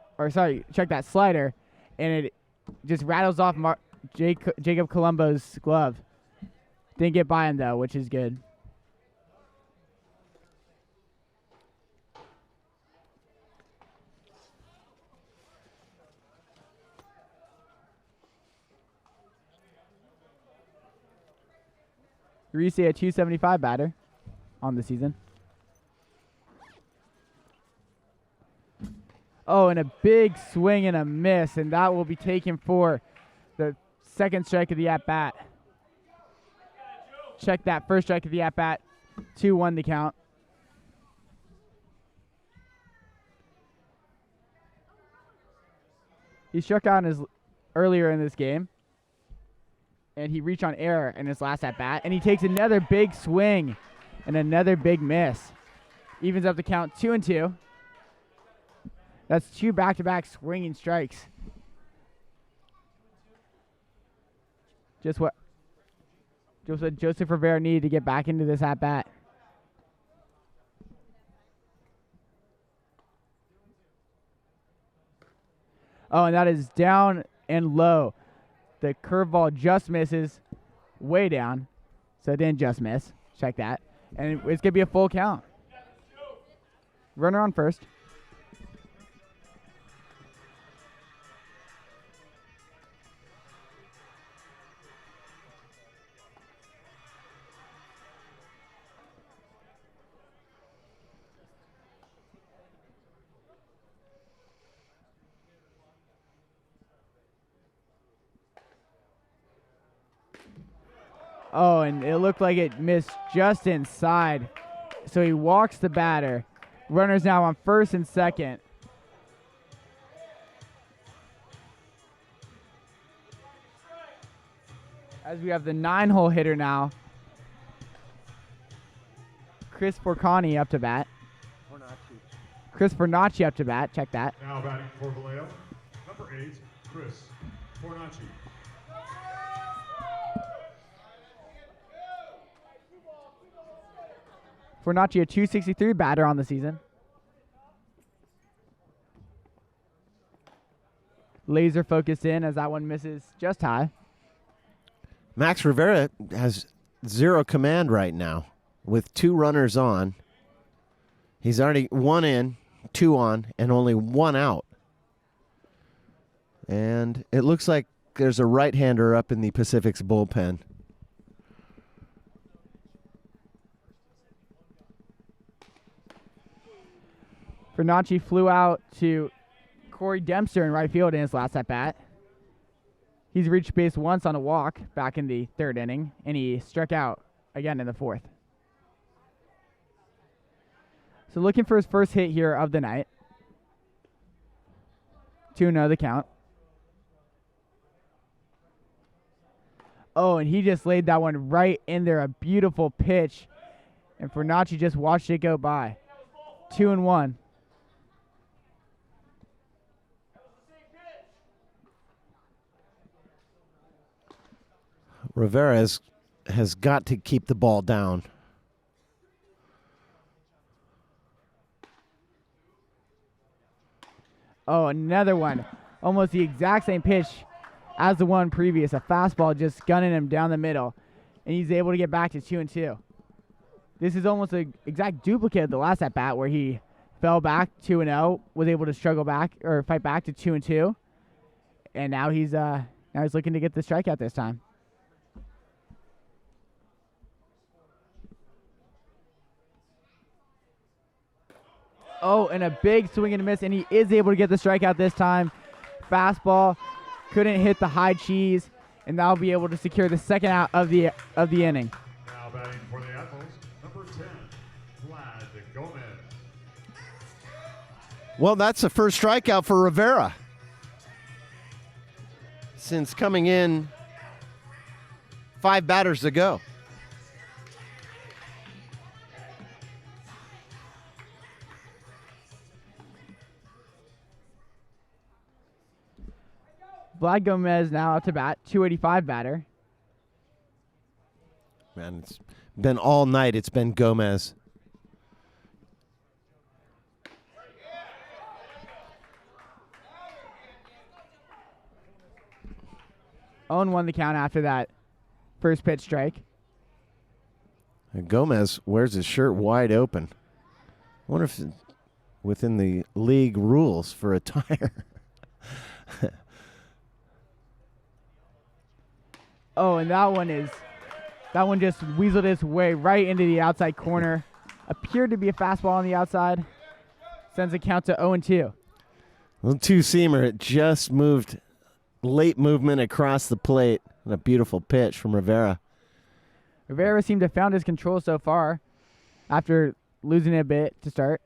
check that slider. And it just rattles off Jacob Colombo's glove. Didn't get by him, though, which is good. Uresti a 275 batter on the season. Oh, and a big swing and a miss, and that will be taken for the second strike of the at-bat. Check that first strike of the at-bat. 2-1 the count. He struck out earlier in this game, and he reached on error in his last at-bat, and he takes another big swing and another big miss. Evens up the count 2-2. That's 2 back-to-back swinging strikes. Just what Joseph Rivera needed to get back into this at-bat. Oh, and that is down and low. The curveball just misses way down, so it didn't just miss. Check that. And it's going to be a full count. Runner on first. Oh, and it looked like it missed just inside. So he walks the batter. Runners now on first and second. As we have the 9-hole hitter now. Chris Forcani up to bat. Chris Fornacci up to bat. Check that. Now batting for Vallejo, number 8, Chris Fornacci. Fornacci, a 263 batter on the season. Laser focused in as that one misses just high. Max Rivera has 0 command right now with 2 runners on. He's already 1 in, 2 on, and only 1 out. And it looks like there's a right-hander up in the Pacific's bullpen. Fornacci flew out to Corey Dempster in right field in his last at-bat. He's reached base once on a walk back in the 3rd inning, and he struck out again in the 4th. So looking for his first hit here of the night. 2-0 the count. Oh, and he just laid that one right in there, a beautiful pitch. And Fornacci just watched it go by. 2-1. Rivera has got to keep the ball down. Oh, another one. Almost the exact same pitch as the one previous. A fastball just gunning him down the middle. And he's able to get back to 2-2. This is almost an exact duplicate of the last at bat where he fell back 2-0, was able to struggle back or fight back to 2-2. And now he's looking to get the strikeout this time. Oh, and a big swing and a miss, and he is able to get the strikeout this time. Fastball, couldn't hit the high cheese, and that'll be able to secure the second out of the inning. Now batting for the Admirals, number 10, Vlad Gomez. Well, that's the first strikeout for Rivera since coming in 5 batters ago. Vlad Gomez now up to bat, 285 batter. Man, it's been all night. It's been Gomez. Owen won the count after that first pitch strike. And Gomez wears his shirt wide open. I wonder if it's within the league rules for attire. Oh, and that one just weaseled its way right into the outside corner. Appeared to be a fastball on the outside. Sends the count to 0-2. Little two-seamer. It just moved. Late movement across the plate. And a beautiful pitch from Rivera. Rivera seemed to have found his control so far after losing it a bit to start.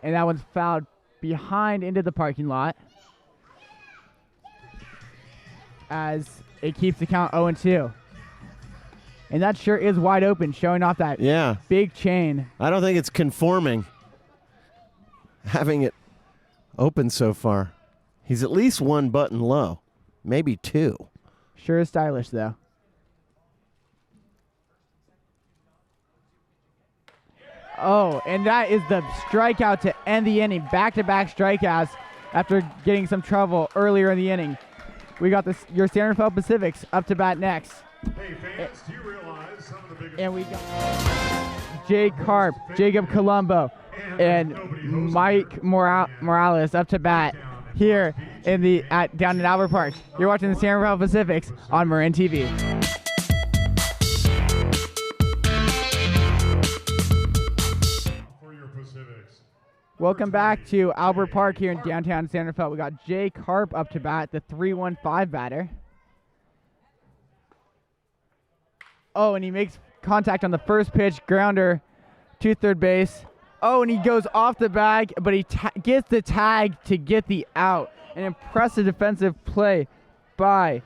And that one's fouled behind into the parking lot, as it keeps the count 0-2. And that sure is wide open, showing off that big chain. I don't think it's conforming, having it open so far. He's at least 1 button low, maybe 2. Sure is stylish, though. Oh, and that is the strikeout to end the inning. Back-to-back strikeouts after getting some trouble earlier in the inning. We got your San Rafael Pacifics up to bat next. Hey fans, do you realize some of the biggest... And we got Jay Karp, Jacob Colombo, and Mike Morales up to bat here down in Albert Park. You're watching the San Rafael Pacifics on Marin TV. For your Pacifics. Welcome back to Albert Park here in downtown San Rafael. We got Jay Karp up to bat, the 3-1-5 batter. Oh, and he makes contact on the first pitch, grounder to third base. Oh, and he goes off the bag, but he gets the tag to get the out. An impressive defensive play by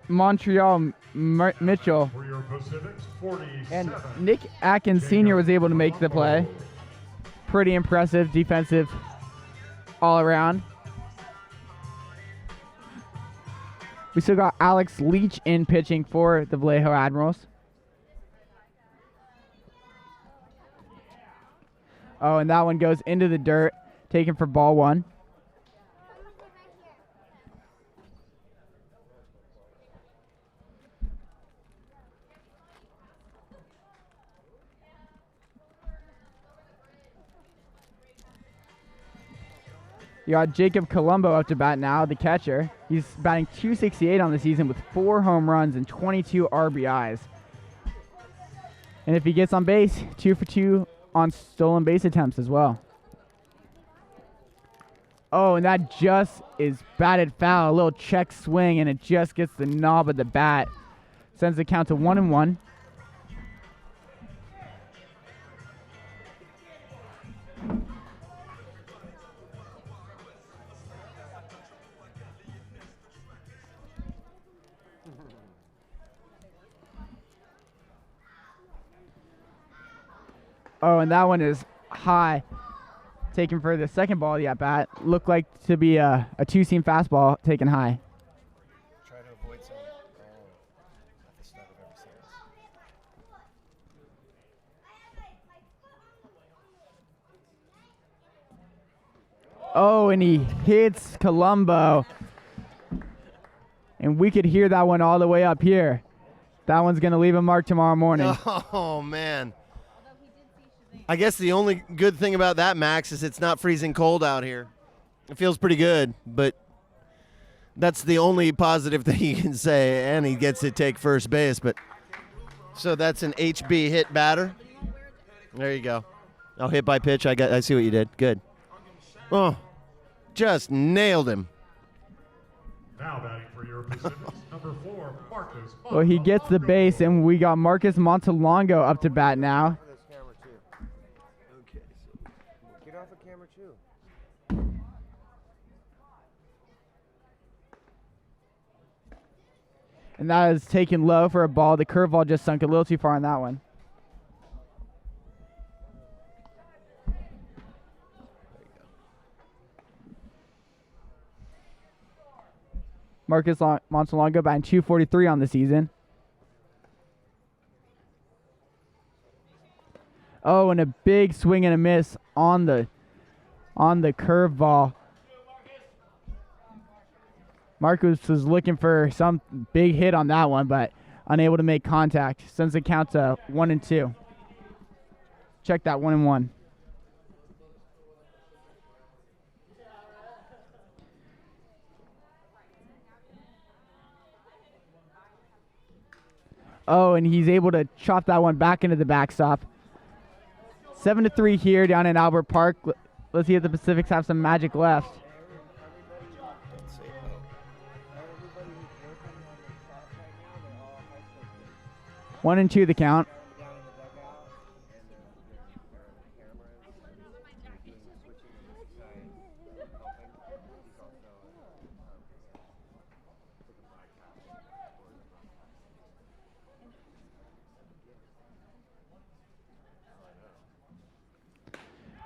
Montreal Mitchell. For your Pacifics, 47. And Nick Atkins Sr. was able to make the play. Pretty impressive defensive all around. We still got Alex Leach in pitching for the Vallejo Admirals. Oh, and that one goes into the dirt, taken for ball 1. You got Jacob Colombo up to bat now, the catcher. He's batting .268 on the season with 4 home runs and 22 RBIs. And if he gets on base, 2 for 2 on stolen base attempts as well. Oh, and that just is batted foul. A little check swing, and it just gets the knob of the bat. Sends the count to 1-1. Oh, and that one is high. Taken for the second ball of the at-bat. Looked like to be a two-seam fastball taken high. Try to avoid some. Not the stuff I've ever seen. Oh, and he hits Colombo. And we could hear that one all the way up here. That one's going to leave a mark tomorrow morning. Oh, man. I guess the only good thing about that, Max, is it's not freezing cold out here. It feels pretty good, but that's the only positive thing you can say. And he gets to take first base. But so that's an HB hit batter. There you go. Oh, hit by pitch. I see what you did. Good. Oh, just nailed him. Now batting for your Pacifics, number 4, Marcus. Well, he gets the base, and we got Marcus Montalongo up to bat now. Okay, so get off of camera too. And that is taken low for a ball. The curveball just sunk a little too far on that one. Marcus Montalongo batting .243 on the season. Oh, and a big swing and a miss on the curveball. Marcus was looking for some big hit on that one, but unable to make contact. Sends the count to 1-2. Check that 1-1. Oh, and he's able to chop that one back into the backstop. 7-3 here down in Albert Park. Let's see if the Pacifics have some magic left. 1-2 the count.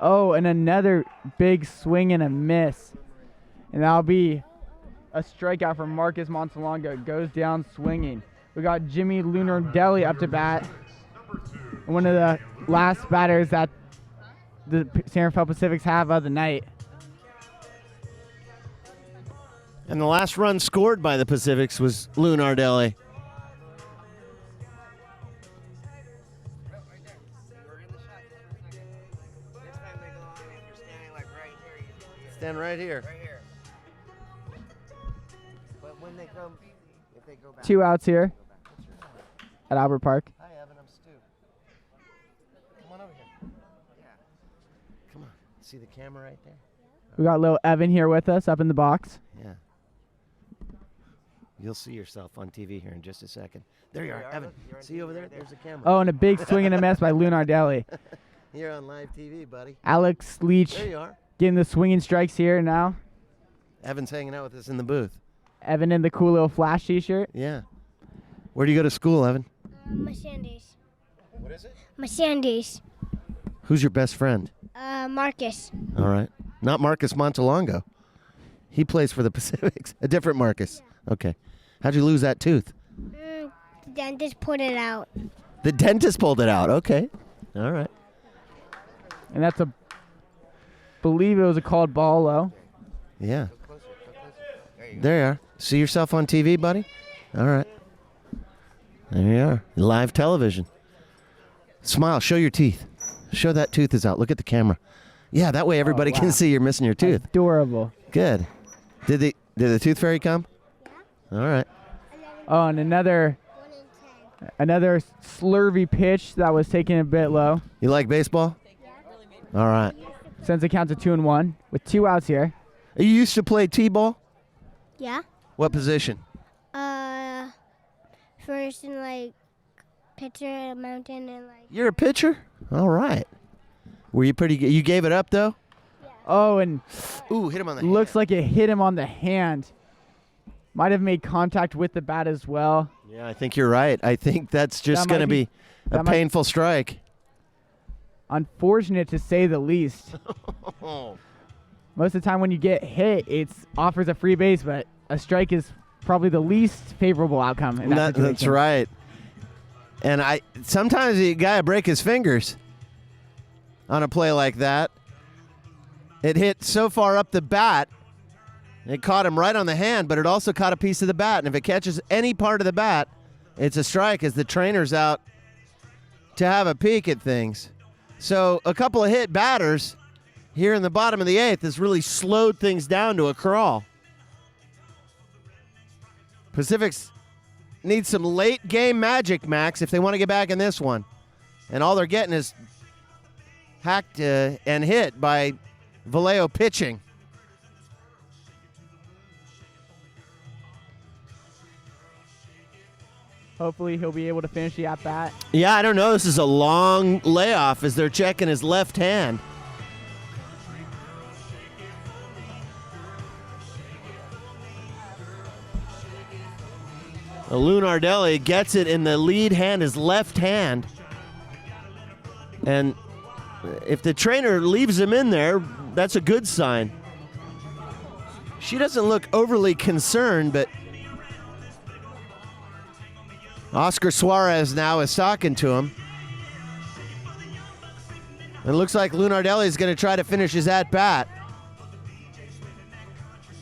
Oh, and another big swing and a miss. And that'll be a strikeout for Marcus Montalongo. Goes down swinging. We got Jimmy Lunardelli up to bat. One of the last batters that the San Rafael Pacifics have of the night. And the last run scored by the Pacifics was Lunardelli. Stand right here. Right here. But when they come, if they go back. 2 outs here at Albert Park. Hi, Evan. I'm Stu. Come on over here. Yeah. Come on. See the camera right there? We got little Evan here with us up in the box. Yeah. You'll see yourself on TV here in just a second. There you are, Evan. See over there? There's the camera. Oh, and a big swing and a miss by Lunardelli. You're on live TV, buddy. Alex Leach There you are. getting the swinging strikes here now. Evan's hanging out with us in the booth. Evan in the cool little Flash t-shirt. Yeah. Where do you go to school, Evan? Mercedes. What is it? Mercedes. Who's your best friend? Marcus. All right. Not Marcus Montalongo. He plays for the Pacifics. A different Marcus. Yeah. Okay. How'd you lose that tooth? The dentist pulled it out. The dentist pulled it out. Okay. All right. And that's believe it was a called ball low. Yeah. There you are. See yourself on TV, buddy? All right. There you are. Live television. Smile. Show your teeth. Show that tooth is out. Look at the camera. Yeah, that way everybody can see you're missing your tooth. Adorable. Good. Did the tooth fairy come? Yeah. All right. Oh, and another slurvy pitch that was taken a bit low. You like baseball? Yeah. All right. Sends the count to 2-1 with 2 outs here. You used to play t-ball? Yeah. What position? First in like pitcher at a mountain and like. You're a pitcher? All right. Were you pretty good? You gave it up though? Yeah. Oh, and ooh, hit him on the looks hand. like it hit him on the hand. Might have made contact with the bat as well. Yeah, I think you're right. I think that's just going to be a painful strike. unfortunate to say the least. Most of the time when you get hit, it offers a free base, but a strike is probably the least favorable outcome in that situation. That's right. And sometimes you gotta break his fingers on a play like that. It hit so far up the bat, it caught him right on the hand, but it also caught a piece of the bat. And if it catches any part of the bat, it's a strike as the trainer's out to have a peek at things. So a couple of hit batters here in the bottom of the 8th has really slowed things down to a crawl. Pacifics need some late game magic, Max, if they want to get back in this one. And all they're getting is hacked and hit by Vallejo pitching. Hopefully he'll be able to finish the at-bat. Yeah, I don't know. This is a long layoff as they're checking his left hand. Lunardelli gets it in the lead hand, his left hand. And if the trainer leaves him in there, that's a good sign. She doesn't look overly concerned, but Oscar Suarez now is talking to him. And it looks like Lunardelli is going to try to finish his at-bat.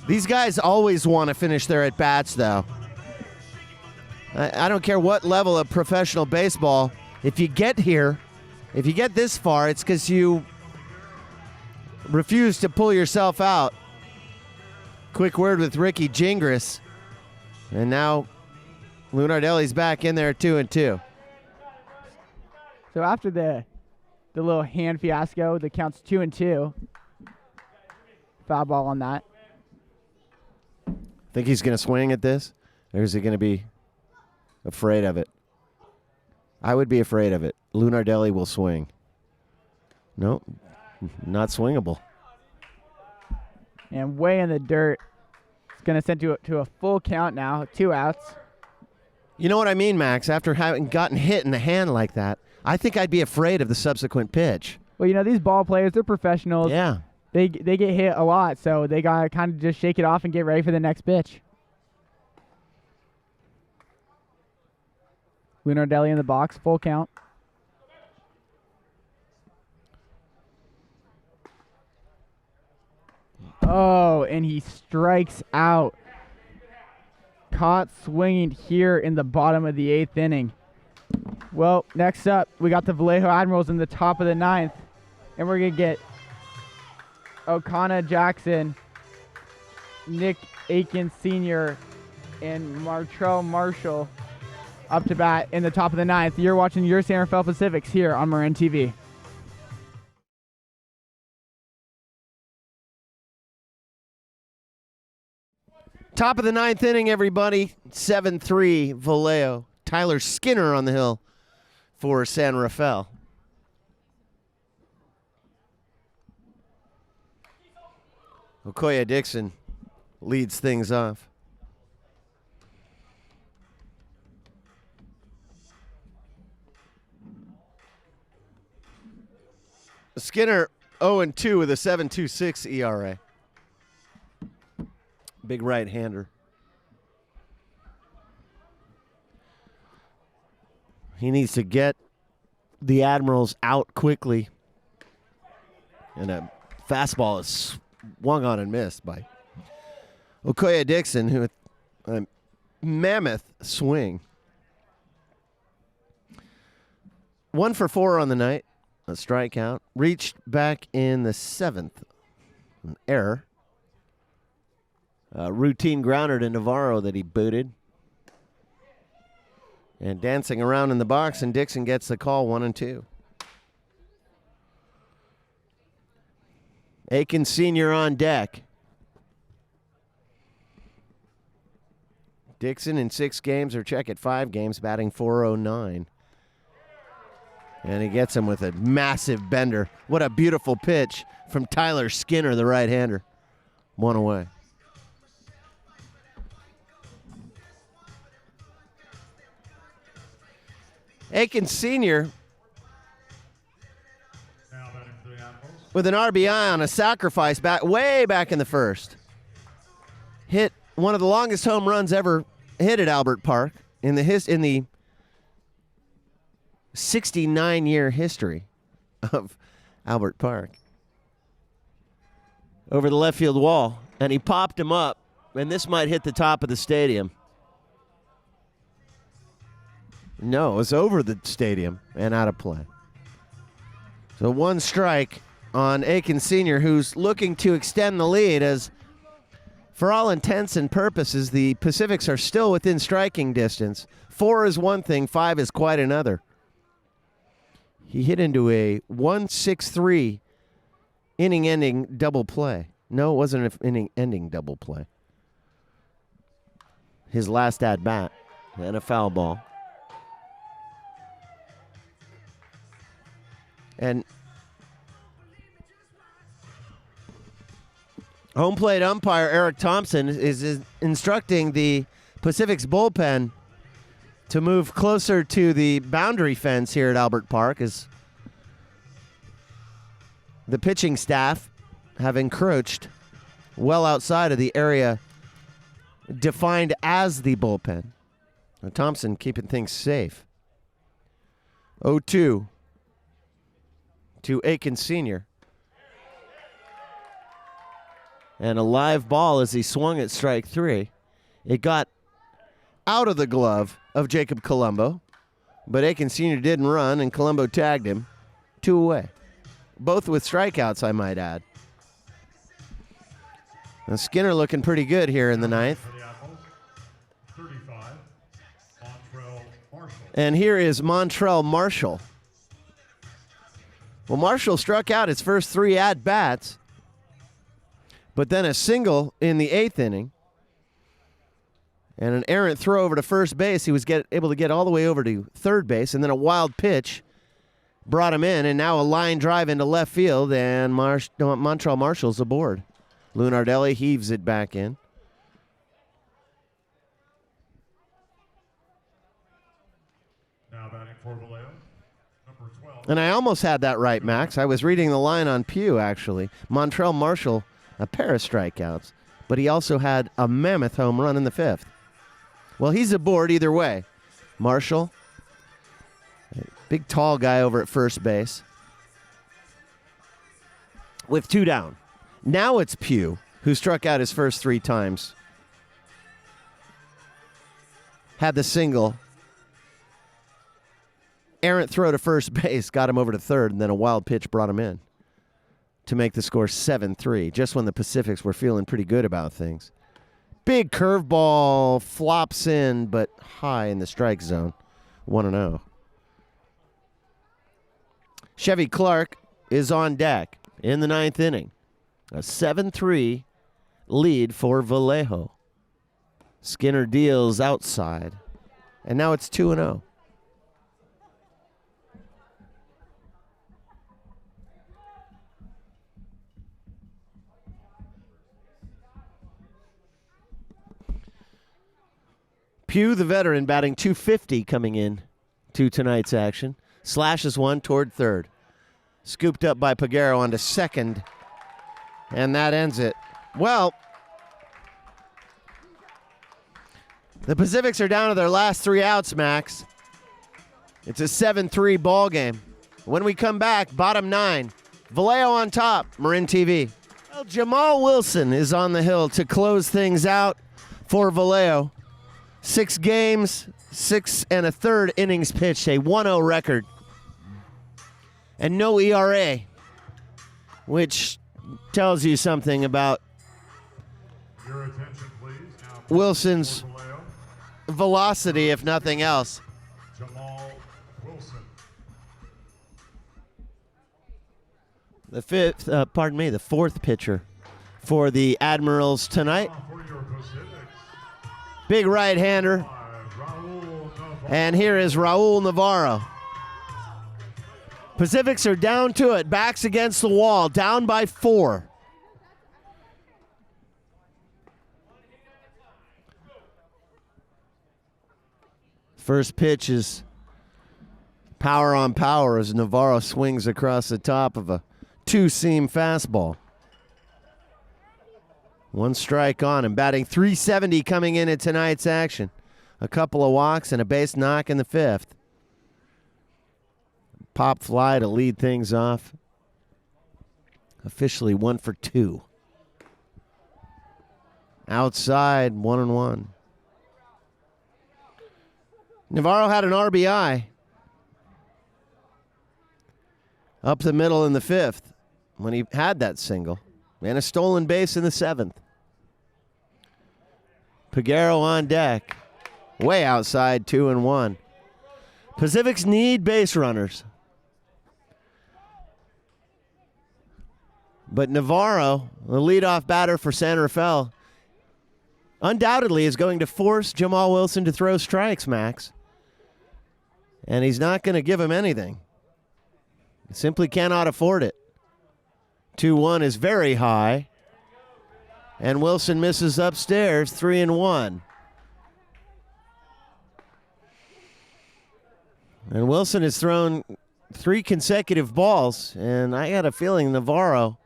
These guys always want to finish their at-bats, though. I don't care what level of professional baseball. If you get here, if you get this far, it's because you refuse to pull yourself out. Quick word with Ricky Gingras. And now Lunardelli's back in there 2-2. So after the little hand fiasco, the count's 2-2. Foul ball on that. Think he's going to swing at this? Or is he going to be afraid of it? I would be afraid of it. Lunardelli will swing. Nope, not swingable. And way in the dirt. It's going to send to a full count now, 2 outs. You know what I mean, Max? After having gotten hit in the hand like that, I think I'd be afraid of the subsequent pitch. Well, you know, these ball players, they're professionals. Yeah. They get hit a lot, so they got to kind of just shake it off and get ready for the next pitch. Lunardelli in the box, full count. Oh, and he strikes out. Caught swinging here in the bottom of the 8th inning. Well, next up, we got the Vallejo Admirals in the top of the 9th. And we're going to get O'Connor Jackson, Nick Aiken Sr., and Martrell Marshall up to bat in the top of the 9th. You're watching your San Rafael Pacifics here on Marin TV. Top of the 9th inning, everybody. 7-3 Vallejo. Tyler Skinner on the hill for San Rafael. Okoye Dixon leads things off. Skinner 0-2 with a 7.26 ERA. Big right-hander. He needs to get the Admirals out quickly. And a fastball is swung on and missed by Okoye Dixon, who with a mammoth swing. 1 for 4 on the night. A strikeout. Reached back in the 7th. An error. Routine grounder to Navarro that he booted. And dancing around in the box, and Dixon gets the call, 1-2. Aiken Sr. on deck. Dixon in 6 games, or check at 5 games, batting .409. And he gets him with a massive bender. What a beautiful pitch from Tyler Skinner, the right-hander. 1 away. Aiken Sr. with an RBI on a sacrifice way back in the first. Hit one of the longest home runs ever hit at Albert Park in the 69-year history of Albert Park. Over the left field wall, and he popped him up, and this might hit the top of the stadium. No, it was over the stadium and out of play. So one strike on Aiken Sr., who's looking to extend the lead, as for all intents and purposes, the Pacifics are still within striking distance. 4 is one thing, 5 is quite another. He hit into a 1-6-3 inning-ending double play. No, it wasn't an inning-ending double play. His last at-bat and a foul ball. And home plate umpire Eric Thompson is instructing the Pacific's bullpen to move closer to the boundary fence here at Albert Park, as the pitching staff have encroached well outside of the area defined as the bullpen. Now, Thompson keeping things safe. 0-2 to Aiken Sr. And a live ball as he swung at strike 3. It got out of the glove of Jacob Colombo, but Aiken Sr. didn't run, and Colombo tagged him. 2 away. Both with strikeouts, I might add. Now Skinner looking pretty good here in the ninth. And here is Montrell Marshall. Well, Marshall struck out his first 3 at-bats, but then a single in the 8th inning and an errant throw over to first base. He was able to get all the way over to third base, and then a wild pitch brought him in, and now a line drive into left field, and Montrell Marshall's aboard. Lunardelli heaves it back in. Now batting for Vallejo, number 12. And I almost had that right, Max. I was reading the line on Pew, actually. Montrell Marshall, a pair of strikeouts, but he also had a mammoth home run in the 5th. Well, he's aboard either way. Marshall, big tall guy over at first base, with 2 down. Now it's Pew, who struck out his first 3 times. Had the single. Errant throw to first base got him over to third, and then a wild pitch brought him in to make the score 7-3, just when the Pacifics were feeling pretty good about things. Big curveball flops in, but high in the strike zone. 1-0. Chevy Clark is on deck in the 9th inning. A 7-3 lead for Vallejo. Skinner deals outside, and now it's 2-0. Pew, the veteran, batting .250 coming in to tonight's action. Slashes one toward third. Scooped up by Peguero onto second. And that ends it. Well, the Pacifics are down to their last 3 outs, Max. It's a 7-3 ball game. When we come back, bottom 9. Vallejo on top, Marin TV. Well, Jamal Wilson is on the hill to close things out for Vallejo. 6 games, 6 1/3 innings pitched, a 1-0 record. And no ERA, which tells you something about Your attention, please. Now, Wilson's for Vallejo, velocity, if nothing else. Jamal Wilson. The 4th pitcher for the Admirals tonight. For your Pacifics, Big right-hander. Raul Navarro. And here is Raul Navarro. Pacifics are down to it, backs against the wall, down by 4. First pitch is power on power as Navarro swings across the top of a two-seam fastball. One strike on him, batting .370 coming into tonight's action. A couple of walks and a base knock in the 5th. Pop fly to lead things off. Officially 1 for 2. Outside, 1-1. Navarro had an RBI up the middle in the 5th when he had that single. And a stolen base in the 7th. Peguero on deck. Way outside, 2-1. Pacifics need base runners. But Navarro, the leadoff batter for San Rafael, undoubtedly is going to force Jamal Wilson to throw strikes, Max. And he's not going to give him anything. He simply cannot afford it. 2-1 is very high. And Wilson misses upstairs, 3-1. And Wilson has thrown 3 consecutive balls, and I got a feeling Navarro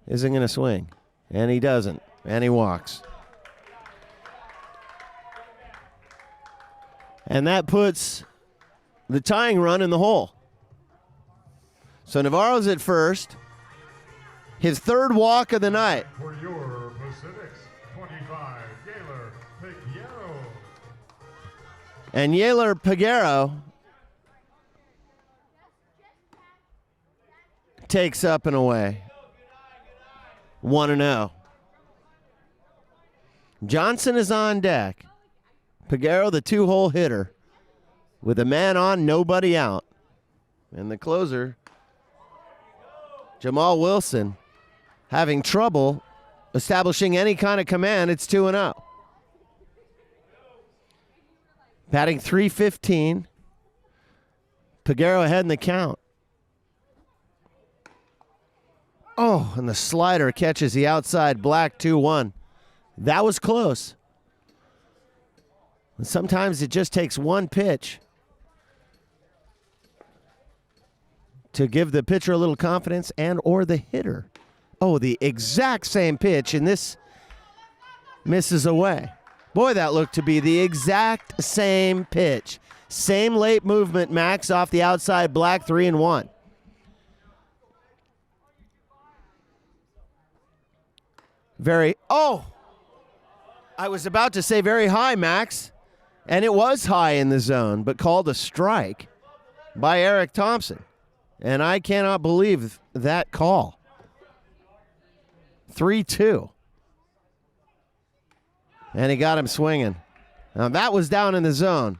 isn't going to swing. And he doesn't. And he walks. And that puts the tying run in the hole. So Navarro's at first. His 3rd walk of the night. For your Pacifics, 25, Yaler Peguero. And Yaler Peguero takes up and away. 1-0. Johnson is on deck. Peguero, the 2-hole hitter, with a man on, nobody out. And the closer, Jamal Wilson, having trouble establishing any kind of command. It's 2-0. Batting .315. Peguero ahead in the count. Oh, and the slider catches the outside black, 2-1. That was close. And sometimes it just takes one pitch to give the pitcher a little confidence and or the hitter. Oh, the exact same pitch, and this misses away. Boy, that looked to be the exact same pitch. Same late movement, Max, off the outside black, 3-1. I was about to say very high, Max, and it was high in the zone, but called a strike by Eric Thompson. And I cannot believe that call. 3-2. And he got him swinging. Now that was down in the zone.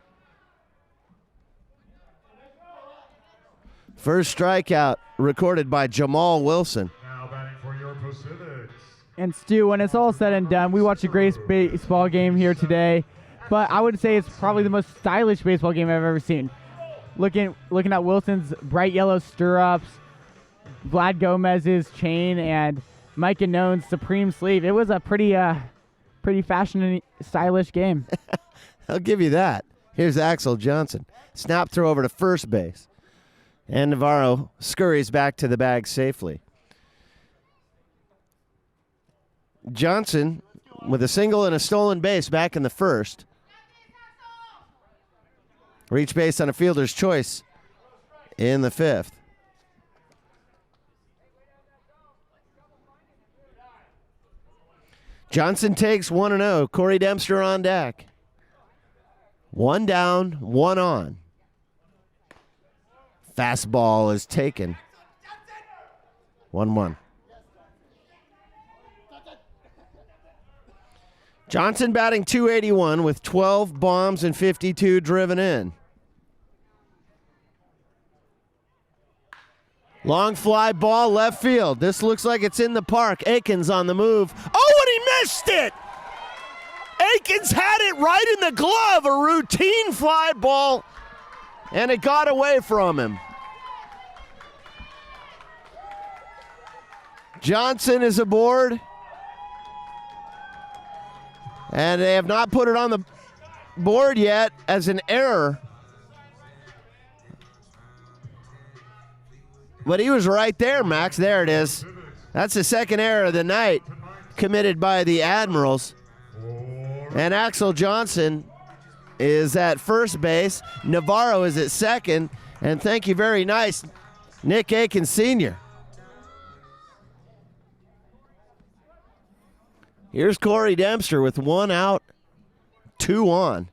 First strikeout recorded by Jamal Wilson. Now batting for your Pacifics. And Stu, when it's all said and done, we watched a great baseball game here today, but I would say it's probably the most stylish baseball game I've ever seen. Looking at Wilson's bright yellow stirrups, Vlad Gomez's chain, and Mike Anone's supreme sleeve. It was a pretty fashion and stylish game. I'll give you that. Here's Axel Johnson. Snap throw over to first base. And Navarro scurries back to the bag safely. Johnson with a single and a stolen base back in the first. Reach base on a fielder's choice in the 5th. Johnson takes 1-0. Corey Dempster on deck. 1 down, 1 on. Fastball is taken. 1-1. Johnson batting .281 with 12 bombs and 52 driven in. Long fly ball left field. This looks like it's in the park. Aikens on the move. Oh, and he missed it! Aikens had it right in the glove. A routine fly ball, and it got away from him. Johnson is aboard. And they have not put it on the board yet as an error. But he was right there, Max. There it is. That's the second error of the night committed by the Admirals. And Axel Johnson is at first base. Navarro is at second. And thank you very nice, Nick Aiken Sr. Here's Corey Dempster with 1 out, 2 on.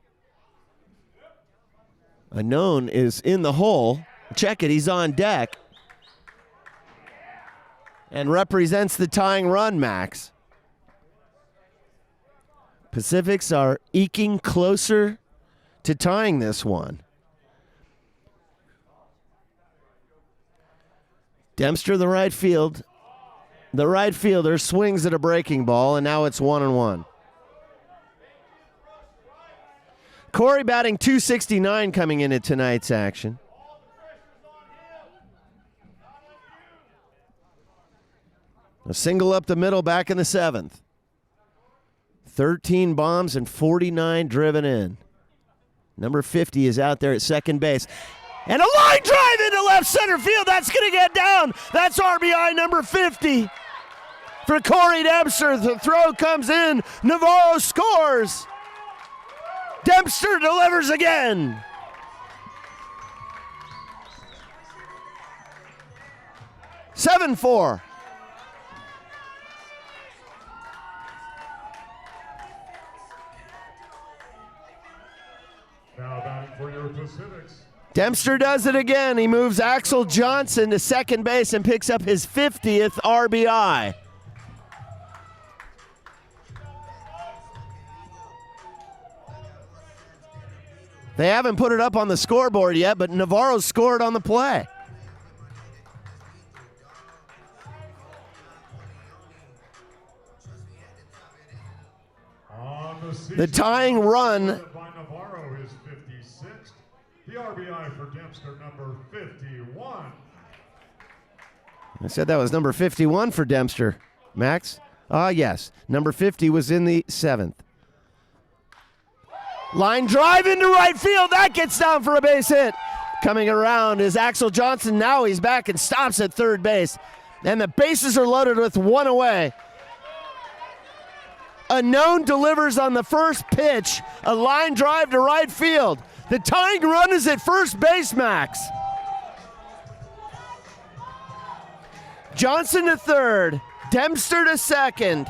Unknown is in the hole. Check it, he's on deck. And represents the tying run, Max. Pacifics are eking closer to tying this one. Dempster, the right field. The right fielder swings at a breaking ball, and now it's 1-1. Corey batting .269 coming into tonight's action. A single up the middle back in the 7th. 13 bombs and 49 driven in. Number 50 is out there at second base. And a line drive into left center field. That's going to get down. That's RBI number 50 for Corey Dempster. The throw comes in. Navarro scores. Dempster delivers again. (7-4). Now batting for your Pacifics. Dempster does it again. He moves Axel Johnson to second base and picks up his 50th RBI. They haven't put it up on the scoreboard yet, but Navarro scored on the play. The tying run. By Navarro is 56th. The RBI for Dempster, number 51. I said that was number 51 for Dempster, Max. Yes. Number 50 was in the 7th. Line drive into right field. That gets down for a base hit. Coming around is Axel Johnson. Now he's back and stops at third base. And the bases are loaded with 1 away. Unknown delivers on the first pitch. A line drive to right field. The tying run is at first base, Max. Johnson to third. Dempster to second.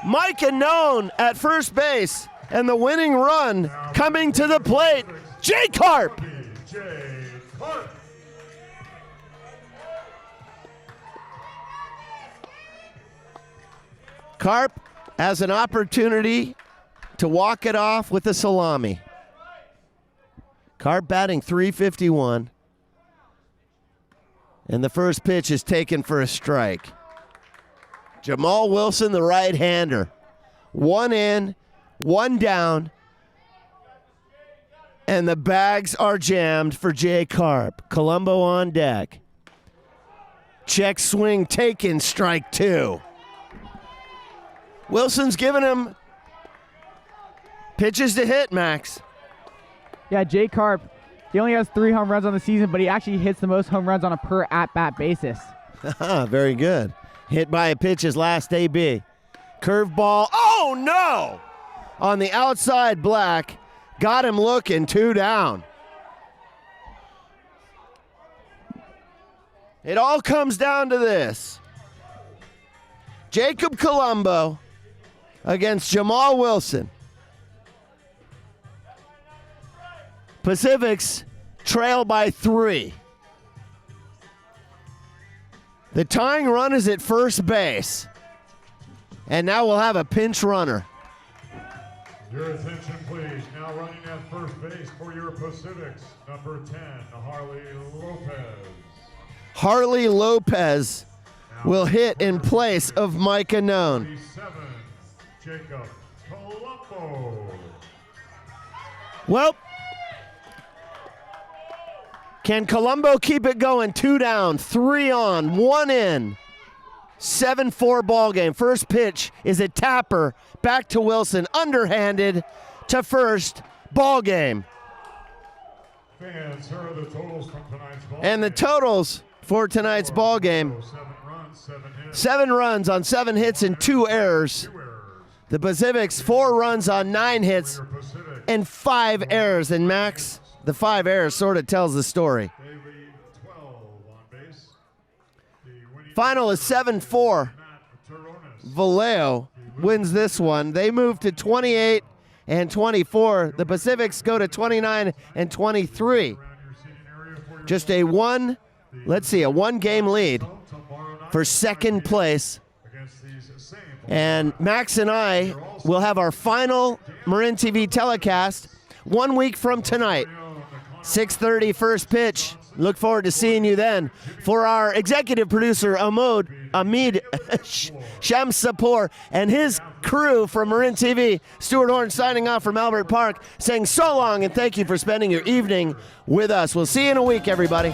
Mike Unknown at first base. And the winning run coming to the plate. Jay Carp. Carp has an opportunity to walk it off with a salami. Carp batting .351. And the first pitch is taken for a strike. Jamal Wilson, the right-hander. 1 in, 1 down. And the bags are jammed for Jay Carp. Colombo on deck. Check swing taken, strike 2. Wilson's giving him pitches to hit, Max. Yeah, Jay Carp, he only has 3 home runs on the season, but he actually hits the most home runs on a per at-bat basis. Very good. Hit by a pitch his last AB. Curveball. Oh, no! On the outside, Black. Got him looking, 2 down. It all comes down to this. Jacob Colombo against Jamal Wilson. Pacifics trail by 3. The tying run is at first base. And now we'll have a pinch runner. Your attention, please. Now running at first base for your Pacifics, number 10, Harley Lopez. Harley Lopez will hit in place of Mike Unknown. 37, Jacob Colombo. Well, can Colombo keep it going? 2 down, 3 on, 1 in. 7-4 ball game. First pitch is a tapper back to Wilson, underhanded to first. Ball game. Fans, here are the totals from tonight's ball And the game. totals for tonight's ball game. 7 runs on 7 hits and 2 errors. The Pacifics 4 runs on 9 hits and 5 errors. And Max, the 5 errors sort of tells the story. Final is 7-4. Vallejo wins this one. They move to 28 and 24. The Pacifics go to 29 and 23. Just a one game lead for second place. And Max and I will have our final Marin TV telecast 1 week from tonight. 6:30 first pitch. Look forward to seeing you then. For our executive producer, Hamid Shamsapur, and his crew from Marin TV, Stuart Horn signing off from Albert Park, saying so long and thank you for spending your evening with us. We'll see you in a week, everybody.